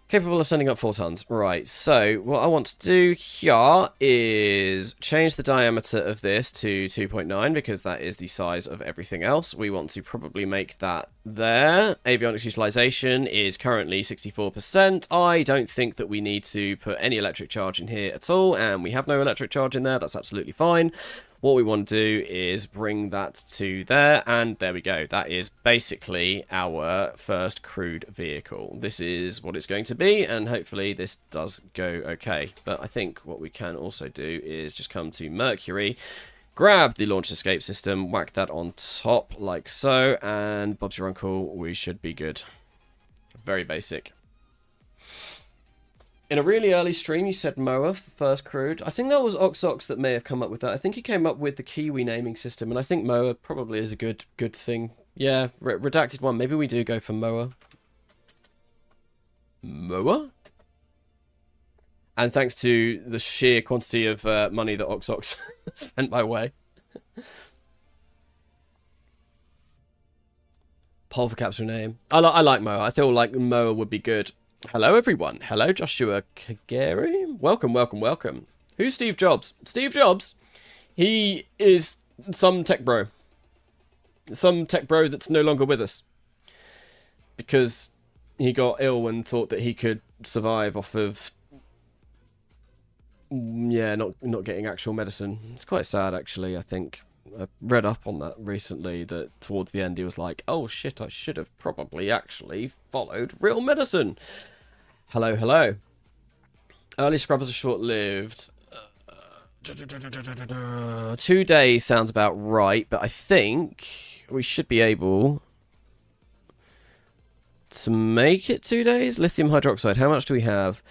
Capable of sending up 4 tons. Right, so what I want to do here is change the diameter of this to 2.9 because that is the size of everything else. We want to probably make that there. Avionics utilization is currently 64%. I don't think that we need to put any electric charge in here at all, and we have no electric charge in there. That's absolutely fine. What we want to do is bring that to there, and there we go. That is basically our first crewed vehicle. This is what it's going to be, and hopefully this does go okay. But I think what we can also do is just come to Mercury, grab the launch escape system, whack that on top like so, and Bob's your uncle, we should be good. Very basic. In a really early stream, you said Moa for first crewed. I think that was Oxox that may have come up with that. I think he came up with the Kiwi naming system, and I think Moa probably is a good thing. Yeah, redacted one. Maybe we do go for Moa. Moa? And thanks to the sheer quantity of money that Oxox sent my way. Poll for capsule name. I like Moa. I feel like Moa would be good. Hello, everyone. Hello, Joshua Kageri. Welcome, welcome, welcome. Who's Steve Jobs? Steve Jobs? He is some tech bro. Some tech bro that's no longer with us. Because he got ill and thought that he could survive off of... yeah, not getting actual medicine. It's quite sad, actually, I think. I read up on that recently, that towards the end he was like, oh shit, I should have probably actually followed real medicine. Hello, hello. Early scrubbers are short-lived. 2 days sounds about right, but I think we should be able to make it 2 days. Lithium hydroxide, how much do we have?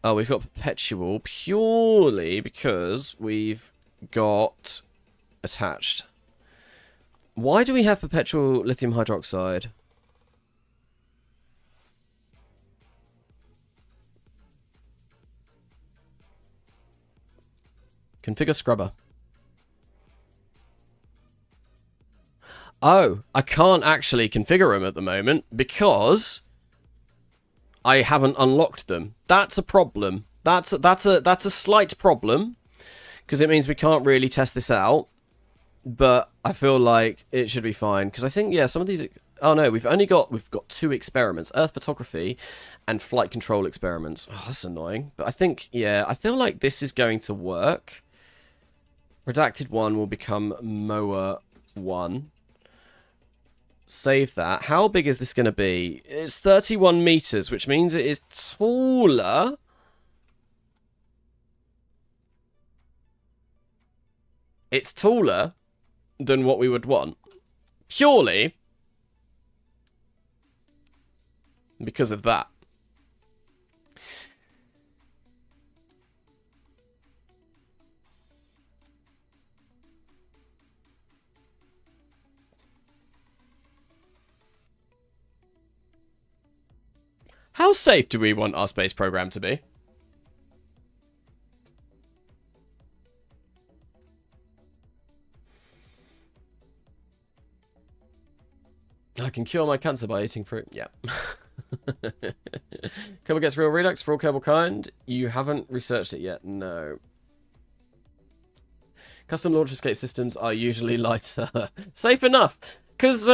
Oh, we've got perpetual purely because we've got... attached. Why do we have perpetual lithium hydroxide? Configure scrubber. Oh, I can't actually configure them at the moment because I haven't unlocked them. That's a problem. That's a slight problem because it means we can't really test this out. But I feel like it should be fine because I think, yeah, some of these... oh no, we've got 2 experiments: Earth photography and flight control experiments. Oh, that's annoying. But I think, yeah, I feel like this is going to work. Redacted 1 will become Moa 1. Save that. How big is this going to be? It's 31 meters, which means it is taller. It's taller than what we would want. Purely because of that. How safe do we want our space program to be? I can cure my cancer by eating fruit. Yeah. Kerbal gets real Redux for all Kerbal kind. You haven't researched it yet. No. Custom launch escape systems are usually lighter. Safe enough. Because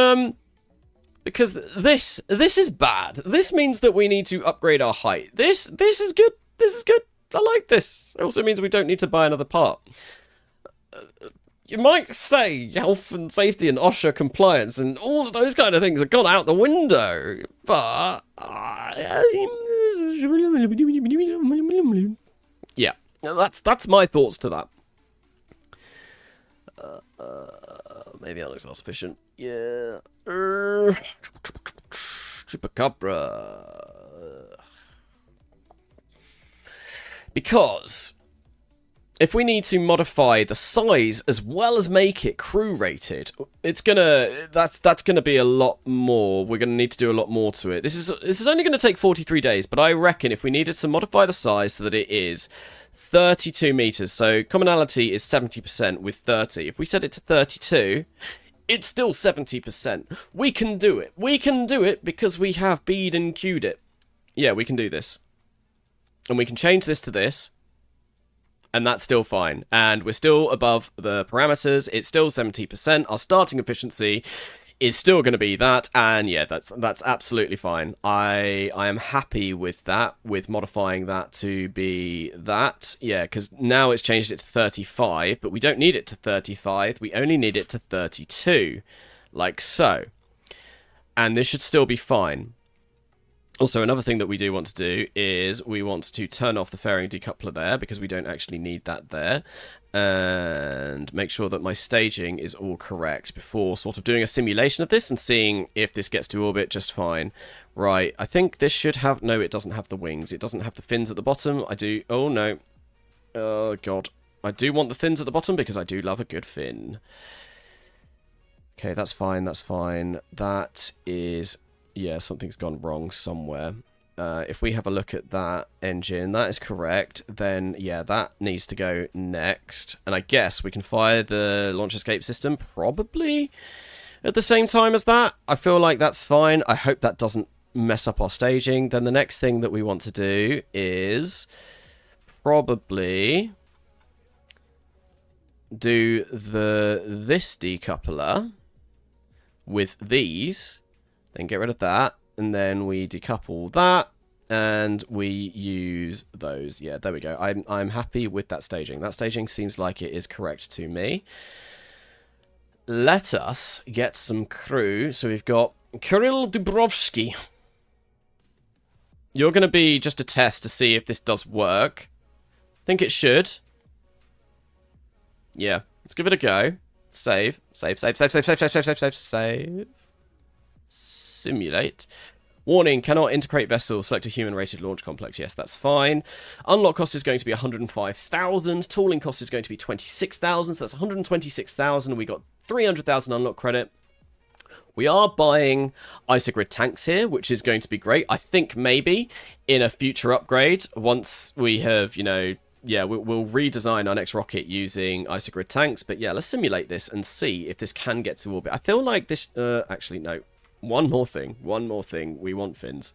this is bad. This means that we need to upgrade our height. This is good. This is good. I like this. It also means we don't need to buy another part. You might say health and safety and OSHA compliance and all of those kind of things have gone out the window, but yeah, that's my thoughts to that. Maybe Alex not sufficient. Yeah. Chupacabra. Because if we need to modify the size as well as make it crew rated, it's gonna that's gonna be a lot more. We're gonna need to do a lot more to it. This is only gonna take 43 days, but I reckon if we needed to modify the size so that it is 32 meters, so commonality is 70% with 30. If we set it to 32, it's still 70%. We can do it. We can do it because we have B'd and Q'd it. Yeah, we can do this. And we can change this to this. And that's still fine. And we're still above the parameters. It's still 70%. Our starting efficiency is still going to be that. And yeah, that's absolutely fine. I am happy with that, with modifying that to be that. Yeah, because now it's changed it to 35, but we don't need it to 35. We only need it to 32, like so. And this should still be fine. Also, another thing that we do want to do is we want to turn off the fairing decoupler there because we don't actually need that there. And make sure that my staging is all correct before sort of doing a simulation of this and seeing if this gets to orbit just fine. Right, I think this should have... No, it doesn't have the wings. It doesn't have the fins at the bottom. I do... Oh, no. Oh, God. I do want the fins at the bottom because I do love a good fin. Okay, that's fine. That's fine. That is... Yeah, something's gone wrong somewhere. If we have a look at that engine, that is correct. Then, yeah, that needs to go next. And I guess we can fire the launch escape system probably at the same time as that. I feel like that's fine. I hope that doesn't mess up our staging. Then the next thing that we want to do is probably do this decoupler with these. Then get rid of that, and then we decouple that, and we use those. Yeah, there we go. I'm happy with that staging. That staging seems like it is correct to me. Let us get some crew. So we've got Kirill Dubrovsky. You're going to be just a test to see if this does work. I think it should. Yeah, let's give it a go. Save. Simulate. Warning, cannot integrate vessel. Select a human-rated launch complex. Yes, that's fine. Unlock cost is going to be 105,000. Tooling cost is going to be 26,000. So that's 126,000. We got 300,000 unlock credit. We are buying Isogrid tanks here, which is going to be great. I think maybe in a future upgrade, once we have, you know, yeah, we'll redesign our next rocket using Isogrid tanks. But yeah, let's simulate this and see if this can get to orbit. I feel like this... actually, no. One more thing. We want fins.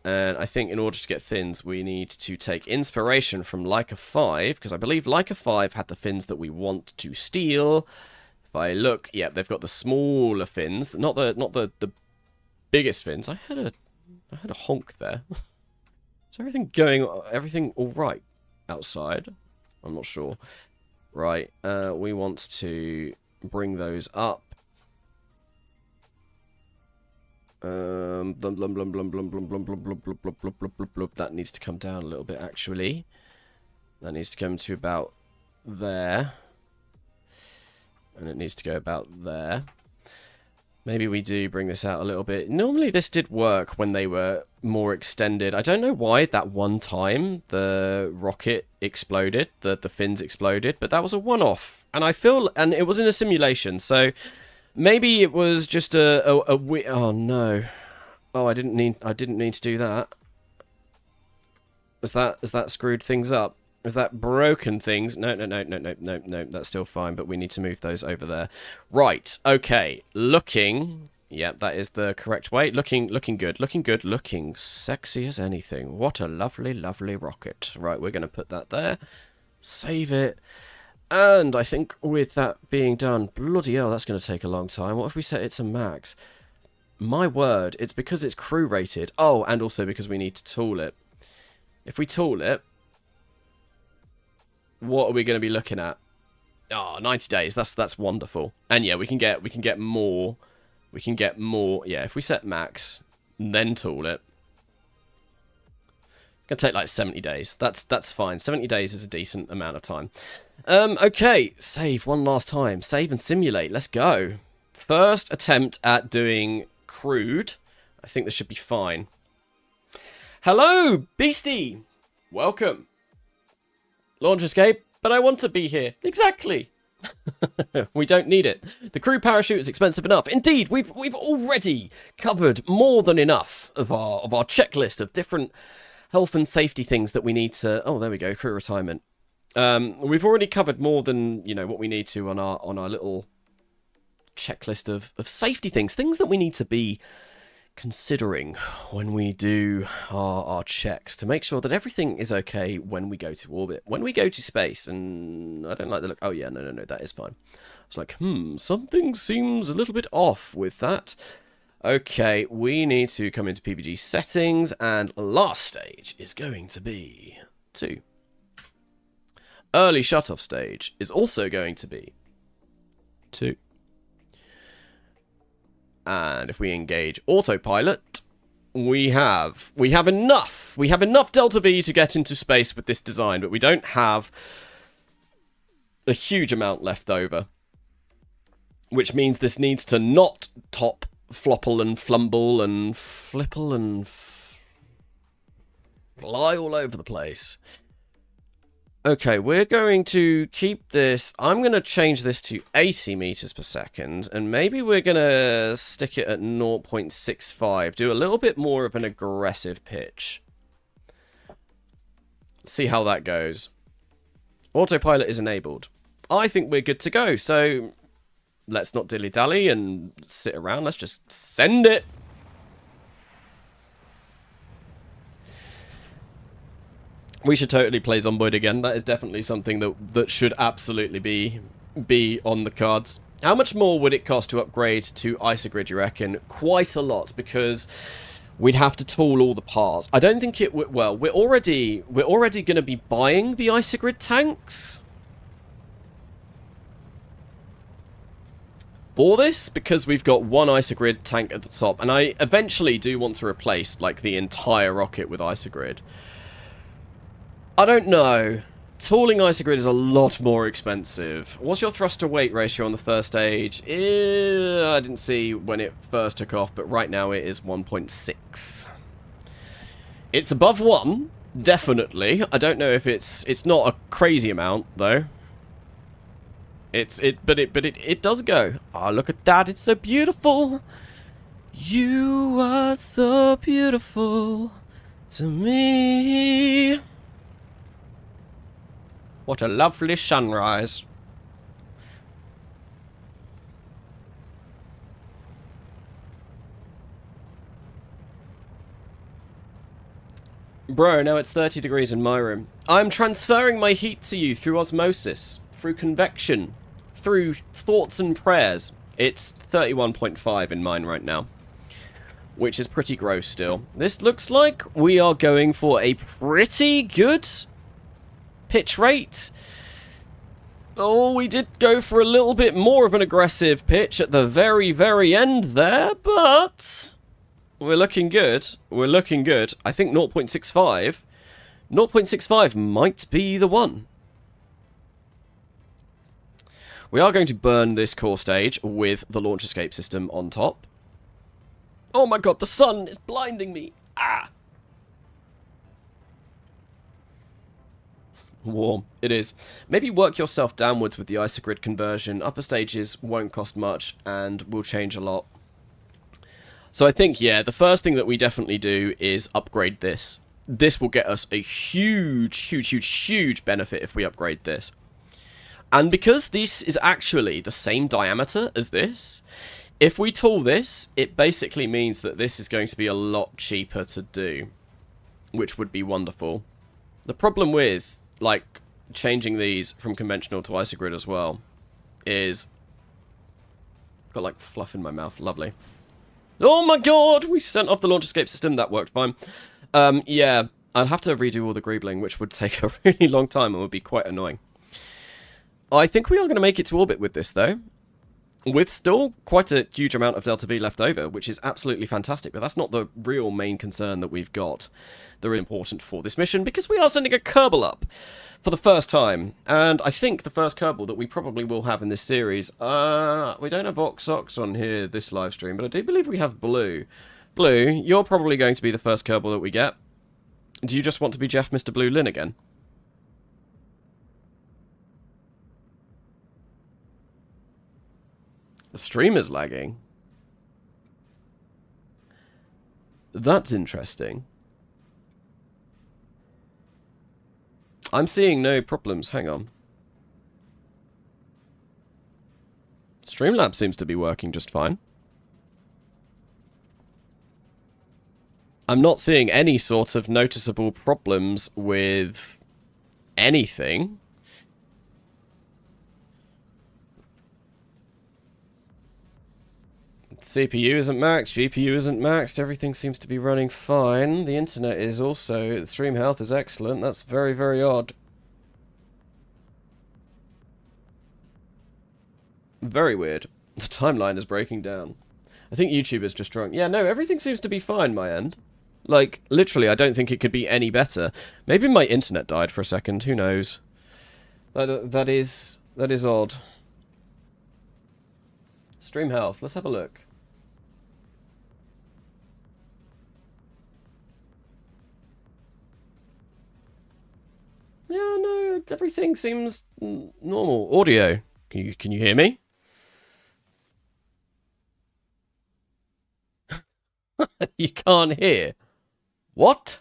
And I think in order to get fins, we need to take inspiration from Leica 5, because I believe Leica 5 had the fins that we want to steal. If I look, yeah, they've got the smaller fins, not the biggest fins. I had a honk there. Is everything all right outside? I'm not sure. Right, we want to bring those up. That needs to come down a little bit, actually. That needs to come to about there. And it needs to go about there. Maybe we do bring this out a little bit. Normally this did work when they were more extended. I don't know why that one time the rocket exploded, the fins exploded, but that was a one-off. And and it was in a simulation, so... Maybe it was just oh no. Oh, I didn't need to do that. Has that screwed things up? Has that broken things? No, that's still fine, but we need to move those over there. Right, okay. Looking, yeah, that is the correct way. Looking good, looking sexy as anything. What a lovely, lovely rocket. Right, we're going to put that there. Save it. And I think with that being done, bloody hell, that's going to take a long time. What if we set it to max? My word, it's because it's crew rated. Oh, and also because we need to tool it. If we tool it, what are we going to be looking at? Oh, 90 days. That's wonderful. And yeah, we can get more. We can get more. Yeah, if we set max, then tool it. It's going to take like 70 days. That's fine. 70 days is a decent amount of time. Okay, save one last time. Save and simulate. Let's go. First attempt at doing crewed. I think this should be fine. Hello, Beastie. Welcome. Launch escape, but I want to be here. Exactly. We don't need it. The crew parachute is expensive enough. Indeed, we've already covered more than enough of our checklist of different health and safety things that we need to... Oh, there we go. Crew retirement. We've already covered more than, you know, what we need to on our little checklist of safety things that we need to be considering when we do our checks to make sure that everything is okay when we go to orbit. When we go to space, and I don't like the look... Oh, yeah, no, that is fine. It's like, something seems a little bit off with that. Okay, we need to come into PVG settings, and last stage is going to be 2. Early shutoff stage is also going to be 2. And if we engage Autopilot, we have enough. We have enough Delta V to get into space with this design, but we don't have a huge amount left over. Which means this needs to not top, flopple and flumble and flipple and fly all over the place. Okay, we're going to keep this. I'm going to change this to 80 meters per second, and maybe we're going to stick it at 0.65. Do a little bit more of an aggressive pitch. See how that goes. Autopilot is enabled. I think we're good to go, so let's not dilly-dally and sit around. Let's just send it. We should totally play Zomboid again. That is definitely something that should absolutely be on the cards. How much more would it cost to upgrade to Isogrid, you reckon? Quite a lot, because we'd have to tool all the parts. I don't think it would... Well, we're already going to be buying the Isogrid tanks for this, because we've got one Isogrid tank at the top, and I eventually do want to replace, like, the entire rocket with Isogrid. I don't know. Tooling Isogrid is a lot more expensive. What's your thrust to weight ratio on the first stage? I didn't see when it first took off, but right now it is 1.6. It's above 1, definitely. I don't know if it's not a crazy amount though. But it does go. Oh, look at that! It's so beautiful. You are so beautiful to me. What a lovely sunrise. Bro, now it's 30 degrees in my room. I'm transferring my heat to you through osmosis, through convection, through thoughts and prayers. It's 31.5 in mine right now, which is pretty gross still. This looks like we are going for a pretty good pitch rate. Oh, we did go for a little bit more of an aggressive pitch at the very, very end there, but we're looking good. We're looking good. I think 0.65. 0.65 might be the one. We are going to burn this core stage with the launch escape system on top. Oh my god, the sun is blinding me. Ah! Warm. It is. Maybe work yourself downwards with the Isogrid conversion. Upper stages won't cost much and will change a lot. So I think, yeah, the first thing that we definitely do is upgrade this. This will get us a huge benefit if we upgrade this. And because this is actually the same diameter as this, if we tool this, it basically means that this is going to be a lot cheaper to do, which would be wonderful. The problem with, like, changing these from conventional to Isogrid as well is... got, like, fluff in my mouth. Lovely. Oh my god! We sent off the launch escape system. That worked fine. Yeah, I'd have to redo all the greebling, which would take a really long time and would be quite annoying. I think we are going to make it to orbit with this, though. With still quite a huge amount of Delta V left over, which is absolutely fantastic, but that's not the real main concern that we've got. They're important for this mission, because we are sending a Kerbal up for the first time. And I think the first Kerbal that we probably will have in this series... we don't have Oxox on here this live stream, but I do believe we have Blue. Blue, you're probably going to be the first Kerbal that we get. Do you just want to be Jeff Mr. Blue Lin again? The stream is lagging. That's interesting. I'm seeing no problems. Hang on. Streamlabs seems to be working just fine. I'm not seeing any sort of noticeable problems with anything. CPU isn't maxed, GPU isn't maxed, everything seems to be running fine. The internet is also, the stream health is excellent. That's very, very odd. Very weird. The timeline is breaking down. I think YouTube is just drunk. Yeah, no, everything seems to be fine, my end. Like, literally, I don't think it could be any better. Maybe my internet died for a second, who knows. That is odd. Stream health, let's have a look. Yeah, no, everything seems normal. Audio, can you hear me? You can't hear. What?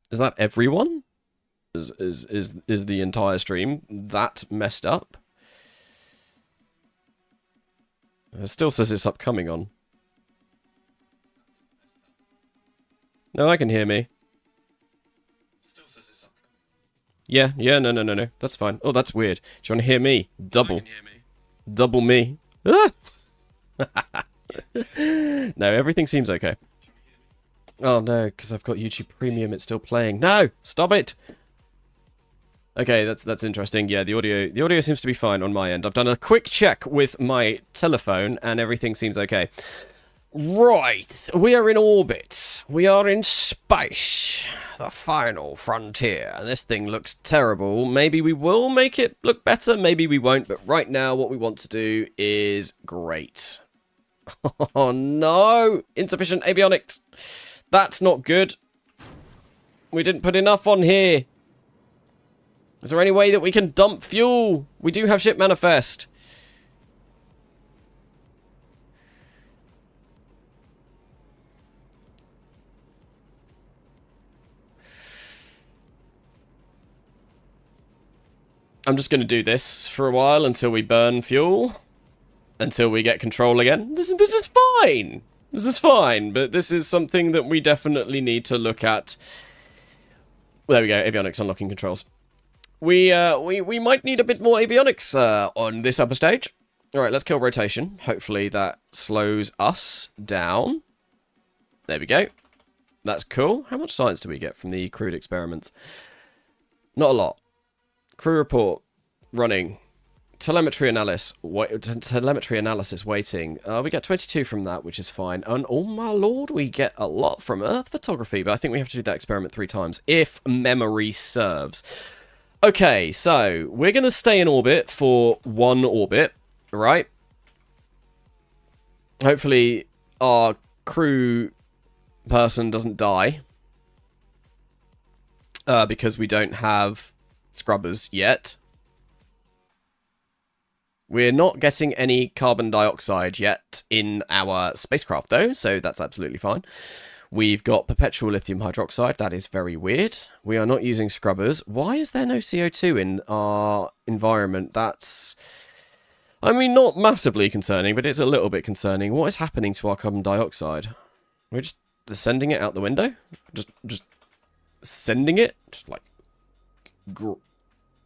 Is that everyone? Is the entire stream that messed up? It still says it's upcoming on. No, I can hear me. Still says it's upcoming. Yeah, no. That's fine. Oh, that's weird. Do you want to hear me? Double. I can hear me. Double me. Ah! No, everything seems okay. Oh no, because I've got YouTube Premium, it's still playing. No! Stop it! Okay, that's interesting. Yeah, the audio seems to be fine on my end. I've done a quick check with my telephone and everything seems okay. Right, we are in orbit. We are in space. The final frontier. And this thing looks terrible. Maybe we will make it look better, maybe we won't. But right now, what we want to do is great. Oh no! Insufficient avionics. That's not good. We didn't put enough on here. Is there any way that we can dump fuel? We do have ship manifest. I'm just going to do this for a while until we burn fuel. Until we get control again. This is fine. This is fine, but this is something that we definitely need to look at. There we go, avionics unlocking controls. We might need a bit more avionics on this upper stage. Alright, let's kill rotation. Hopefully that slows us down. There we go. That's cool. How much science do we get from the crude experiments? Not a lot. Crew report. Running. Telemetry analysis waiting. We get 22 from that, which is fine. And oh my lord, we get a lot from Earth photography, but I think we have to do that experiment 3 times, if memory serves. Okay, so we're going to stay in orbit for 1 orbit, right? Hopefully our crew person doesn't die. Because we don't have scrubbers yet. We're not getting any carbon dioxide yet in our spacecraft, though, so that's absolutely fine. We've got perpetual lithium hydroxide. That is very weird. We are not using scrubbers. Why is there no CO2 in our environment? That's, I mean, not massively concerning, but it's a little bit concerning. What is happening to our carbon dioxide? We're just sending it out the window? Just sending it? Just like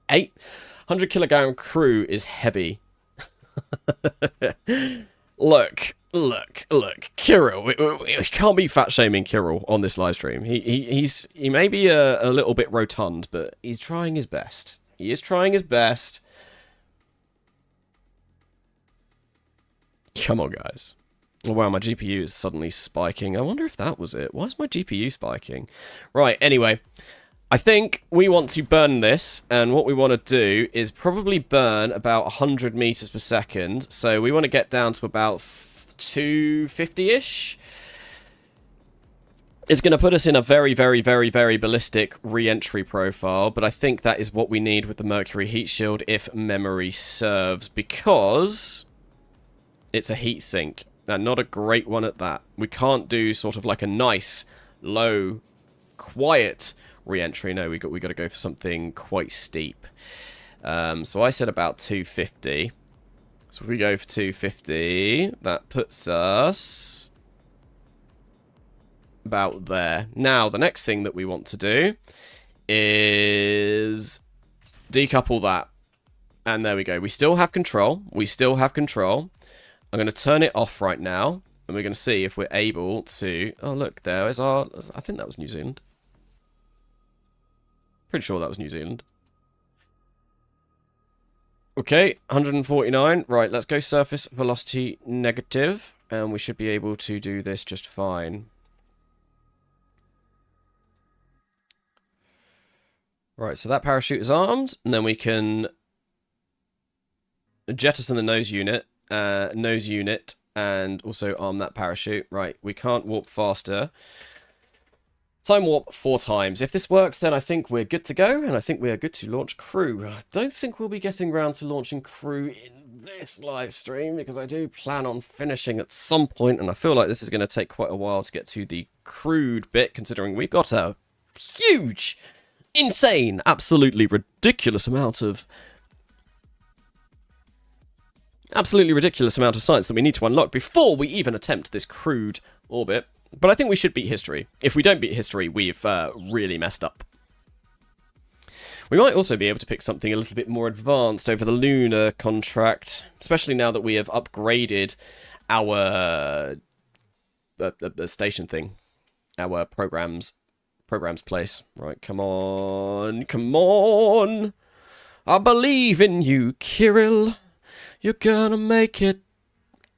800 kilogram crew is heavy. Look, Kirill, we can't be fat shaming Kirill on this live stream. He may be a little bit rotund, but he's trying his best. He is trying his best. Come on, guys. Oh, wow, my GPU is suddenly spiking. I wonder if that was it. Why is my GPU spiking? Right, anyway. I think we want to burn this, and what we want to do is probably burn about 100 meters per second. So we want to get down to about 250-ish. It's going to put us in a very, very, very, very ballistic re-entry profile, but I think that is what we need with the Mercury heat shield if memory serves, because it's a heat sink, and not a great one at that. We can't do sort of like a nice, low, quiet re-entry. No, we got to go for something quite steep. So I said about 250. So if we go for 250, that puts us about there. Now, the next thing that we want to do is decouple that. And there we go. We still have control. We still have control. I'm going to turn it off right now. And we're going to see if we're able to... Oh, look, there is our... I think that was New Zealand. Pretty sure that was New Zealand. Okay, 149. Right, let's go surface velocity negative. And we should be able to do this just fine. Right, so that parachute is armed. And then we can jettison the nose unit, and also arm that parachute. Right, we can't warp faster. Time warp 4 times. If this works, then I think we're good to go, and I think we are good to launch crew. I don't think we'll be getting around to launching crew in this live stream, because I do plan on finishing at some point, and I feel like this is going to take quite a while to get to the crewed bit, considering we've got a huge, insane, absolutely ridiculous amount of science that we need to unlock before we even attempt this crewed orbit. But I think we should beat history. If we don't beat history, we've really messed up. We might also be able to pick something a little bit more advanced over the lunar contract, especially now that we have upgraded our the station thing, our programs place. Right, come on, come on! I believe in you, Kirill. You're gonna make it.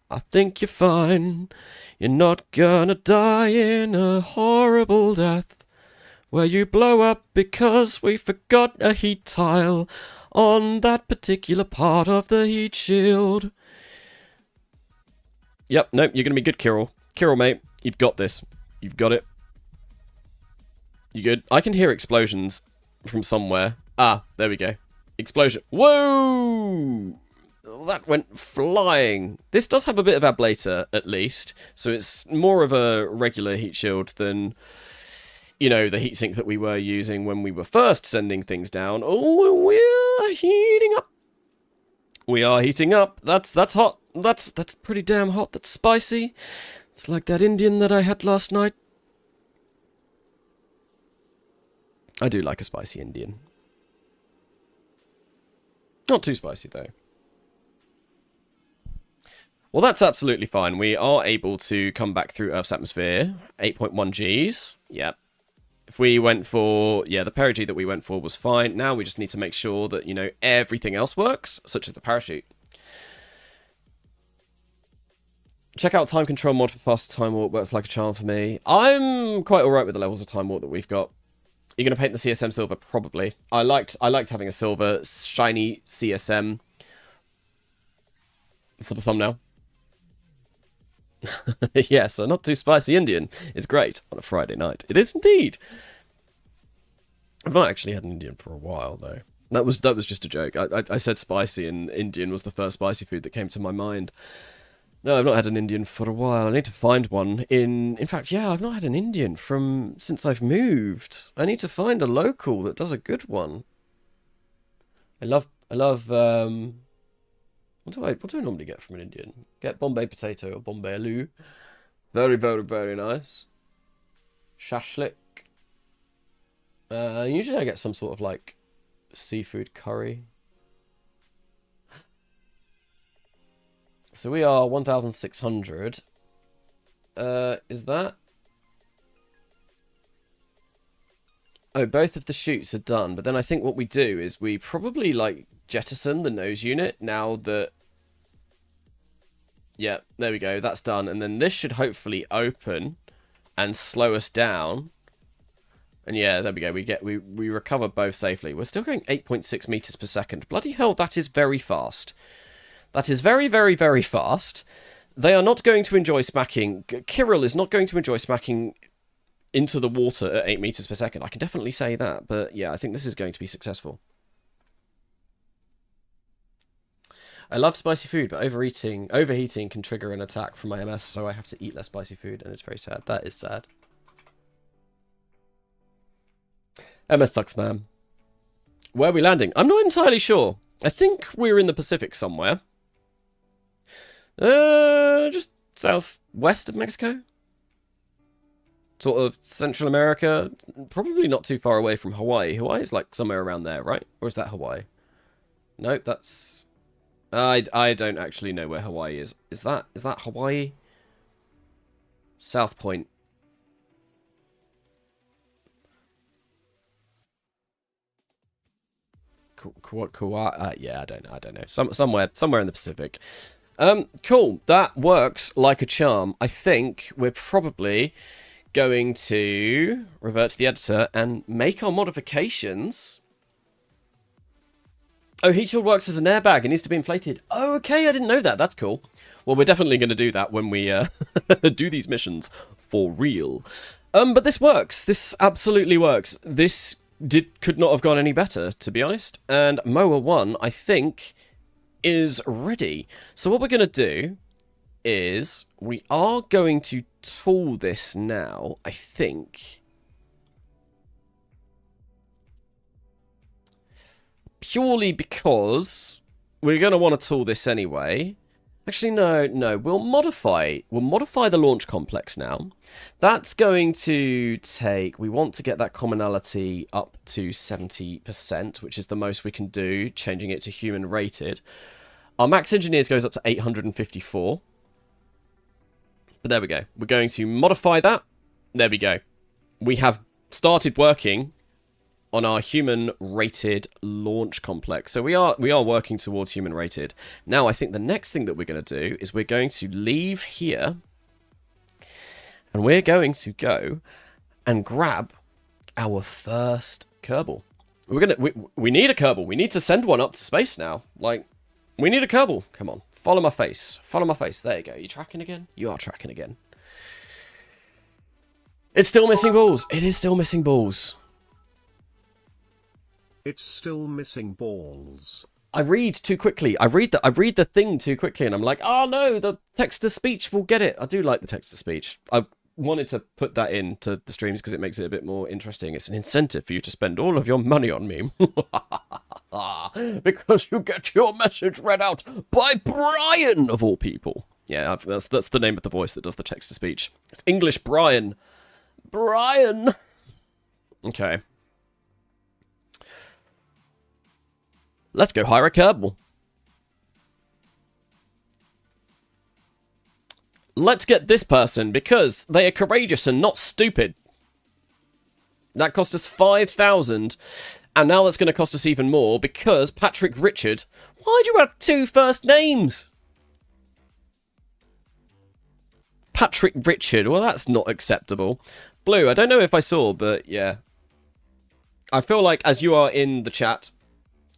I think you're fine. You're not gonna die in a horrible death where you blow up because we forgot a heat tile on that particular part of the heat shield. Yep, nope, you're gonna be good, Kirill. Kirill, mate, you've got this. You've got it. You good? I can hear explosions from somewhere. Ah, there we go. Explosion. Whoa! That went flying. This does have a bit of ablator, at least. So it's more of a regular heat shield than, you know, the heatsink that we were using when we were first sending things down. Oh, we're heating up. We are heating up. That's hot. That's pretty damn hot. That's spicy. It's like that Indian that I had last night. I do like a spicy Indian. Not too spicy, though. Well, that's absolutely fine. We are able to come back through Earth's atmosphere. 8.1 Gs. Yep. If we went for... Yeah, the perigee that we went for was fine. Now we just need to make sure that, you know, everything else works, such as the parachute. Check out time control mod for faster time warp. Works like a charm for me. I'm quite alright with the levels of time warp that we've got. You're going to paint the CSM silver? Probably. I liked having a silver, shiny CSM for the thumbnail. Yes, a not too spicy Indian is great on a Friday night. It is indeed. I've not actually had an Indian for a while, though. That was just a joke. I said spicy, and Indian was the first spicy food that came to my mind. No, I've not had an Indian for a while. I need to find one. In fact, yeah, I've not had an Indian since I've moved. I need to find a local that does a good one. I love. What do I normally get from an Indian? Get Bombay potato or Bombay aloo. Very, very, very nice. Shashlik. Usually I get some sort of like seafood curry. So we are 1,600. Is that? Oh, both of the chutes are done. But then I think what we do is we probably like jettison the nose unit now that... Yeah, there we go. That's done. And then this should hopefully open and slow us down. And yeah, there we go. We recover both safely. We're still going 8.6 meters per second. Bloody hell, that is very fast. That is very, very, very fast. They are not going to enjoy smacking... Kirill is not going to enjoy smacking into the water at 8 meters per second. I can definitely say that. But yeah, I think this is going to be successful. I love spicy food, but overheating can trigger an attack from my MS, so I have to eat less spicy food, and it's very sad. That is sad. MS sucks, man. Where are we landing? I'm not entirely sure. I think we're in the Pacific somewhere. Just southwest of Mexico? Sort of Central America, probably not too far away from Hawaii. Hawaii is like somewhere around there, right? Or is that Hawaii? Nope, that's... I don't actually know where Hawaii is. Is that Hawaii? South Point. Kauai? Yeah, I don't know. Somewhere in the Pacific. Cool. That works like a charm. I think we're probably going to revert to the editor and make our modifications. Oh, heat shield works as an airbag. It needs to be inflated. Oh, okay, I didn't know that. That's cool. Well, we're definitely going to do that when we do these missions for real. But this works. This absolutely works. This could not have gone any better, to be honest. And MOA 1, I think, is ready. So what we're going to do is we are going to tool this now, I think. Purely because we're going to want to tool this anyway. Actually, no. We'll modify the launch complex now. That's going to take... We want to get that commonality up to 70%, which is the most we can do, changing it to human rated. Our max engineers goes up to 854. But there we go. We're going to modify that. There we go. We have started working on our human rated launch complex. So we are working towards human rated. Now I think the next thing that we're going to do is we're going to leave here and we're going to go and grab our first Kerbal. We need a Kerbal. We need to send one up to space now. Like, we need a Kerbal. Come on. Follow my face. Follow my face. There you go. You tracking again? You are tracking again. It's still missing balls. It is still missing balls. It's still missing balls. I read too quickly. I read the thing too quickly, and I'm like, oh no, the text-to-speech will get it. I do like the text-to-speech. I wanted to put that into the streams because it makes it a bit more interesting. It's an incentive for you to spend all of your money on me. Because you get your message read out by Brian, of all people. Yeah, that's the name of the voice that does the text-to-speech. It's English Brian. Brian! Okay. Let's go hire a Kerbal. Let's get this person because they are courageous and not stupid. That cost us 5,000. And now that's going to cost us even more because Patrick Richard... Why do you have two first names? Patrick Richard. Well, that's not acceptable. Blue, I don't know if I saw, but yeah. I feel like as you are in the chat...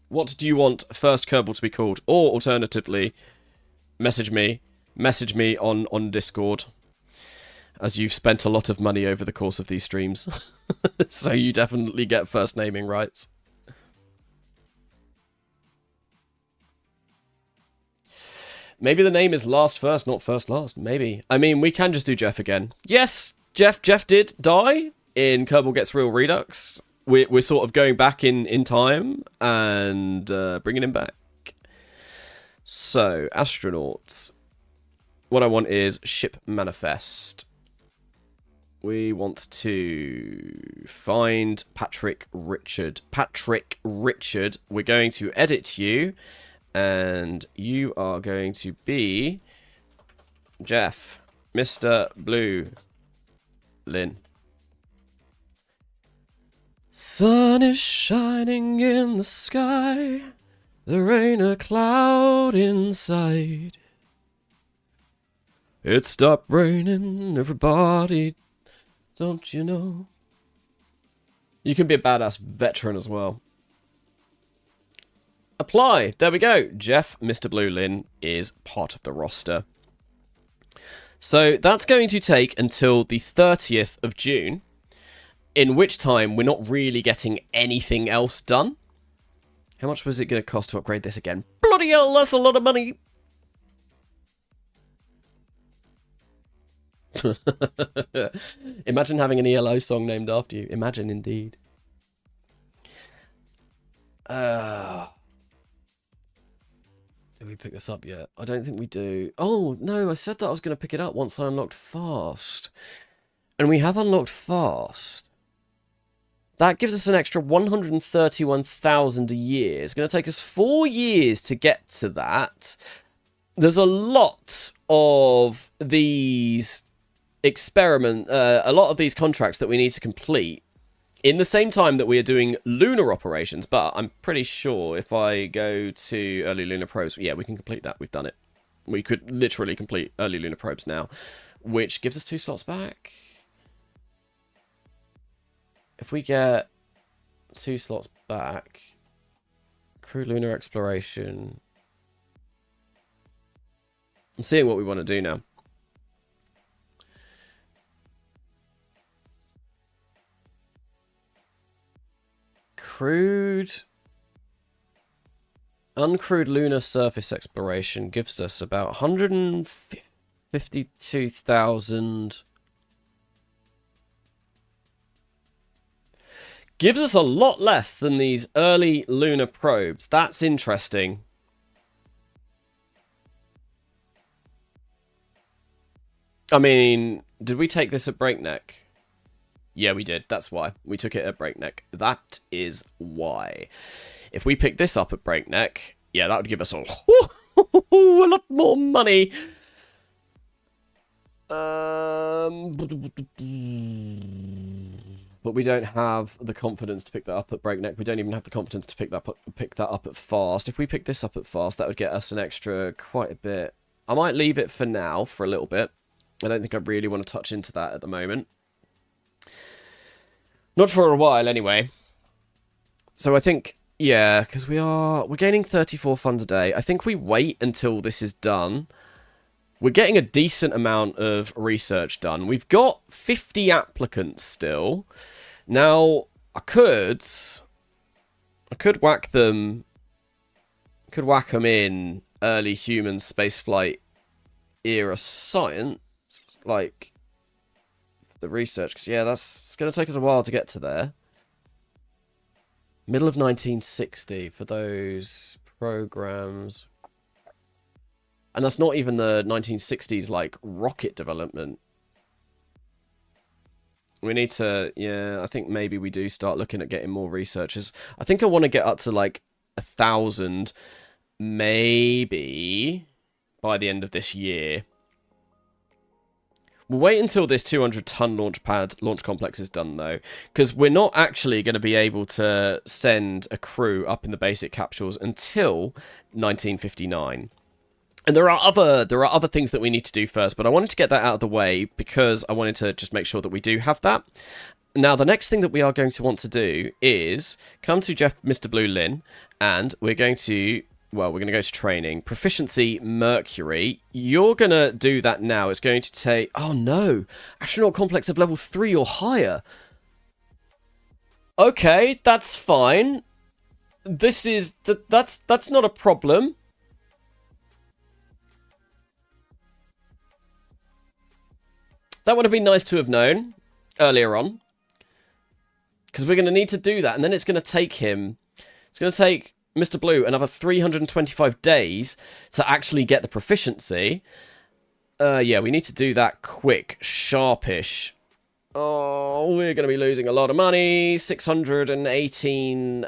What do you want first Kerbal to be called? Or alternatively, message me on Discord, as you've spent a lot of money over the course of these streams. So you definitely get first naming rights. Maybe the name is last first, not first last. Maybe. I mean, we can just do Jeff again. Yes, Jeff did die in Kerbal Gets Real Redux. We're sort of going back in time and bringing him back. So, astronauts. What I want is ship manifest. We want to find Patrick Richard. Patrick Richard. We're going to edit you. And you are going to be Jeff. Mr. Blue. Lynn. Sun is shining in the sky. There ain't a cloud in sight. It stopped raining, everybody, don't you know? You can be a badass veteran as well. Apply. There we go. Jeff, Mr. Blue Lynn, is part of the roster. So that's going to take until the 30th of June. In which time, we're not really getting anything else done. How much was it going to cost to upgrade this again? Bloody hell, that's a lot of money! Imagine having an ELO song named after you. Imagine, indeed. Did we pick this up yet? I don't think we do. Oh, no, I said that I was going to pick it up once I unlocked fast. And we have unlocked fast. That gives us an extra 131,000 a year. It's going to take us 4 years to get to that. There's a lot of these a lot of these contracts that we need to complete in the same time that we are doing lunar operations. But I'm pretty sure if I go to early lunar probes, yeah, we can complete that. We've done it. We could literally complete early lunar probes now, which gives us 2 slots back. If we get 2 slots back, crew lunar exploration. I'm seeing what we want to do now. Uncrewed lunar surface exploration gives us about 152,000. Gives us a lot less than these early lunar probes. That's interesting. I mean, did we take this at breakneck? Yeah, we did. That's why. We took it at breakneck. That is why. If we pick this up at breakneck, yeah, that would give us a lot more money. But we don't have the confidence to pick that up at breakneck. We don't even have the confidence to pick that up at fast. If we pick this up at fast, that would get us an extra quite a bit. I might leave it for now, for a little bit. I don't think I really want to touch into that at the moment. Not for a while, anyway. So I think, yeah, because we're gaining 34 funds a day. I think we wait until this is done. We're getting a decent amount of research done. We've got 50 applicants still. Now, I could whack them. Could whack them in early human spaceflight era science, like the research, because yeah, that's going to take us a while to get to there. Middle of 1960 for those programs. And that's not even the 1960s, like, rocket development. We need to, yeah, I think maybe we do start looking at getting more researchers. I think I want to get up to, like, 1,000, maybe, by the end of this year. We'll wait until this 200-ton launch complex is done, though, because we're not actually going to be able to send a crew up in the basic capsules until 1959. And there are other things that we need to do first, but I wanted to get that out of the way because I wanted to just make sure that we do have that. Now, the next thing that we are going to want to do is come to Mr. Blue Lin, and we're going to... Well, we're going to go to training. Proficiency, Mercury. You're going to do that now. It's going to take... Oh, no. Astronaut complex of level 3 or higher. Okay, that's fine. This is... That's not a problem. That would have been nice to have known earlier on. Because we're going to need to do that. And then it's going to take him... It's going to take... Mr. Blue another 325 days to actually get the proficiency. Yeah, we need to do that quick, sharpish. Oh, we're going to be losing a lot of money. 618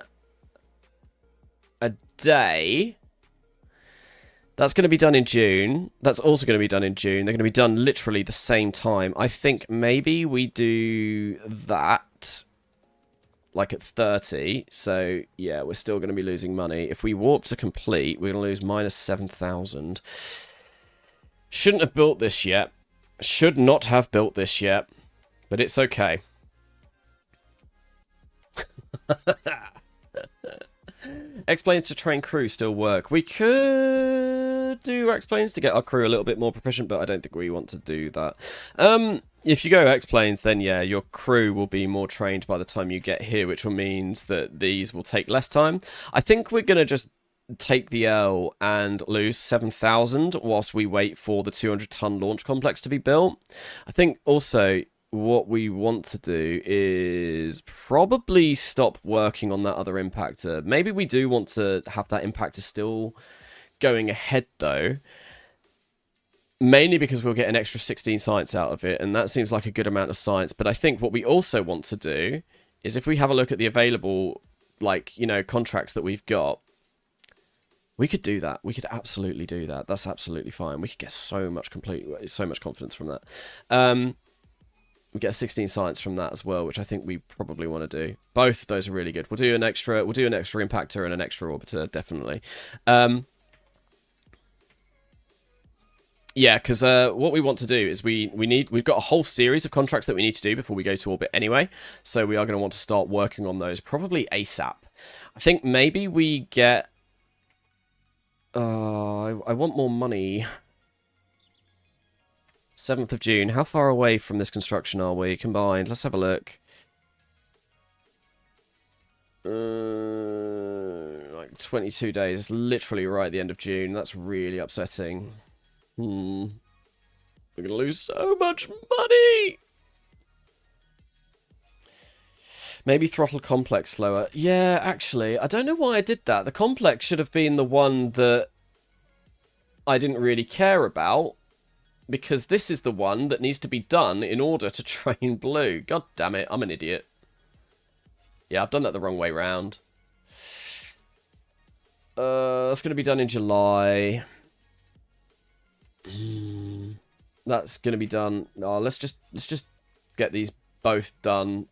a day. That's going to be done in June. That's also going to be done in June. They're going to be done literally the same time. I think maybe we do that like at 30, so yeah, we're still going to be losing money. If we warp to complete, we're going to lose minus 7,000. Shouldn't have built this yet. Should not have built this yet, but it's okay. X-Planes to train crew still work. We could do X-Planes to get our crew a little bit more proficient, but I don't think we want to do that. If you go X-Planes, then yeah, your crew will be more trained by the time you get here, which means that these will take less time. I think we're going to just take the L and lose 7,000 whilst we wait for the 200-ton launch complex to be built. I think also what we want to do is probably stop working on that other impactor. Maybe we do want to have that impactor still going ahead, though. Mainly because we'll get an extra 16 science out of it, and that seems like a good amount of science. But I think what we also want to do is, if we have a look at the available, like, you know, contracts that we've got, we could do that. We could absolutely do that. That's absolutely fine. We could get so much confidence from that. We get a 16 science from that as well, which I think we probably want to do. Both of those are really good. We'll do an extra impactor and an extra orbiter, definitely. Yeah, because what we want to do is we've got a whole series of contracts that we need to do before we go to orbit anyway. So we are going to want to start working on those probably ASAP. I think maybe we get. I want more money. 7th of June. How far away from this construction are we combined? Let's have a look. Like 22 days. It's literally right at the end of June. That's really upsetting. We're going to lose so much money. Maybe throttle complex slower. Yeah, actually, I don't know why I did that. The complex should have been the one that I didn't really care about, because this is the one that needs to be done in order to train Blue. God damn it, I'm an idiot. Yeah, I've done that the wrong way round. That's going to be done in July. That's going to be done. Oh, let's just get these both done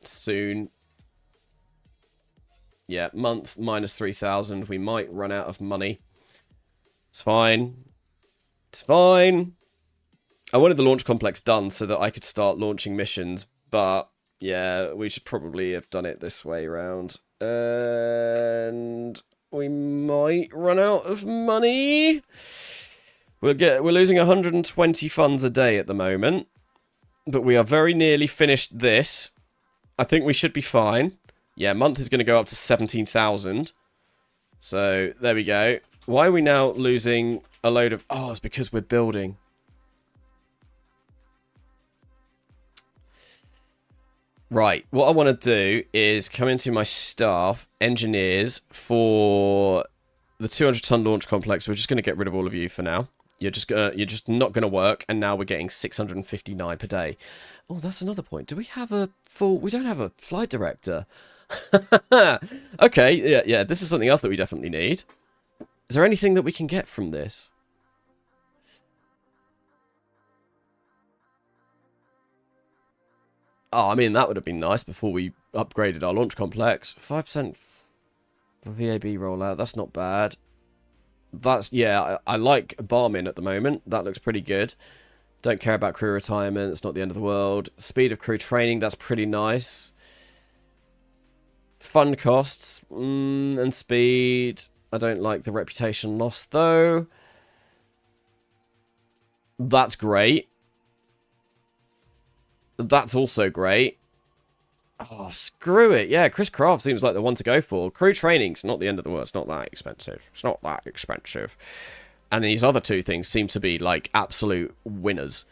soon. Yeah, month minus 3,000. We might run out of money. It's fine. It's fine. I wanted the launch complex done so that I could start launching missions, but yeah, we should probably have done it this way round. And we might run out of money. We're losing 120 funds a day at the moment, but we are very nearly finished this. I think we should be fine. Yeah, month is going to go up to 17,000. So there we go. Why are we now losing a load of... Oh, it's because we're building. Right, what I want to do is come into my staff, engineers, for the 200-ton launch complex. We're just going to get rid of all of you for now. You're just not going to work, and now we're getting 659 per day. Oh, that's another point. Do we have a full... We don't have a flight director. Okay, yeah, this is something else that we definitely need. Is there anything that we can get from this? Oh, I mean, that would have been nice before we upgraded our launch complex. 5% VAB rollout, that's not bad. That's, yeah, I like Barmin at the moment. That looks pretty good. Don't care about crew retirement. It's not the end of the world. Speed of crew training, that's pretty nice. Fund costs and speed. I don't like the reputation loss, though. That's great. That's also great. Oh, screw it. Yeah, Chris Craft seems like the one to go for. Crew training's not the end of the world. It's not that expensive. It's not that expensive. And these other two things seem to be, like, absolute winners.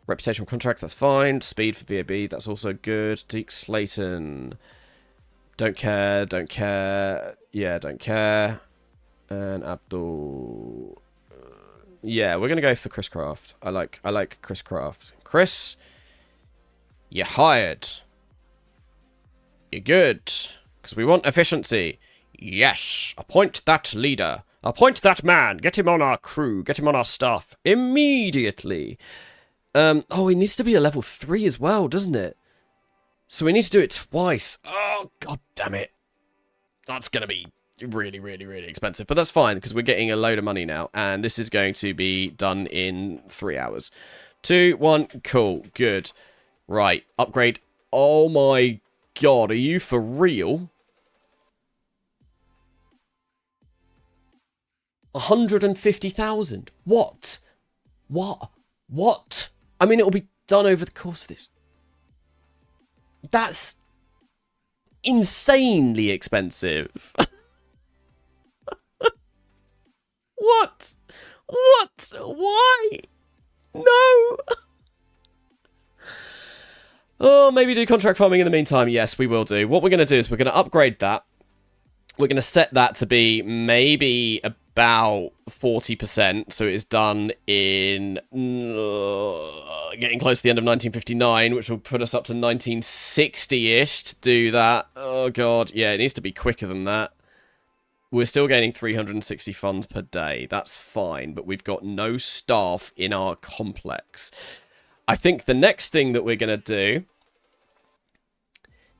Reputation contracts, that's fine. Speed for VAB, that's also good. Deke Slayton. Don't care, don't care. Yeah, don't care. And Abdul. Yeah, we're going to go for Chris Craft. I like Chris Craft. Chris, you're hired. You're good. Because we want efficiency. Yes. Appoint that leader. Appoint that man. Get him on our crew. Get him on our staff. Immediately. Oh, he needs to be a level 3 as well, doesn't it? So we need to do it twice. Oh, god damn it. That's going to be really, really, really expensive. But that's fine, because we're getting a load of money now. And this is going to be done in 3 hours. 2, 1, cool. Good. Right. Upgrade. Oh my god, are you for real? 150,000. What? What? I mean, it will be done over the course of this. That's insanely expensive. What? Why? No. Oh, maybe do contract farming in the meantime. Yes, we will do. What we're going to do is we're going to upgrade that. We're going to set that to be maybe about 40%. So it is done in getting close to the end of 1959, which will put us up to 1960-ish to do that. Oh, God. Yeah, it needs to be quicker than that. We're still gaining 360 funds per day. That's fine, but we've got no staff in our complex. I think the next thing that we're going to do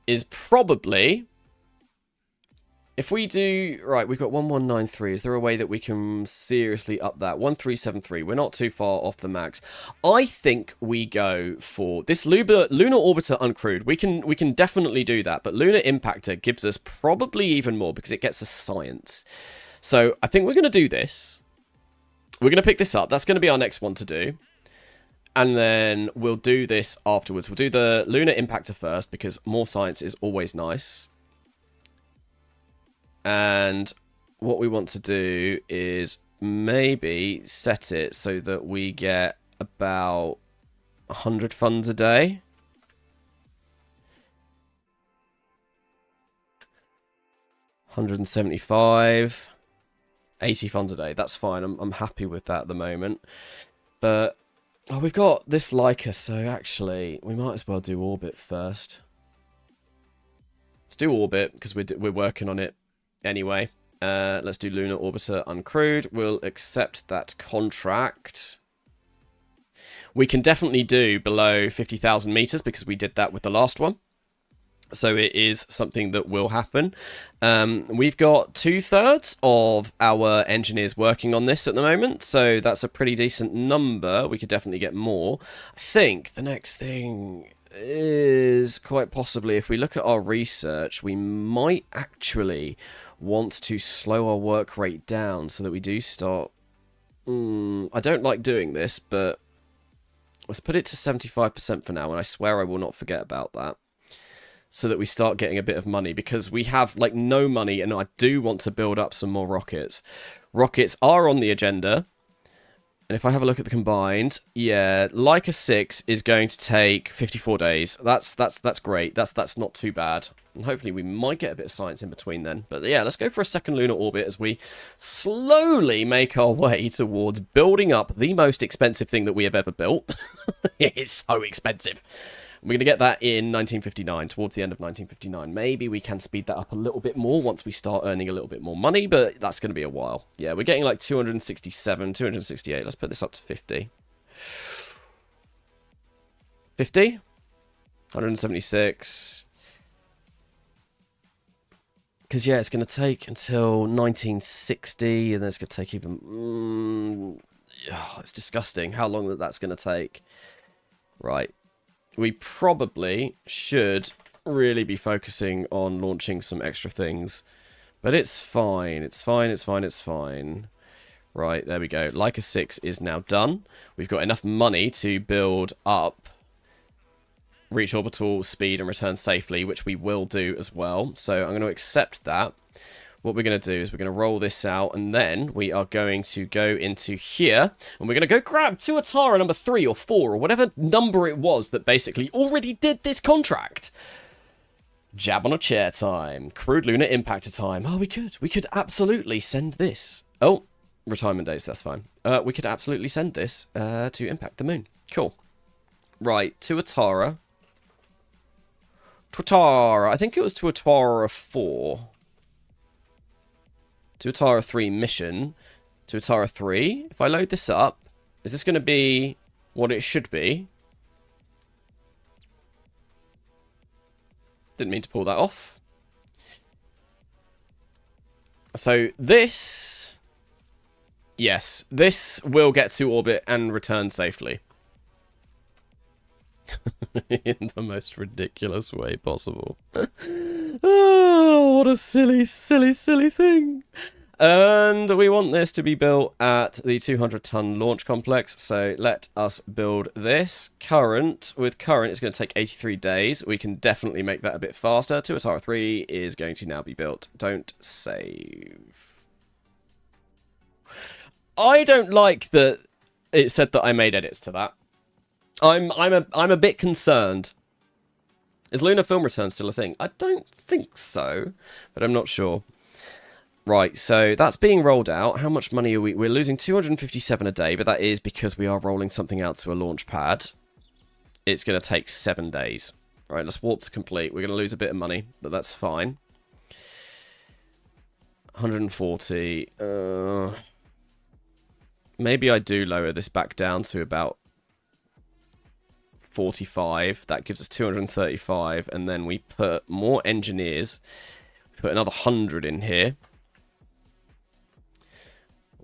is probably... If we do... Right, we've got 1193. Is there a way that we can seriously up that? 1373. We're not too far off the max. I think we go for this Lunar Orbiter Uncrewed. We can definitely do that. But Lunar Impactor gives us probably even more because it gets us science. So I think we're going to do this. We're going to pick this up. That's going to be our next one to do. And then we'll do this afterwards. We'll do the Lunar Impactor first because more science is always nice. And what we want to do is maybe set it so that we get about 100 funds a day. $175, 80 funds a day. That's fine. I'm happy with that at the moment. But oh, we've got this Leica, so actually we might as well do Orbit first. Let's do Orbit because we're working on it. Anyway, let's do Lunar Orbiter Uncrewed. We'll accept that contract. We can definitely do below 50,000 meters because we did that with the last one. So it is something that will happen. We've got 2/3 of our engineers working on this at the moment. So that's a pretty decent number. We could definitely get more. I think the next thing is quite possibly, if we look at our research, we might actually want to slow our work rate down so that we do start... I don't like doing this, but let's put it to 75% for now, and I swear I will not forget about that. So that we start getting a bit of money, because we have like no money, and I do want to build up some more rockets. Rockets are on the agenda. And if I have a look at the combined, yeah, Leica 6 is going to take 54 days. That's great. That's not too bad. And hopefully we might get a bit of science in between then. But yeah, let's go for a second lunar orbit as we slowly make our way towards building up the most expensive thing that we have ever built. It's so expensive. We're going to get that in 1959, towards the end of 1959. Maybe we can speed that up a little bit more once we start earning a little bit more money, but that's going to be a while. Yeah, we're getting like 267, 268. Let's put this up to 50. 50? 176. Because, yeah, it's going to take until 1960, and then it's going to take even... it's disgusting how long that's going to take. Right. We probably should really be focusing on launching some extra things. But it's fine. It's fine. It's fine. It's fine. Right, there we go. Leica 6 is now done. We've got enough money to build up reach orbital speed and return safely, which we will do as well. So I'm going to accept that. What we're going to do is we're going to roll this out, and then we are going to go into here, and we're going to go grab Tuatara number 3 or 4 or whatever number it was that basically already did this contract. Jab on a chair time. Crude lunar impactor time. Oh, we could absolutely send this. Oh, retirement days, that's fine. We could absolutely send this to impact the moon. Cool. Right, Tuatara. Tuatara. I think it was Tuatara 4. Tuatara 3 mission. Tuatara 3. If I load this up, is this going to be what it should be? Didn't mean to pull that off. So this... Yes, this will get to orbit and return safely. In the most ridiculous way possible. Oh, what a silly, silly, silly thing. And we want this to be built at the 200-ton launch complex. So let us build this. With current, it's going to take 83 days. We can definitely make that a bit faster. Tuatara 3 is going to now be built. Don't save. I don't like that it said that I made edits to that. I'm a bit concerned. Is lunar film return still a thing? I don't think so, but I'm not sure. Right, so that's being rolled out. How much money are we? We're losing 257 a day, but that is because we are rolling something out to a launch pad. It's going to take 7 days. All right, let's warp to complete. We're going to lose a bit of money, but that's fine. 140. Maybe I do lower this back down to about 45. That gives us 235, and then we put more engineers. Put another 100 in here.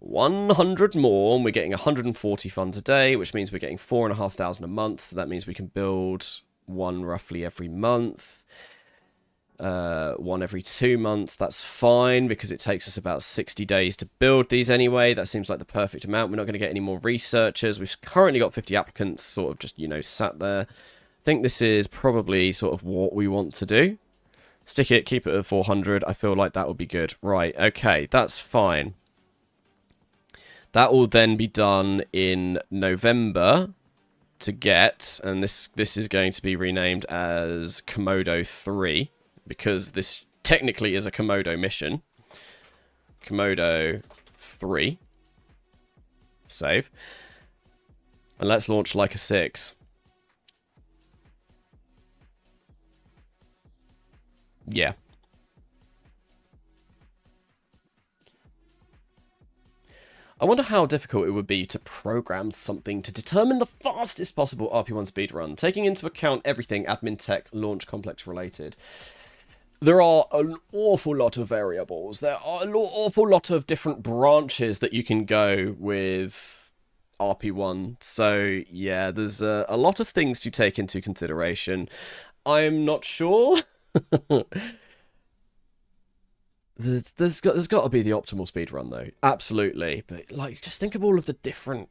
100 more, and we're getting 140 funds a day, which means we're getting 4,500 a month. So that means we can build one roughly every month, one every 2 months. That's fine because it takes us about 60 days to build these anyway. That seems like the perfect amount. We're not going to get any more researchers. We've currently got 50 applicants, sort of just, you know, sat there. I think this is probably sort of what we want to do. Stick it, keep it at 400. I feel like that would be good. Right, okay, that's fine. That will then be done in November to get, and this is going to be renamed as Komodo 3, because this technically is a Komodo mission. Komodo 3. Save. And let's launch like a 6. Yeah. I wonder how difficult it would be to program something to determine the fastest possible RP-1 speedrun, taking into account everything admin, tech, launch, complex related. There are an awful lot of variables. There are an awful lot of different branches that you can go with RP-1. So, yeah, there's a lot of things to take into consideration. I'm not sure. There's got to be the optimal speed run though, absolutely. But like, just think of all of the different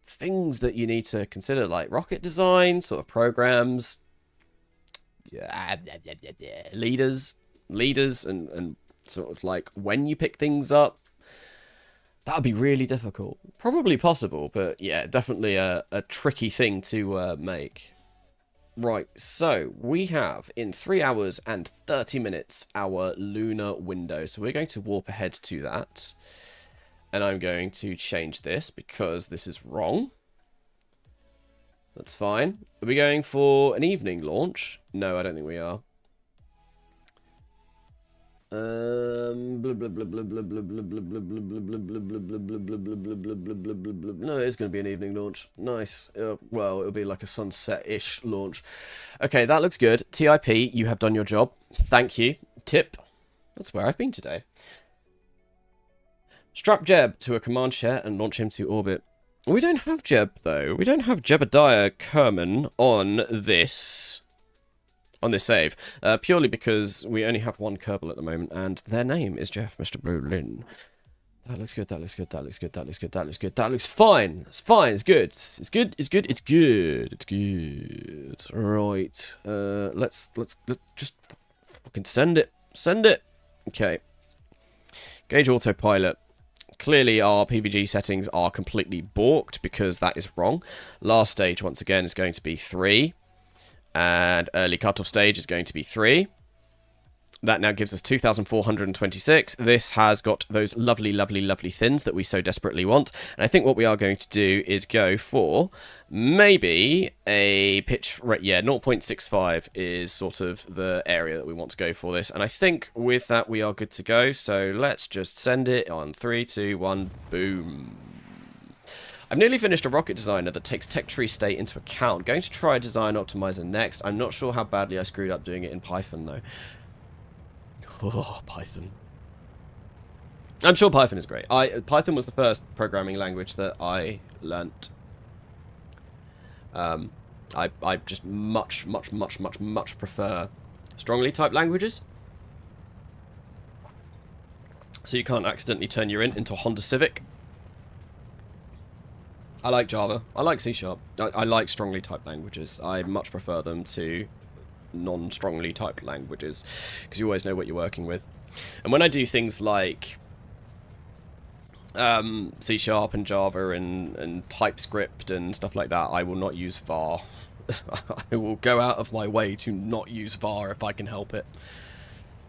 things that you need to consider, like rocket design, sort of programs, leaders, and sort of like when you pick things up. That would be really difficult. Probably possible, but yeah, definitely a tricky thing to make. Right, so we have in 3 hours and 30 minutes our lunar window. So we're going to warp ahead to that. And I'm going to change this because this is wrong. That's fine. Are we going for an evening launch? No, I don't think we are. No, it's going to be an evening launch. Nice. Well, it'll be like a sunset-ish launch. Okay, that looks good. TIP, you have done your job. Thank you. Tip. That's where I've been today. Strap Jeb to a command share and launch him to orbit. We don't have Jeb, though. We don't have Jebediah Kerman on this save, purely because we only have one Kerbal at the moment, and their name is Jeff, Mr. Brolin. That looks good, that looks good, that looks good, that looks good, that looks good, that looks fine. It's fine, it's good. It's good, it's good, it's good, it's good. Right, let's just fucking send it. Send it. Okay. Gauge autopilot. Clearly our PVG settings are completely balked because that is wrong. Last stage, once again, is going to be 3. And early cutoff stage is going to be 3. That now gives us 2,426. This has got those lovely, lovely, lovely thins that we so desperately want. And I think what we are going to do is go for maybe a pitch rate. Yeah, 0.65 is sort of the area that we want to go for this. And I think with that we are good to go. So let's just send it on 3, 2, 1, boom. I've nearly finished a rocket designer that takes tech tree state into account. Going to try design optimizer next. I'm not sure how badly I screwed up doing it in Python though. Oh, Python. I'm sure Python is great. Python was the first programming language that I learnt. I just much prefer strongly typed languages. So you can't accidentally turn your int into a Honda Civic. I like Java. I like C#. I like strongly typed languages. I much prefer them to non-strongly typed languages because you always know what you're working with. And when I do things like C# and Java and TypeScript and stuff like that, I will not use var. I will go out of my way to not use var if I can help it.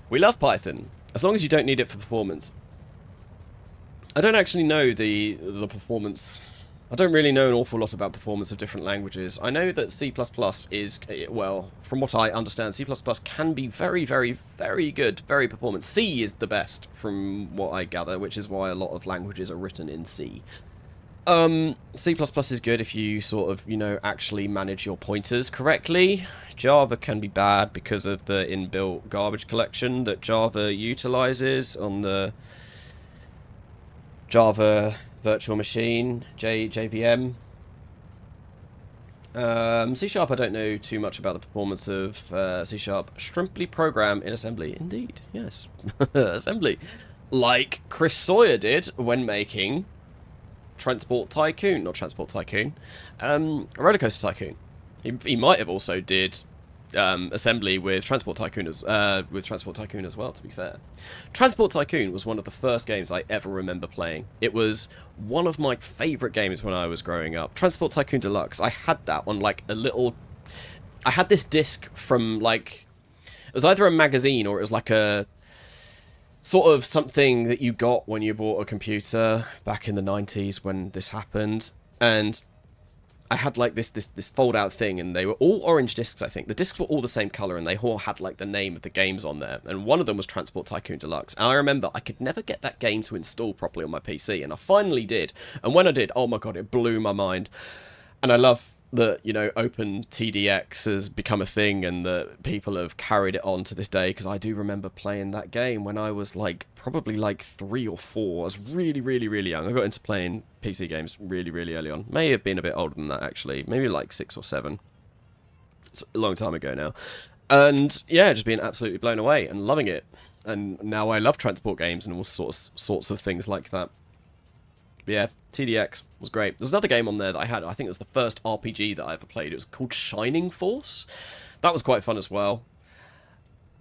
We love Python as long as you don't need it for performance. I don't actually know the performance. I don't really know an awful lot about performance of different languages. I know that C++ is, well, from what I understand, C++ can be very, very, very good, very performant. C is the best, from what I gather, which is why a lot of languages are written in C. C++ is good if you sort of, you know, actually manage your pointers correctly. Java can be bad because of the inbuilt garbage collection that Java utilizes on the Java virtual machine, JVM. C# I don't know too much about the performance of C#. Shrimply program in assembly. Indeed, yes. Assembly. Like Chris Sawyer did when making Transport Tycoon. Not Transport Tycoon. Roller Coaster Tycoon. He might have also did assembly with Transport Tycoon as well, to be fair. Transport Tycoon was one of the first games I ever remember playing. It was one of my favourite games when I was growing up. Transport Tycoon Deluxe. I had that on like a little... I had this disc from like... It was either a magazine or it was like a sort of something that you got when you bought a computer back in the 90s when this happened. And I had like this fold-out thing, and they were all orange discs, I think. The discs were all the same colour, and they all had like the name of the games on there. And one of them was Transport Tycoon Deluxe. And I remember I could never get that game to install properly on my PC, and I finally did. And when I did, oh my god, it blew my mind. And I love that, you know, OpenTDX has become a thing, and that people have carried it on to this day, because I do remember playing that game when I was like probably like 3 or 4. I was really, really, really young. I got into playing PC games really, really early on. May have been a bit older than that, actually. Maybe like 6 or 7. It's a long time ago now. And yeah, just being absolutely blown away and loving it. And now I love transport games and all sorts of things like that. But yeah, TDX was great. There's another game on there that I had. I think it was the first RPG that I ever played. It was called Shining Force. That was quite fun as well.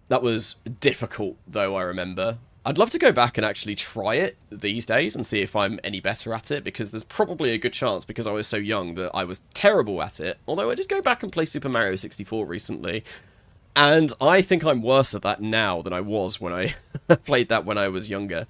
That was difficult, though, I remember. I'd love to go back and actually try it these days and see if I'm any better at it, because there's probably a good chance, because I was so young, that I was terrible at it. Although I did go back and play Super Mario 64 recently, and I think I'm worse at that now than I was when I played that when I was younger.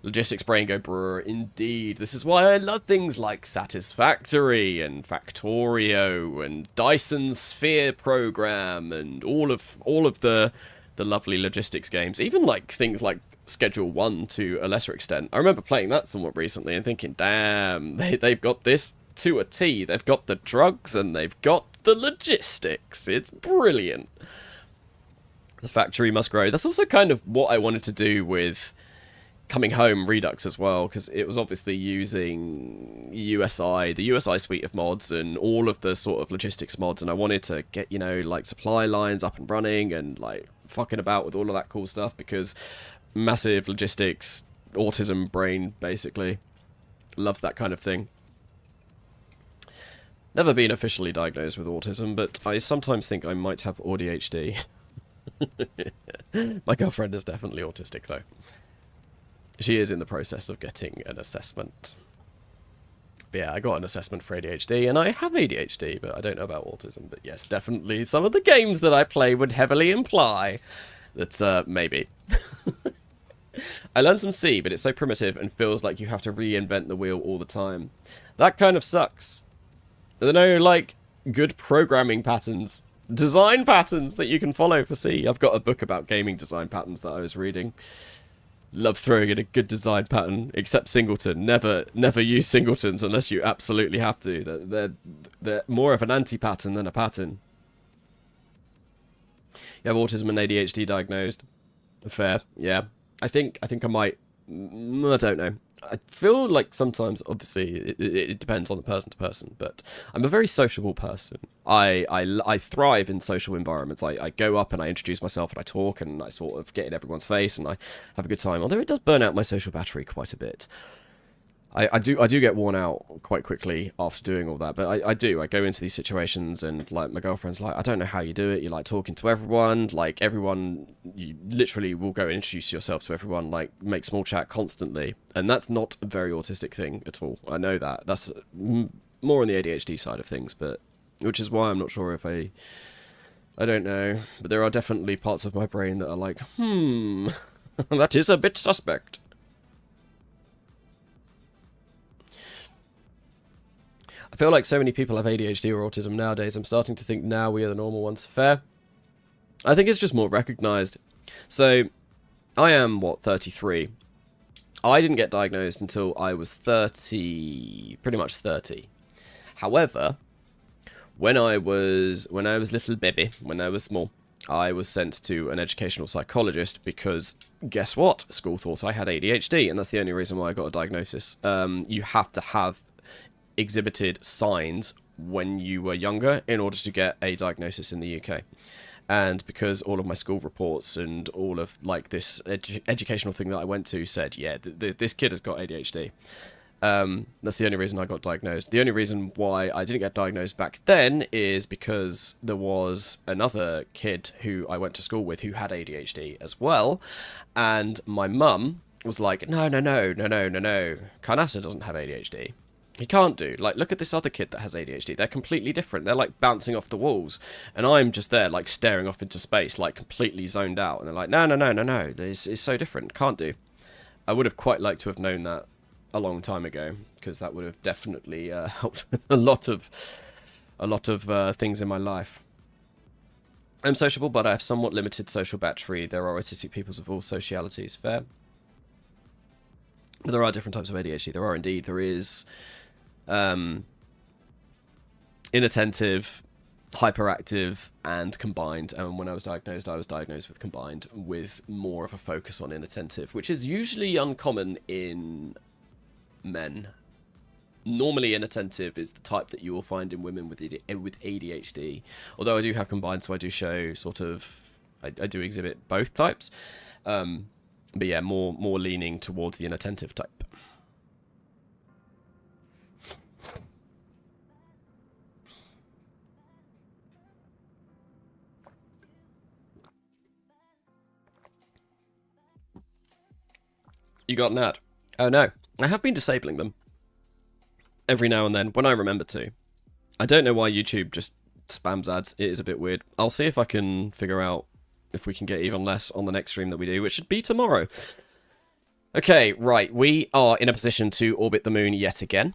Logistics brain go, brr, indeed. This is why I love things like Satisfactory and Factorio and Dyson Sphere Program and all of the lovely logistics games. Even like things like Schedule 1 to a lesser extent. I remember playing that somewhat recently and thinking, damn, they've got this to a T. They've got the drugs and they've got the logistics. It's brilliant. The factory must grow. That's also kind of what I wanted to do with Coming Home Redux as well, because it was obviously using USI, the USI suite of mods and all of the sort of logistics mods, and I wanted to get, you know, like supply lines up and running and like fucking about with all of that cool stuff, because massive logistics, autism brain basically loves that kind of thing. Never been officially diagnosed with autism, but I sometimes think I might have ADHD. My girlfriend is definitely autistic though. She is in the process of getting an assessment. But yeah, I got an assessment for ADHD, and I have ADHD, but I don't know about autism. But yes, definitely some of the games that I play would heavily imply that, maybe. I learned some C, but it's so primitive and feels like you have to reinvent the wheel all the time. That kind of sucks. There are no, like, good programming patterns, design patterns that you can follow for C. I've got a book about gaming design patterns that I was reading. Love throwing in a good design pattern, except singleton. Never use singletons unless you absolutely have to. They're more of an anti-pattern than a pattern. You have autism and ADHD diagnosed. Fair, yeah. I think I might. I don't know. I feel like sometimes, obviously, it depends on the person to person, but I'm a very sociable person. I thrive in social environments. I go up and I introduce myself and I talk and I sort of get in everyone's face and I have a good time. Although it does burn out my social battery quite a bit. I do get worn out quite quickly after doing all that, but I do. I go into these situations and, like, my girlfriend's like, I don't know how you do it. You like talking to everyone, like, everyone, you literally will go and introduce yourself to everyone, like, make small chat constantly. And that's not a very autistic thing at all. I know that. That's more on the ADHD side of things, but, which is why I'm not sure if I don't know. But there are definitely parts of my brain that are like, that is a bit suspect. I feel like so many people have ADHD or autism nowadays. I'm starting to think now we are the normal ones. Fair. I think it's just more recognized. So, I am, what, 33. I didn't get diagnosed until I was 30, pretty much 30. However, when I was little baby, when I was small, I was sent to an educational psychologist because, guess what? School thought I had ADHD, and that's the only reason why I got a diagnosis. You have to have exhibited signs when you were younger in order to get a diagnosis in the UK. And because all of my school reports and all of like this educational thing that I went to said, yeah, this kid has got ADHD. That's the only reason I got diagnosed. The only reason why I didn't get diagnosed back then is because there was another kid who I went to school with who had ADHD as well. And my mum was like, no, Karnasa doesn't have ADHD. He can't do. Like, look at this other kid that has ADHD. They're completely different. They're, like, bouncing off the walls. And I'm just there, like, staring off into space, like, completely zoned out. And they're like, no. It's so different. Can't do. I would have quite liked to have known that a long time ago, because that would have definitely helped with a lot of things in my life. I'm sociable, but I have somewhat limited social battery. There are autistic peoples of all socialities. Fair. But there are different types of ADHD. There are indeed. There is... inattentive, hyperactive, and combined. And when I was diagnosed with combined, with more of a focus on inattentive, which is usually uncommon in men. Normally, inattentive is the type that you will find in women with ADHD. Although I do have combined, so I do show sort of, I do exhibit both types. But yeah, more leaning towards the inattentive type. You got an ad? Oh no, I have been disabling them every now and then when I remember to. I don't know why YouTube just spams ads. It is a bit weird. I'll see if I can figure out if we can get even less on the next stream that we do, which should be tomorrow. Okay, right, we are in a position to orbit the moon yet again.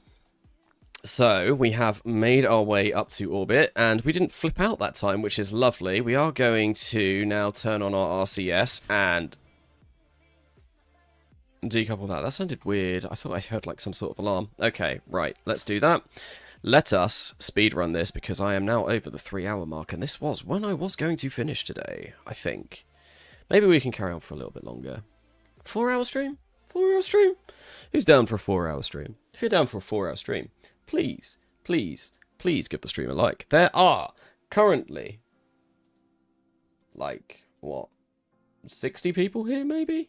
So we have made our way up to orbit, and we didn't flip out that time, which is lovely. We are going to now turn on our RCS and decouple that. That sounded weird. I thought I heard like some sort of alarm. Okay, right, let's do that. Let us speedrun this, because I am now over the 3-hour mark, and this was when I was going to finish today, I think. Maybe we can carry on for a little bit longer. 4-hour stream? 4-hour stream? Who's down for a 4-hour stream? If you're down for a 4-hour stream, please give the stream a like. There are currently, like, what, 60 people here, maybe?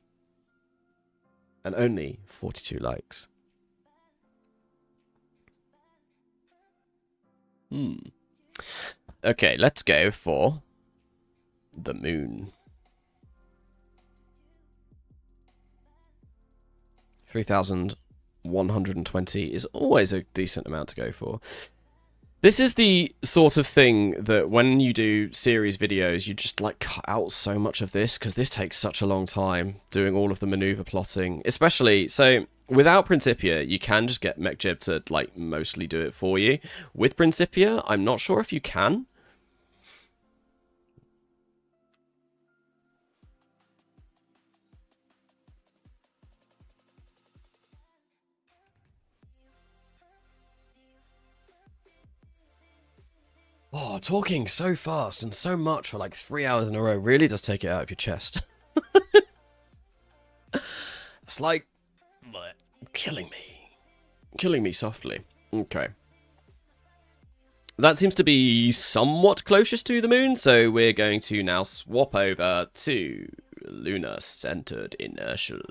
And only 42 likes. Okay, let's go for the moon. 3,120 is always a decent amount to go for. This is the sort of thing that when you do series videos, you just like cut out so much of this, because this takes such a long time doing all of the maneuver plotting. Especially, so without Principia, you can just get MechJib to like mostly do it for you. With Principia, I'm not sure if you can. Oh, talking so fast and so much for like 3 hours in a row really does take it out of your chest. It's like killing me. Killing me softly. Okay. That seems to be somewhat closest to the moon, so we're going to now swap over to lunar-centered inertial.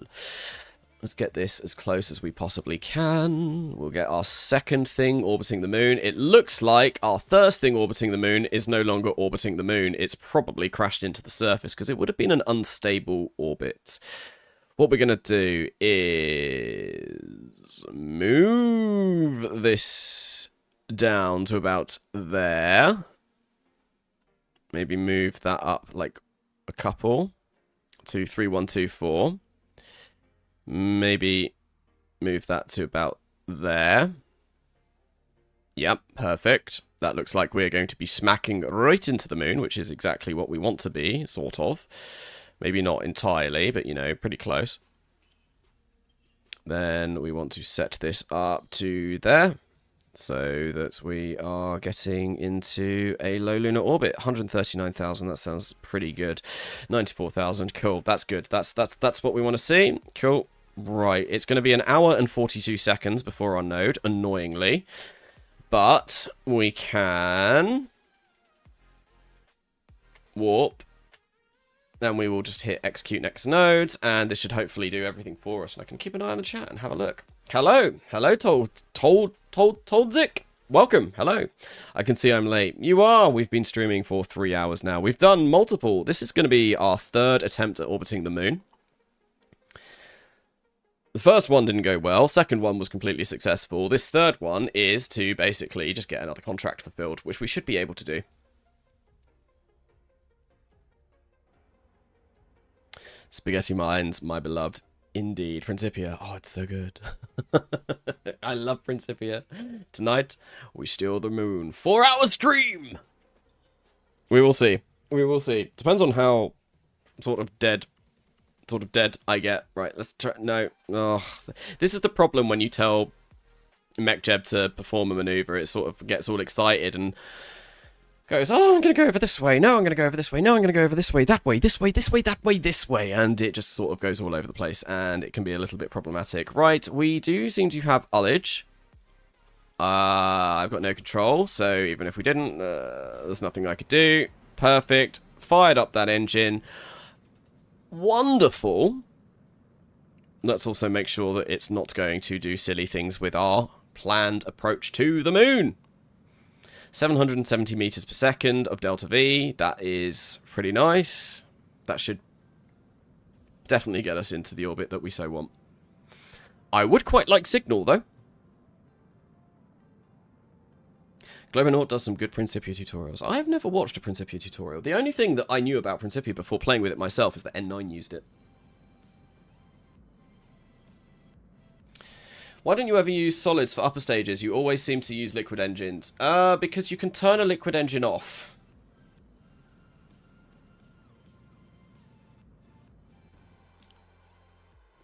Let's get this as close as we possibly can. We'll get our second thing orbiting the moon. It looks like our first thing orbiting the moon is no longer orbiting the moon. It's probably crashed into the surface because it would have been an unstable orbit. What we're going to do is move this down to about there. Maybe move that up like a couple to 3124. Maybe move that to about there. Yep, perfect. That looks like we're going to be smacking right into the moon, which is exactly what we want to be, sort of. Maybe not entirely, but, you know, pretty close. Then we want to set this up to there, so that we are getting into a low lunar orbit. 139,000, that sounds pretty good. 94,000, cool, that's good. That's what we want to see. Cool. Right, it's going to be 1 hour and 42 seconds before our node, annoyingly. But we can warp, and we will just hit execute next nodes, and this should hopefully do everything for us. And I can keep an eye on the chat and have a look. Hello, Toldzik. Welcome, hello. I can see I'm late. You are. We've been streaming for 3 hours now. We've done multiple. This is going to be our 3rd attempt at orbiting the moon. The first one didn't go well, second one was completely successful. This third one is to basically just get another contract fulfilled, which we should be able to do. Spaghetti Mines, my beloved. Indeed. Principia. Oh, it's so good. I love Principia. Tonight, we steal the moon. 4-hour stream! We will see. We will see. Depends on how sort of dead I get. Right, let's try. No. Oh, this is the problem when you tell MechJeb to perform a maneuver. It sort of gets all excited and goes, oh, I'm going to go over this way. No, I'm going to go over this way. No, I'm going to go over this way. That way, this way, this way, that way, this way. And it just sort of goes all over the place. And it can be a little bit problematic. Right, we do seem to have ullage. I've got no control. So even if we didn't, there's nothing I could do. Perfect. Fired up that engine. Wonderful. Let's also make sure that it's not going to do silly things with our planned approach to the moon. 770 meters per second of delta V. That is pretty nice. That should definitely get us into the orbit that we so want. I would quite like Signal, though. Globonaut does some good Principia tutorials. I've never watched a Principia tutorial. The only thing that I knew about Principia before playing with it myself is that N9 used it. Why don't you ever use solids for upper stages? You always seem to use liquid engines. Because you can turn a liquid engine off.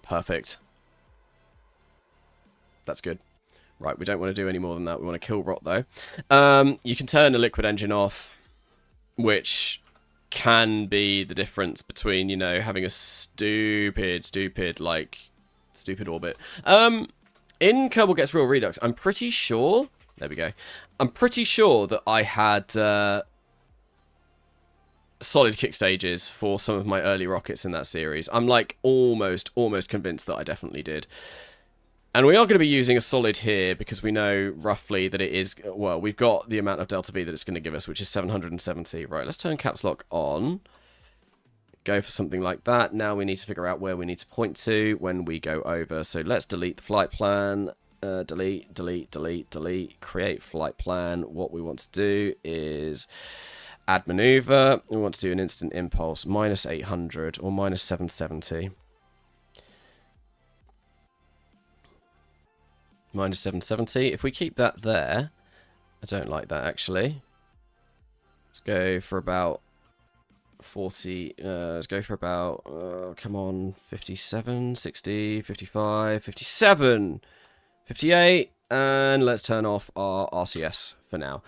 Perfect. That's good. Right, we don't want to do any more than that. We want to kill rot, though. You can turn a liquid engine off, which can be the difference between, you know, having a stupid orbit. In Kerbal Gets Real Redux, I'm pretty sure... There we go. I'm pretty sure that I had solid kick stages for some of my early rockets in that series. I'm, like, almost convinced that I definitely did. And we are going to be using a solid here because we know roughly that it is... Well, we've got the amount of delta V that it's going to give us, which is 770. Right, let's turn caps lock on. Go for something like that. Now we need to figure out where we need to point to when we go over. So let's delete the flight plan. Delete. Create flight plan. What we want to do is add maneuver. We want to do an instant impulse. Minus 800 or minus 770. Minus 770. If we keep that there, I don't like that actually. Let's go for about 40. Let's go for about, come on, 57, 60, 55, 57, 58. And let's turn off our RCS for now.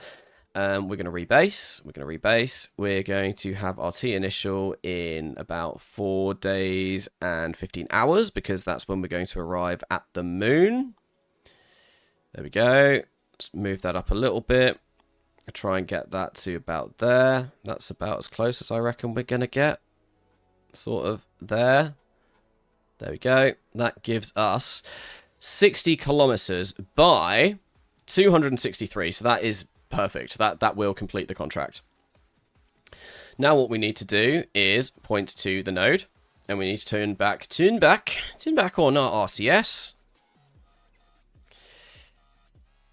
We're going to rebase. We're going to have our T initial in about 4 days and 15 hours because that's when we're going to arrive at the moon. There we go. Let's move that up a little bit. I'll try and get that to about there. That's about as close as I reckon we're going to get. Sort of there. There we go. That gives us 60 kilometers by 263. So that is perfect. That will complete the contract. Now what we need to do is point to the node. And we need to turn back on our RCS.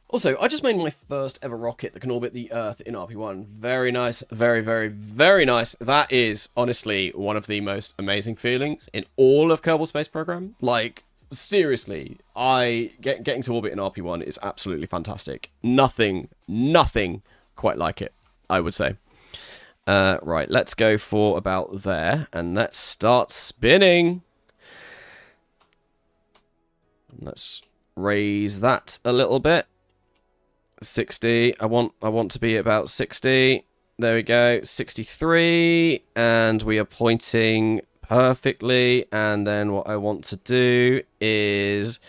Also, I just made my first ever rocket that can orbit the Earth in RP-1. Very nice. Very, very, very nice. That is, honestly, one of the most amazing feelings in all of Kerbal Space Program. Like, seriously, getting to orbit in RP-1 is absolutely fantastic. Nothing quite like it, I would say. Right, let's go for about there, and let's start spinning. Let's raise that a little bit. 60. I want to be about 60. There we go. 63, and we are pointing perfectly. And then what I want to do is,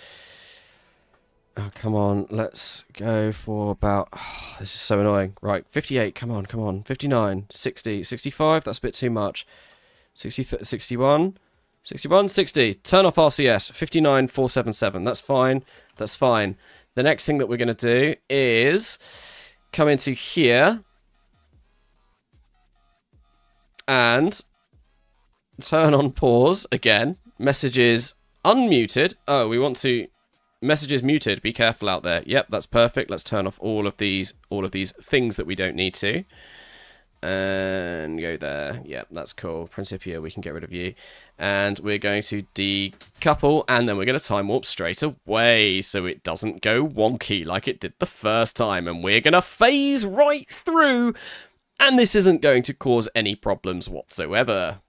oh, come on, let's go for about, oh, this is so annoying. Right, 58, come on. 59, 60, 65, that's a bit too much. 60, 61, 60. Turn off RCS, 59,477. That's fine. The next thing that we're going to do is come into here and turn on pause again. Messages unmuted. Oh, we want to messages muted. Be careful out there. Yep, that's perfect. Let's turn off all of these things that we don't need to. And go there. Yep, that's cool. Principia, we can get rid of you. And we're going to decouple, and then we're going to time warp straight away so it doesn't go wonky like it did the first time. And we're going to phase right through, and this isn't going to cause any problems whatsoever.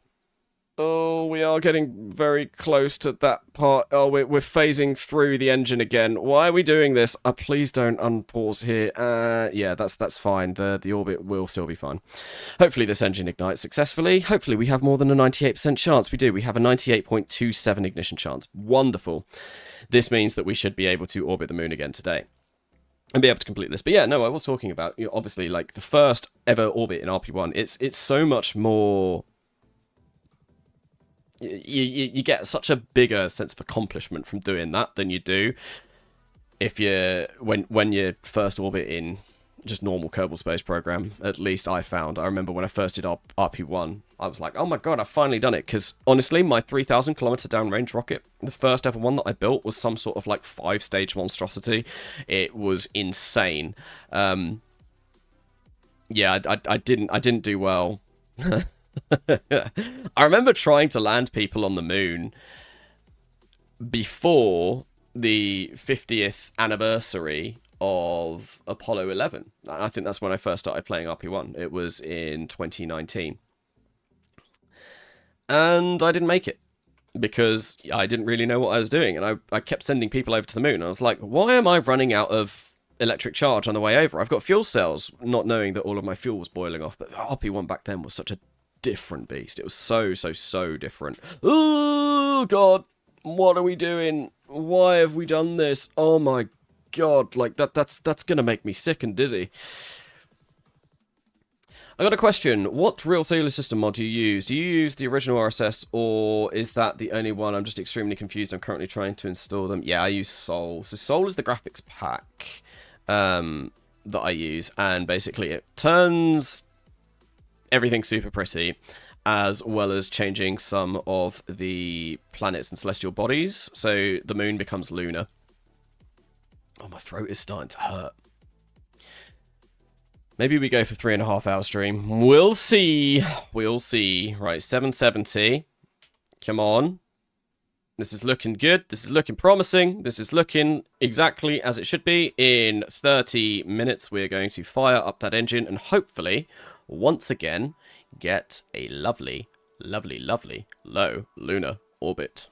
Oh, we are getting very close to that part. Oh, we're phasing through the engine again. Why are we doing this? Please don't unpause here. Yeah, that's fine. The orbit will still be fine. Hopefully this engine ignites successfully. Hopefully we have more than a 98% chance. We do. We have a 98.27 ignition chance. Wonderful. This means that we should be able to orbit the moon again today and be able to complete this. But yeah, no, I was talking about, you know, obviously, like, the first ever orbit in RP-1. It's so much more... You get such a bigger sense of accomplishment from doing that than you do if when you first orbit in just normal Kerbal Space program. At least I found. I remember when I first did RP-1, I was like, oh my god, I've finally done it. Because honestly, my 3,000 kilometer downrange rocket, the first ever one that I built, was some sort of like 5-stage monstrosity. It was insane. Yeah, I didn't do well. I remember trying to land people on the moon before the 50th anniversary of Apollo 11. I think that's when I first started playing RP-1. It was in 2019. And I didn't make it because I didn't really know what I was doing. And I kept sending people over to the moon. And I was like, why am I running out of electric charge on the way over? I've got fuel cells, not knowing that all of my fuel was boiling off. But RP-1 back then was such a different beast. It was so different. Oh god, what are we doing? Why have we done this? Oh my god, like that's gonna make me sick and dizzy. I got a question. What real solar system mod do you use? Do you use the original RSS, or is that the only one? I'm just extremely confused. I'm currently trying to install them. Yeah, I use Sol. So Sol is the graphics pack that I use, and basically it turns everything super pretty, as well as changing some of the planets and celestial bodies. So the moon becomes lunar. Oh, my throat is starting to hurt. Maybe we go for 3.5 hour stream. We'll see. We'll see. Right, 770. Come on. This is looking good. This is looking promising. This is looking exactly as it should be. In 30 minutes, we're going to fire up that engine and hopefully, once again, get a lovely low lunar orbit.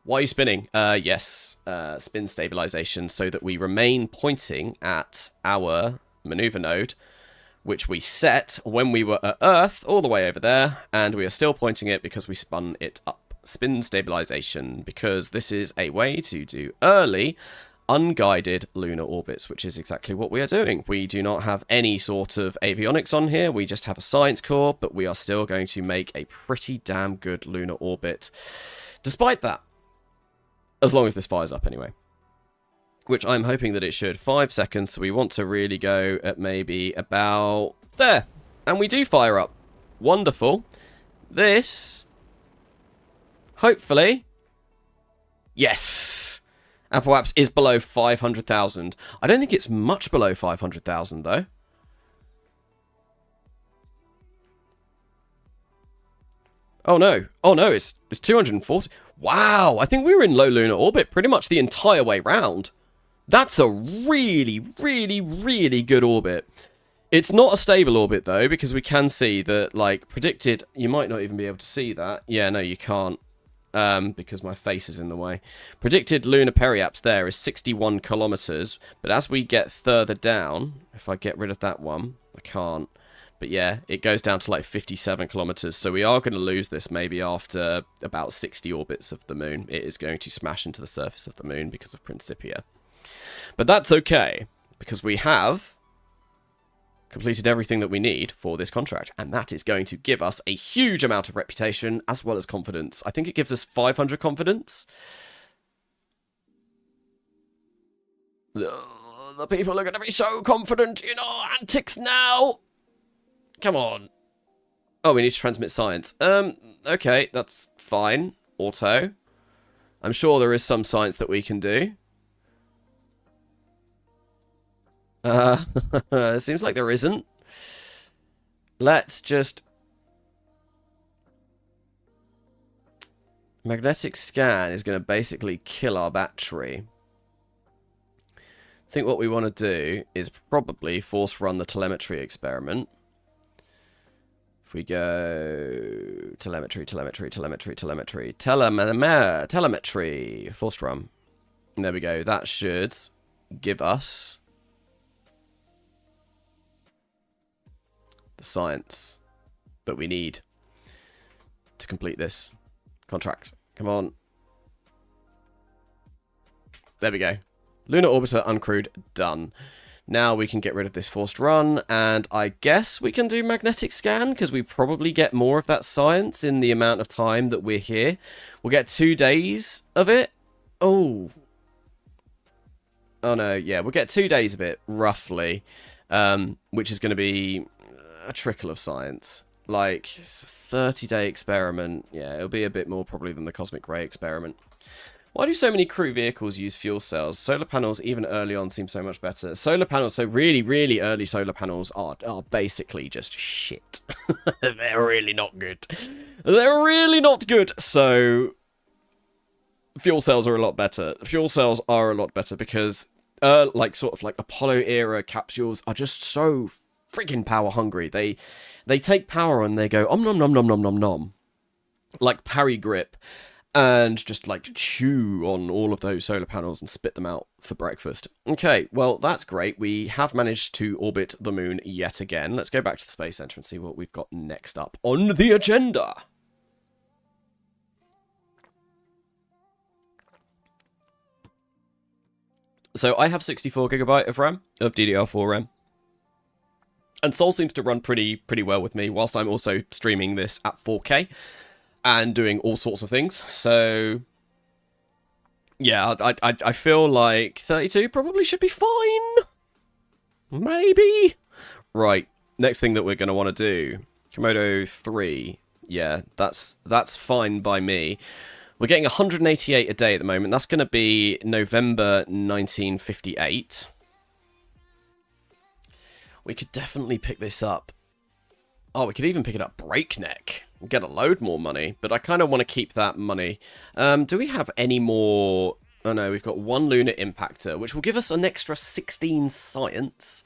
Why are you spinning? Yes, spin stabilization, so that we remain pointing at our maneuver node, which we set when we were at Earth, all the way over there, and we are still pointing it because we spun it up. Spin stabilization, because this is a way to do early unguided lunar orbits, which is exactly what we are doing. We do not have any sort of avionics on here, we just have a science core, but we are still going to make a pretty damn good lunar orbit despite that, as long as this fires up anyway, which I'm hoping that it should. 5 seconds, so we want to really go at maybe about there, and we do fire up. Wonderful. This, hopefully, yes, Apple Apps is below 500,000. I don't think it's much below 500,000, though. Oh no, it's 240. Wow, I think we were in low lunar orbit pretty much the entire way round. That's a really, really, really good orbit. It's not a stable orbit though, because we can see that, like, predicted, you might not even be able to see that. Yeah, no, you can't, because my face is in the way. Predicted lunar periaps there is 61 kilometers, but as we get further down, if I get rid of that one, I can't. But yeah, it goes down to like 57 kilometers, so we are going to lose this maybe after about 60 orbits of the moon. It is going to smash into the surface of the moon because of Principia. But that's okay, because we have completed everything that we need for this contract, and that is going to give us a huge amount of reputation as well as confidence. I think it gives us 500 confidence. The people are going to be so confident in our antics now. Come on. Oh, we need to transmit science. Okay, that's fine. Auto. I'm sure there is some science that we can do. It seems like there isn't. Let's just... Magnetic scan is going to basically kill our battery. I think what we want to do is probably force run the telemetry experiment. If we go telemetry, forced run. And there we go. That should give us the science that we need to complete this contract. Come on. There we go. Lunar orbiter uncrewed, done. Now we can get rid of this forced run, and I guess we can do magnetic scan, because we probably get more of that science in the amount of time that we're here. We'll get 2 days of it. Oh. Oh no, yeah, we'll get 2 days of it, roughly, which is going to be a trickle of science. Like, it's a 30-day experiment. Yeah, it'll be a bit more probably than the Cosmic Ray experiment. Why do so many crew vehicles use fuel cells? Solar panels, even early on, seem so much better. Solar panels, so really, really early solar panels are basically just shit. They're really not good. They're really not good. So, fuel cells are a lot better. Fuel cells are a lot better because, like, sort of like Apollo-era capsules are just so freaking power hungry. They take power and they go, om nom nom nom nom nom nom. Like parry grip. And just, like, chew on all of those solar panels and spit them out for breakfast. Okay, well, that's great. We have managed to orbit the moon yet again. Let's go back to the Space Center and see what we've got next up on the agenda. So I have 64GB of RAM, of DDR4 RAM. And Sol seems to run pretty well with me, whilst I'm also streaming this at 4K. And doing all sorts of things. So, yeah, I feel like 32 probably should be fine. Maybe. Right, next thing that we're going to want to do. Komodo 3. Yeah, that's fine by me. We're getting 188 a day at the moment. That's going to be November 1958. We could definitely pick this up. Oh, we could even pick it up breakneck. Get a load more money, but I kind of want to keep that money. Do we have any more? Oh no, we've got 1 lunar impactor, which will give us an extra 16 science.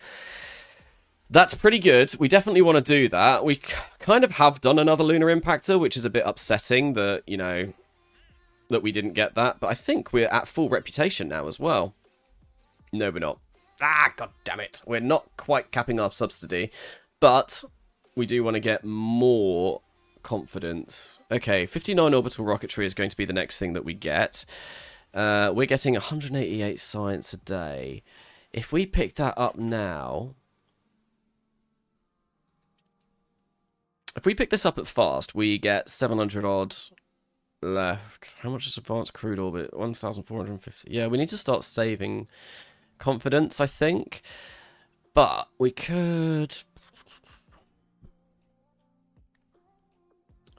That's pretty good. We definitely want to do that. We kind of have done another lunar impactor, which is a bit upsetting that, you know, that we didn't get that. But I think we're at full reputation now as well. No, we're not. Ah, god damn it. We're not quite capping our subsidy, but we do want to get more confidence. Okay, 59 orbital rocketry is going to be the next thing that we get. We're getting 188 science a day. If we pick that up now... If we pick this up at fast, we get 700 odd left. How much is advanced crude orbit? 1,450. Yeah, we need to start saving confidence, I think. But we could...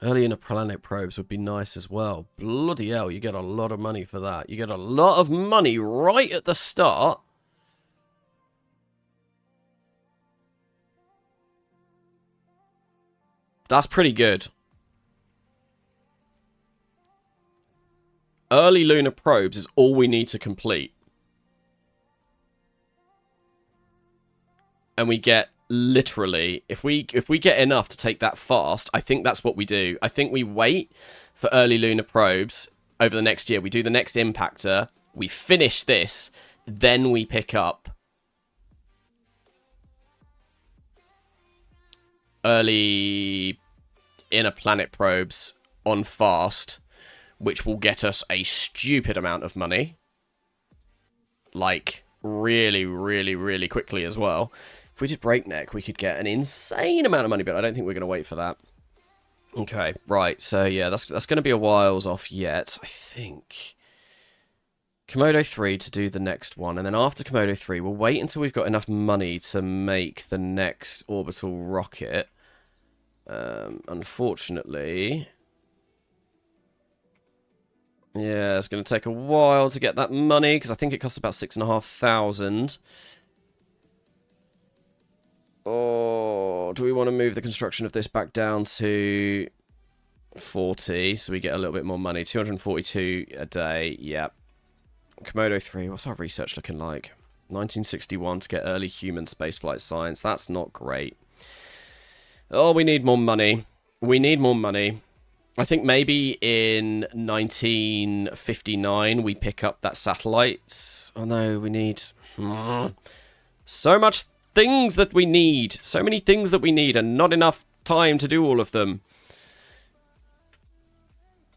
Early interplanet probes would be nice as well. Bloody hell, you get a lot of money for that. You get a lot of money right at the start. That's pretty good. early lunar probes is all we need to complete. And we get literally, if we get enough to take that fast, I think that's what we do. I think we wait for early lunar probes over the next year. We do the next impactor, we finish this, then we pick up early inner planet probes on fast, which will get us a stupid amount of money. Like, really, really, really quickly as well. If we did breakneck, we could get an insane amount of money, but I don't think we're going to wait for that. Okay, right, so yeah, that's going to be a whiles off yet, I think. Komodo 3 to do the next one, and then after Komodo 3, we'll wait until we've got enough money to make the next orbital rocket. Unfortunately... yeah, it's going to take a while to get that money, because I think it costs about 6,500. Or do we want to move the construction of this back down to 40, so we get a little bit more money? 242 a day, yep. Komodo 3, what's our research looking like? 1961 to get early human spaceflight science. That's not great. Oh, we need more money. We need more money. I think maybe in 1959 we pick up that satellites. Oh no, we need so much things that we need. So many things that we need and not enough time to do all of them.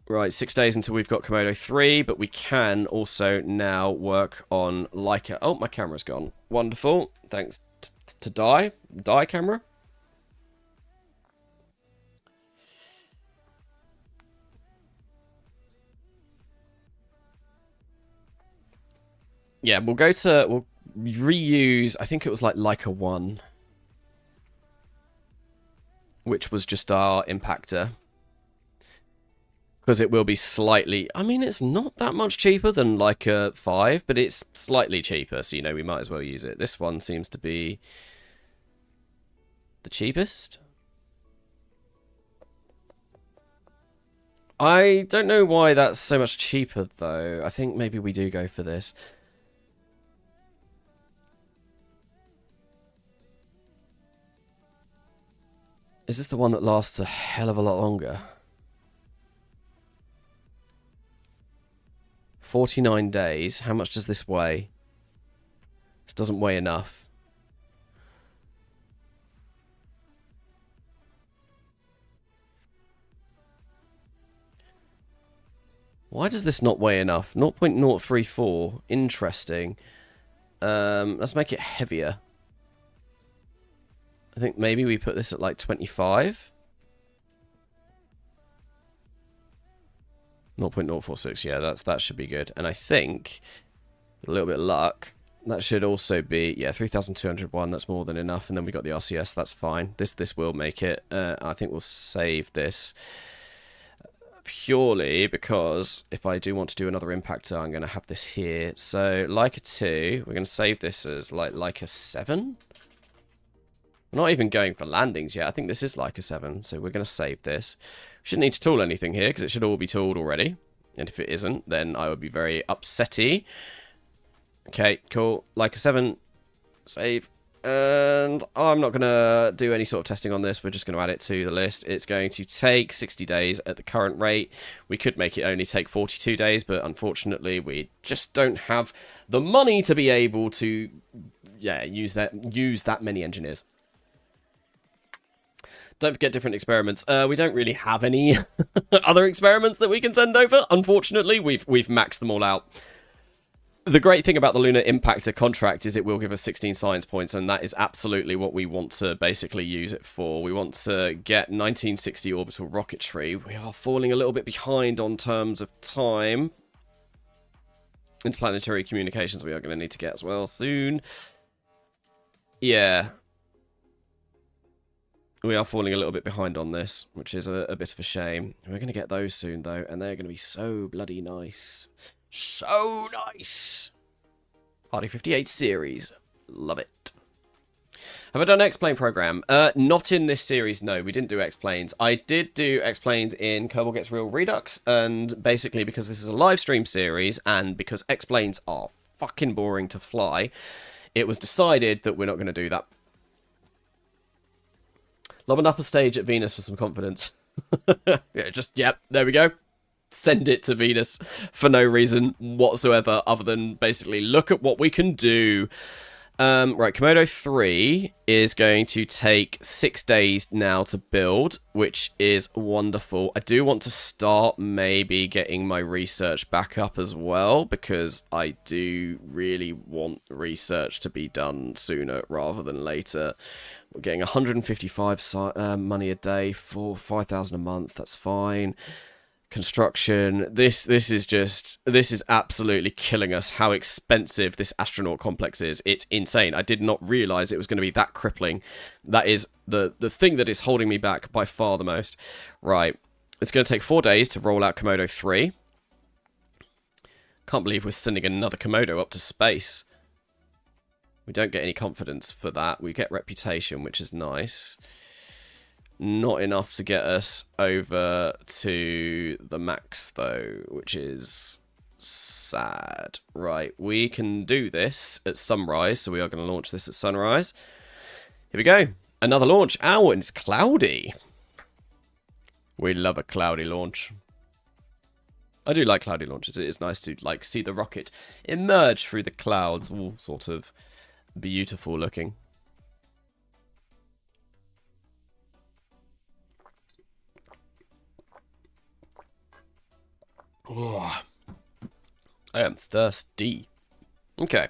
Right, 6 days until we've got Komodo 3, but we can also now work on Leica. Oh, my camera's gone. Wonderful. Thanks to Die camera. Yeah, we'll reuse, I think it was like Leica 1, which was just our impactor. Because it will be slightly, I mean, it's not that much cheaper than Leica 5, but it's slightly cheaper, so, you know, we might as well use it. This one seems to be the cheapest. I don't know why that's so much cheaper, though. I think maybe we do go for this. Is this the one that lasts a hell of a lot longer? 49 days. How much does this weigh? This doesn't weigh enough. Why does this not weigh enough? 0.034. Interesting. Let's make it heavier. I think maybe we put this at like 25. 0.046, yeah, that should be good. And I think, with a little bit of luck, that should also be, yeah, 3,201, that's more than enough. And then we got the RCS, that's fine. This will make it. I think we'll save this. Purely because if I do want to do another impactor, I'm going to have this here. So, Leica 2, we're going to save this as like Leica 7. We're not even going for landings yet. I think this is Leica 7, so we're going to save this. We shouldn't need to tool anything here, because it should all be tooled already. And if it isn't, then I would be very upsetty. Okay, cool. Leica 7, save. And I'm not going to do any sort of testing on this. We're just going to add it to the list. It's going to take 60 days at the current rate. We could make it only take 42 days, but unfortunately we just don't have the money to be able to, yeah, use that many engineers. Don't forget different experiments. We don't really have any other experiments that we can send over. Unfortunately, we've maxed them all out. The great thing about the Lunar Impactor contract is it will give us 16 science points, and that is absolutely what we want to basically use it for. We want to get 1960 orbital rocketry. We are falling a little bit behind on terms of time. Interplanetary communications we are going to need to get as well soon. Yeah. We are falling a little bit behind on this, which is a bit of a shame. We're going to get those soon, though, and they're going to be so bloody nice. So nice! RD58 series. Love it. Have I done X-Plane program? Not in this series, no. We didn't do X-Planes. I did do X-Planes in Kerbal Gets Real Redux, and basically because this is a live stream series, and because X-Planes are fucking boring to fly, it was decided that we're not going to do that. Lob an upper stage at Venus for some confidence. Yep, there we go. Send it to Venus for no reason whatsoever other than basically look at what we can do. Right, Komodo 3 is going to take 6 days now to build, which is wonderful. I do want to start maybe getting my research back up as well, because I do really want research to be done sooner rather than later. We're getting 155 money a day for 5,000 a month. That's fine. Construction. This is absolutely killing us. How expensive this astronaut complex is. It's insane. I did not realize it was going to be that crippling. That is the thing that is holding me back by far the most. Right. It's going to take 4 days to roll out Komodo 3. Can't believe we're sending another Komodo up to space. We don't get any confidence for that. We get reputation, which is nice. Not enough to get us over to the max, though, which is sad. Right, we can do this at sunrise, so we are going to launch this at sunrise. Here we go. Another launch. Ow, and it's cloudy. We love a cloudy launch. I do like cloudy launches. It is nice to like see the rocket emerge through the clouds, all sort of beautiful looking. Oh, I am thirsty. Okay.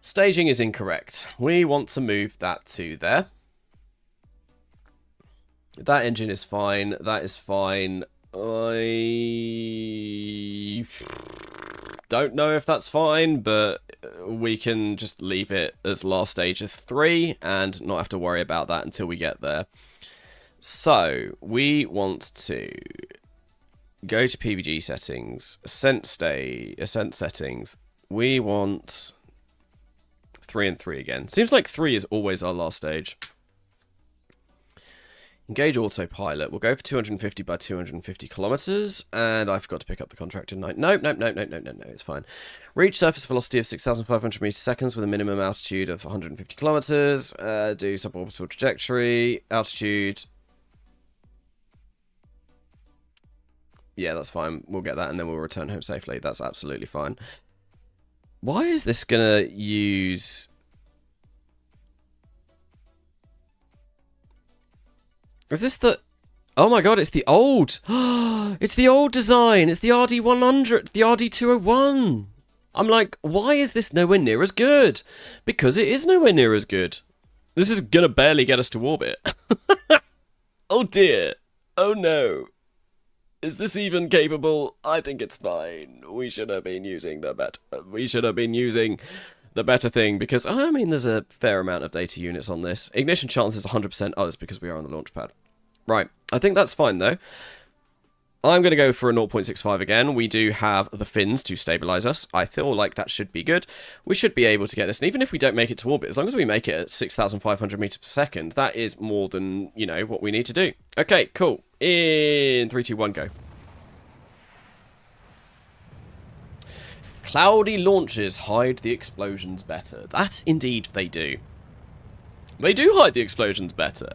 Staging is incorrect. We want to move that to there. That engine is fine. That is fine. I don't know if that's fine, but we can just leave it as last stage of 3 and not have to worry about that until we get there. So, we want to go to PVG settings, ascent settings. We want 3 and 3 again. Seems like 3 is always our last stage. Engage autopilot. We'll go for 250 by 250 kilometers. And I forgot to pick up the contract, didn't I? No, it's fine. Reach surface velocity of 6,500 meters seconds with a minimum altitude of 150 kilometers. Do suborbital trajectory. Altitude. Yeah, that's fine. We'll get that and then we'll return home safely. That's absolutely fine. Why is this going to use... Is this the... Oh my god, it's the old... It's the old design. It's the RD100, the RD201. I'm like, why is this nowhere near as good? Because it is nowhere near as good. This is going to barely get us to orbit. Oh dear. Oh no. Is this even capable? I think it's fine. We should have been using the better. We should have been using the better thing because I mean there's a fair amount of data units on this. Ignition chance is 100%. Oh, that's because we are on the launch pad. Right. I think that's fine though. I'm going to go for a 0.65 again. We do have the fins to stabilize us. I feel like that should be good. We should be able to get this. And even if we don't make it to orbit, as long as we make it at 6,500 meters per second, that is more than, you know, what we need to do. Okay, cool. In 3, 2, 1, go. Cloudy launches hide the explosions better. That indeed they do. They do hide the explosions better.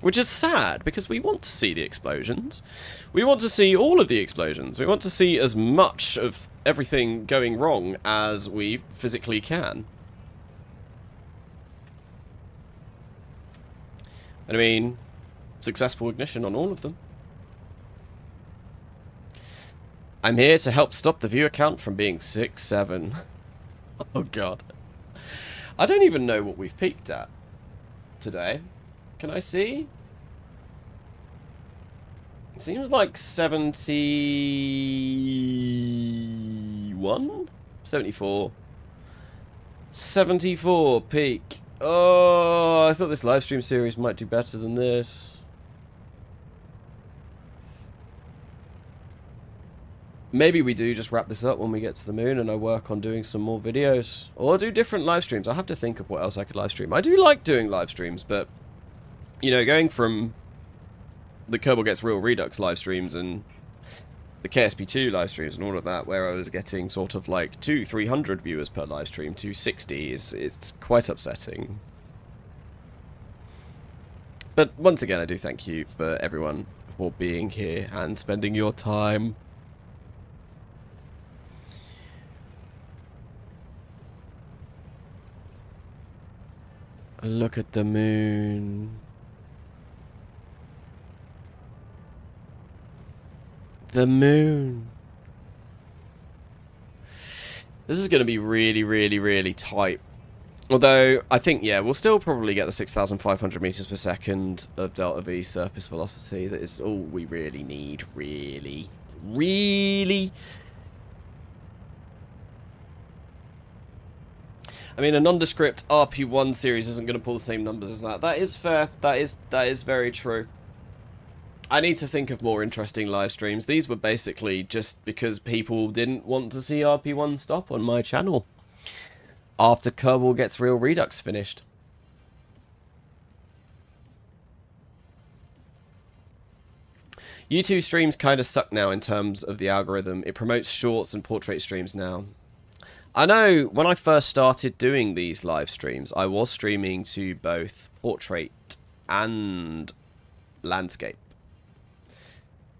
Which is sad, because we want to see the explosions. We want to see all of the explosions. We want to see as much of everything going wrong as we physically can. And I mean, successful ignition on all of them. I'm here to help stop the viewer count from being 6, 7. Oh god. I don't even know what we've peaked at today. Can I see? It seems like 71? 74. 74 peak. Oh, I thought this live stream series might do better than this. maybe we do just wrap this up when we get to the moon and I work on doing some more videos. Or do different live streams. I have to think of what else I could live stream. I do like doing live streams, but, you know, going from the Kerbal Gets Real Redux live streams and the KSP2 live streams and all of that, where I was getting sort of like 200-300 viewers per live stream to 60, it's quite upsetting. But once again, I do thank you for everyone for being here and spending your time. Look at the moon. The moon. This is going to be really, really, really tight. Although, I think, yeah, we'll still probably get the 6,500 meters per second of delta V surface velocity. That is all we really need, really. Really. I mean, a nondescript RP-1 series isn't going to pull the same numbers as that. That is fair. That is very true. I need to think of more interesting live streams. These were basically just because people didn't want to see RP-1 stop on my channel after Kerbal Gets Real Redux finished. YouTube streams kind of suck now in terms of the algorithm. It promotes shorts and portrait streams now. I know when I first started doing these live streams, I was streaming to both portrait and landscape.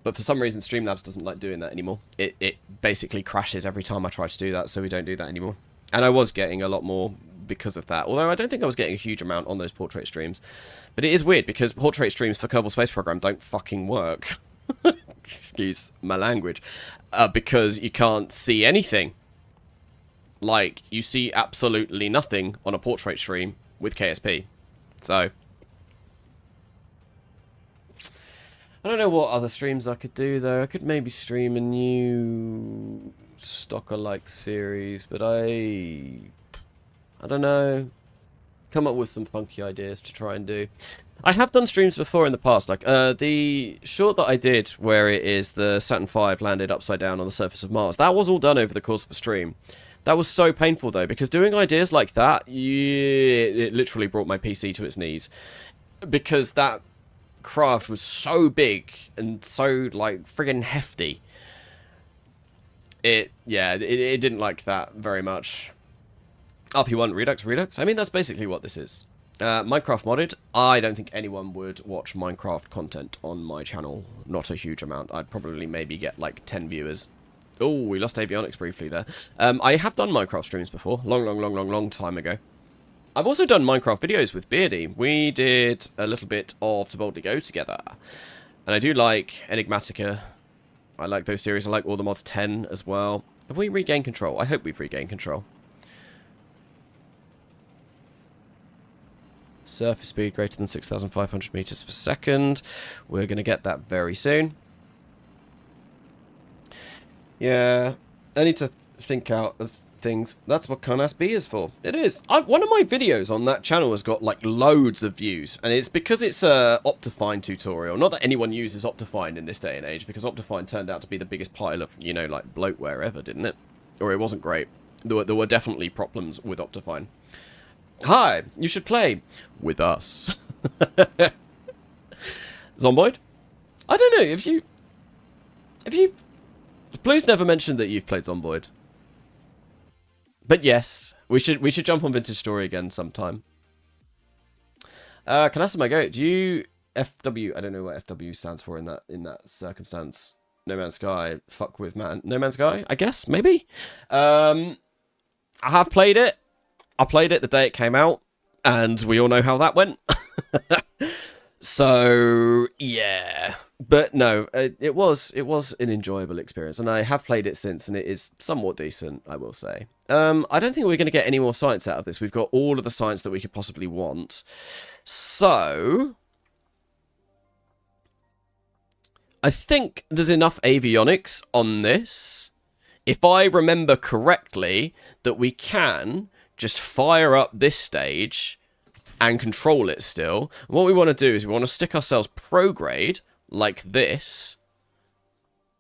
But for some reason, Streamlabs doesn't like doing that anymore. It basically crashes every time I try to do that, so we don't do that anymore. And I was getting a lot more because of that, although I don't think I was getting a huge amount on those portrait streams. But it is weird, because portrait streams for Kerbal Space Program don't fucking work. Excuse my language. Because you can't see anything. Like, you see absolutely nothing on a portrait stream with KSP. So I don't know what other streams I could do, though. I could maybe stream a new Stalker-like series, but I don't know. Come up with some funky ideas to try and do. I have done streams before in the past, like the short that I did where it is the Saturn V landed upside down on the surface of Mars. That was all done over the course of a stream. That was so painful, though, because doing ideas like that, it literally brought my PC to its knees. Because that craft was so big and so, like, friggin' hefty. It didn't like that very much. RP-1 Redux? I mean, that's basically what this is. Minecraft modded. I don't think anyone would watch Minecraft content on my channel. Not a huge amount. I'd probably maybe get, like, 10 viewers. Oh, we lost avionics briefly there. I have done Minecraft streams before. Long time ago. I've also done Minecraft videos with Beardy. We did a little bit of To Boldly Go together. And I do like Enigmatica. I like those series. I like all the mods 10 as well. Have we regained control? I hope we've regained control. Surface speed greater than 6,500 meters per second. We're going to get that very soon. Yeah, I need to think out of things. That's what KSP is for. It is. One of my videos on that channel has got like loads of views, and it's because it's a Optifine tutorial. Not that anyone uses Optifine in this day and age, because Optifine turned out to be the biggest pile of, you know, like bloatware ever, didn't it? Or it wasn't great. There were definitely problems with Optifine. Hi, you should play with us. Zomboid? I don't know, if you please never mention that you've played Zomboid. But yes, we should jump on Vintage Story again sometime. Can I ask my go? Do you FW? I don't know what FW stands for in that circumstance. No Man's Sky. Fuck with man. No Man's Sky. I guess maybe. I have played it. I played it the day it came out, and we all know how that went. So yeah, but no, it was an enjoyable experience, and I have played it since, and it is somewhat decent, I will say. I don't think we're going to get any more science out of this. We've got all of the science that we could possibly want. So I think there's enough avionics on this, if I remember correctly, that we can just fire up this stage and control it still. And what we want to do is we want to stick ourselves prograde like this.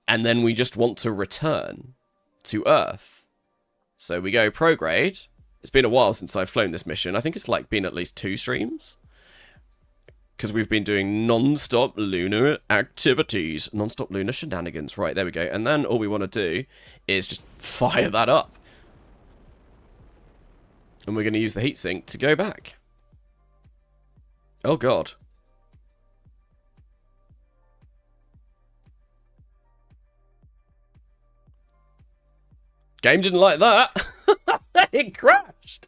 and then we just want to return to Earth. So we go prograde. It's been a while since I've flown this mission. I think it's like been at least 2 streams. Because we've been doing non-stop lunar activities. Non-stop lunar shenanigans. Right, there we go. And then all we want to do is just fire that up. And we're going to use the heatsink to go back. Oh, God. Game didn't like that. It crashed.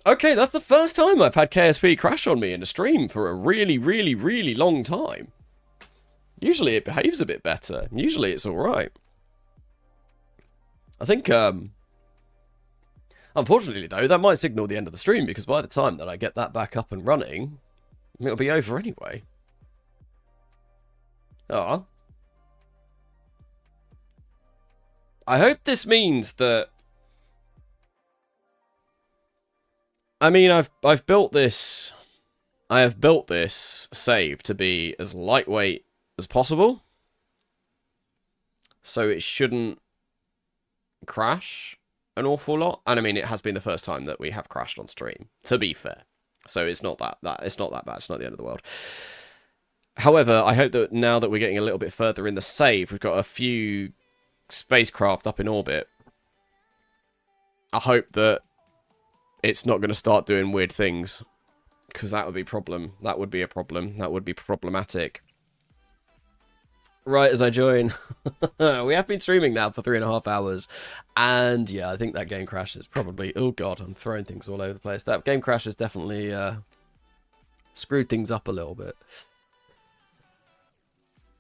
Okay, that's the first time I've had KSP crash on me in a stream for a really, really, really long time. Usually it behaves a bit better. Usually it's alright. I think, unfortunately though, that might signal the end of the stream, because by the time that I get that back up and running, it'll be over anyway. Ah. I hope this means that... I mean, I've built this... I have built this save to be as lightweight as possible. So it shouldn't crash an awful lot. And I mean, it has been the first time that we have crashed on stream, to be fair. So it's not that it's not that bad. It's not the end of the world. However, I hope that now that we're getting a little bit further in the save, we've got a few spacecraft up in orbit. I hope that it's not going to start doing weird things, because that would be a problem. That would be problematic. Right as I join, we have been streaming now for 3.5 hours, and yeah, I think that game crash is probably... Oh god, I'm throwing things all over the place. That game crash has definitely screwed things up a little bit.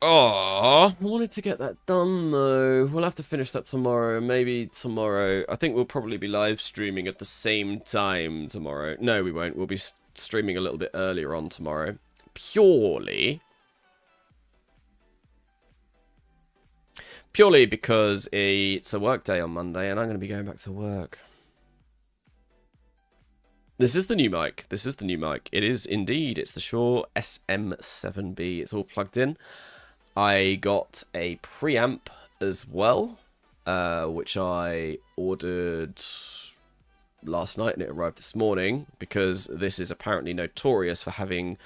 Oh, I wanted to get that done though. We'll have to finish that tomorrow. Maybe tomorrow. I think we'll probably be live streaming at the same time tomorrow. No, we won't. We'll be streaming a little bit earlier on tomorrow. Purely because it's a work day on Monday and I'm going to be going back to work. This is the new mic. This is the new mic. It is indeed. It's the Shure SM7B. It's all plugged in. I got a preamp as well, which I ordered last night and it arrived this morning, because this is apparently notorious for having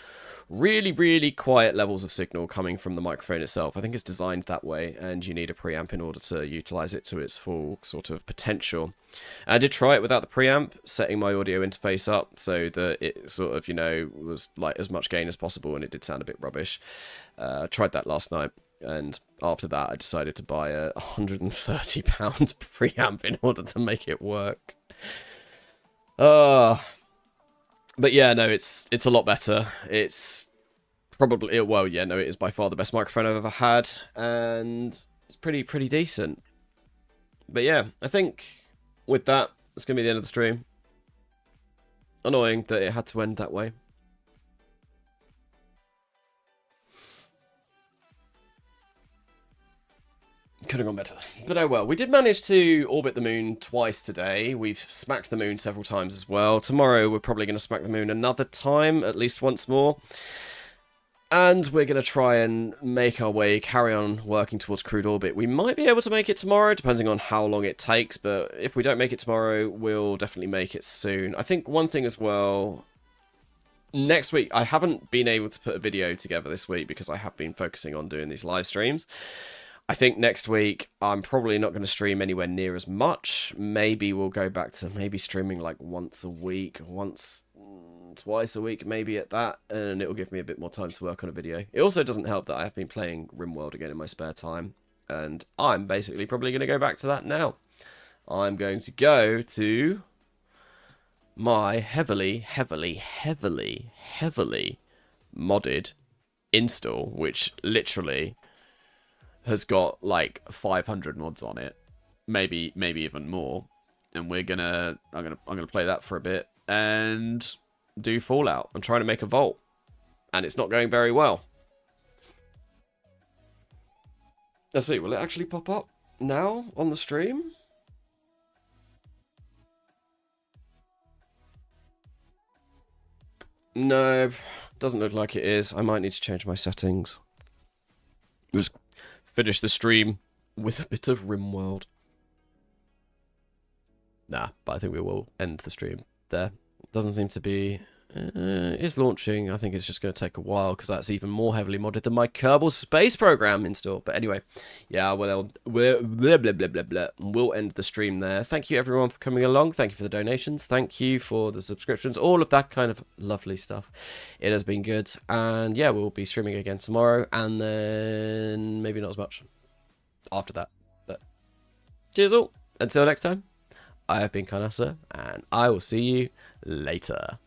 really, really quiet levels of signal coming from the microphone itself. I think it's designed that way, and you need a preamp in order to utilize it to its full sort of potential. I did try it without the preamp, setting my audio interface up so that it sort of, you know, was like as much gain as possible, and it did sound a bit rubbish. I tried that last night, and after that I decided to buy a £130 preamp in order to make it work. But yeah, no, it's a lot better. It's probably... Well, yeah, no, it is by far the best microphone I've ever had, and it's pretty decent. But yeah, I think with that, it's going to be the end of the stream. Annoying that it had to end that way. Could have gone better. But oh well. We did manage to orbit the moon twice today. We've smacked the moon several times as well. Tomorrow we're probably going to smack the moon another time, at least once more. And we're going to try and make our way, carry on working towards crude orbit. We might be able to make it tomorrow, depending on how long it takes. But if we don't make it tomorrow, we'll definitely make it soon. I think one thing as well... Next week, I haven't been able to put a video together this week because I have been focusing on doing these live streams. I think next week, I'm probably not going to stream anywhere near as much. Maybe we'll go back to maybe streaming like once a week, twice a week, maybe at that. And it'll give me a bit more time to work on a video. It also doesn't help that I have been playing RimWorld again in my spare time. And I'm basically probably going to go back to that now. I'm going to go to my heavily modded install, which literally... has got like 500 mods on it, maybe even more, and I'm gonna play that for a bit and do Fallout. I'm trying to make a vault, and it's not going very well. Let's see, will it actually pop up now on the stream? No, doesn't look like it is. I might need to change my settings. Just finish the stream with a bit of RimWorld. Nah, but I think we will end the stream there. Doesn't seem to be... it's launching. I think it's just going to take a while because that's even more heavily modded than my Kerbal Space program install. But anyway, yeah, well, we'll end the stream there. Thank you everyone for coming along. Thank you for the donations. Thank you for the subscriptions. All of that kind of lovely stuff. It has been good. And yeah, we'll be streaming again tomorrow. And then maybe not as much after that. But cheers all. Until next time, I have been Karnasa, and I will see you later.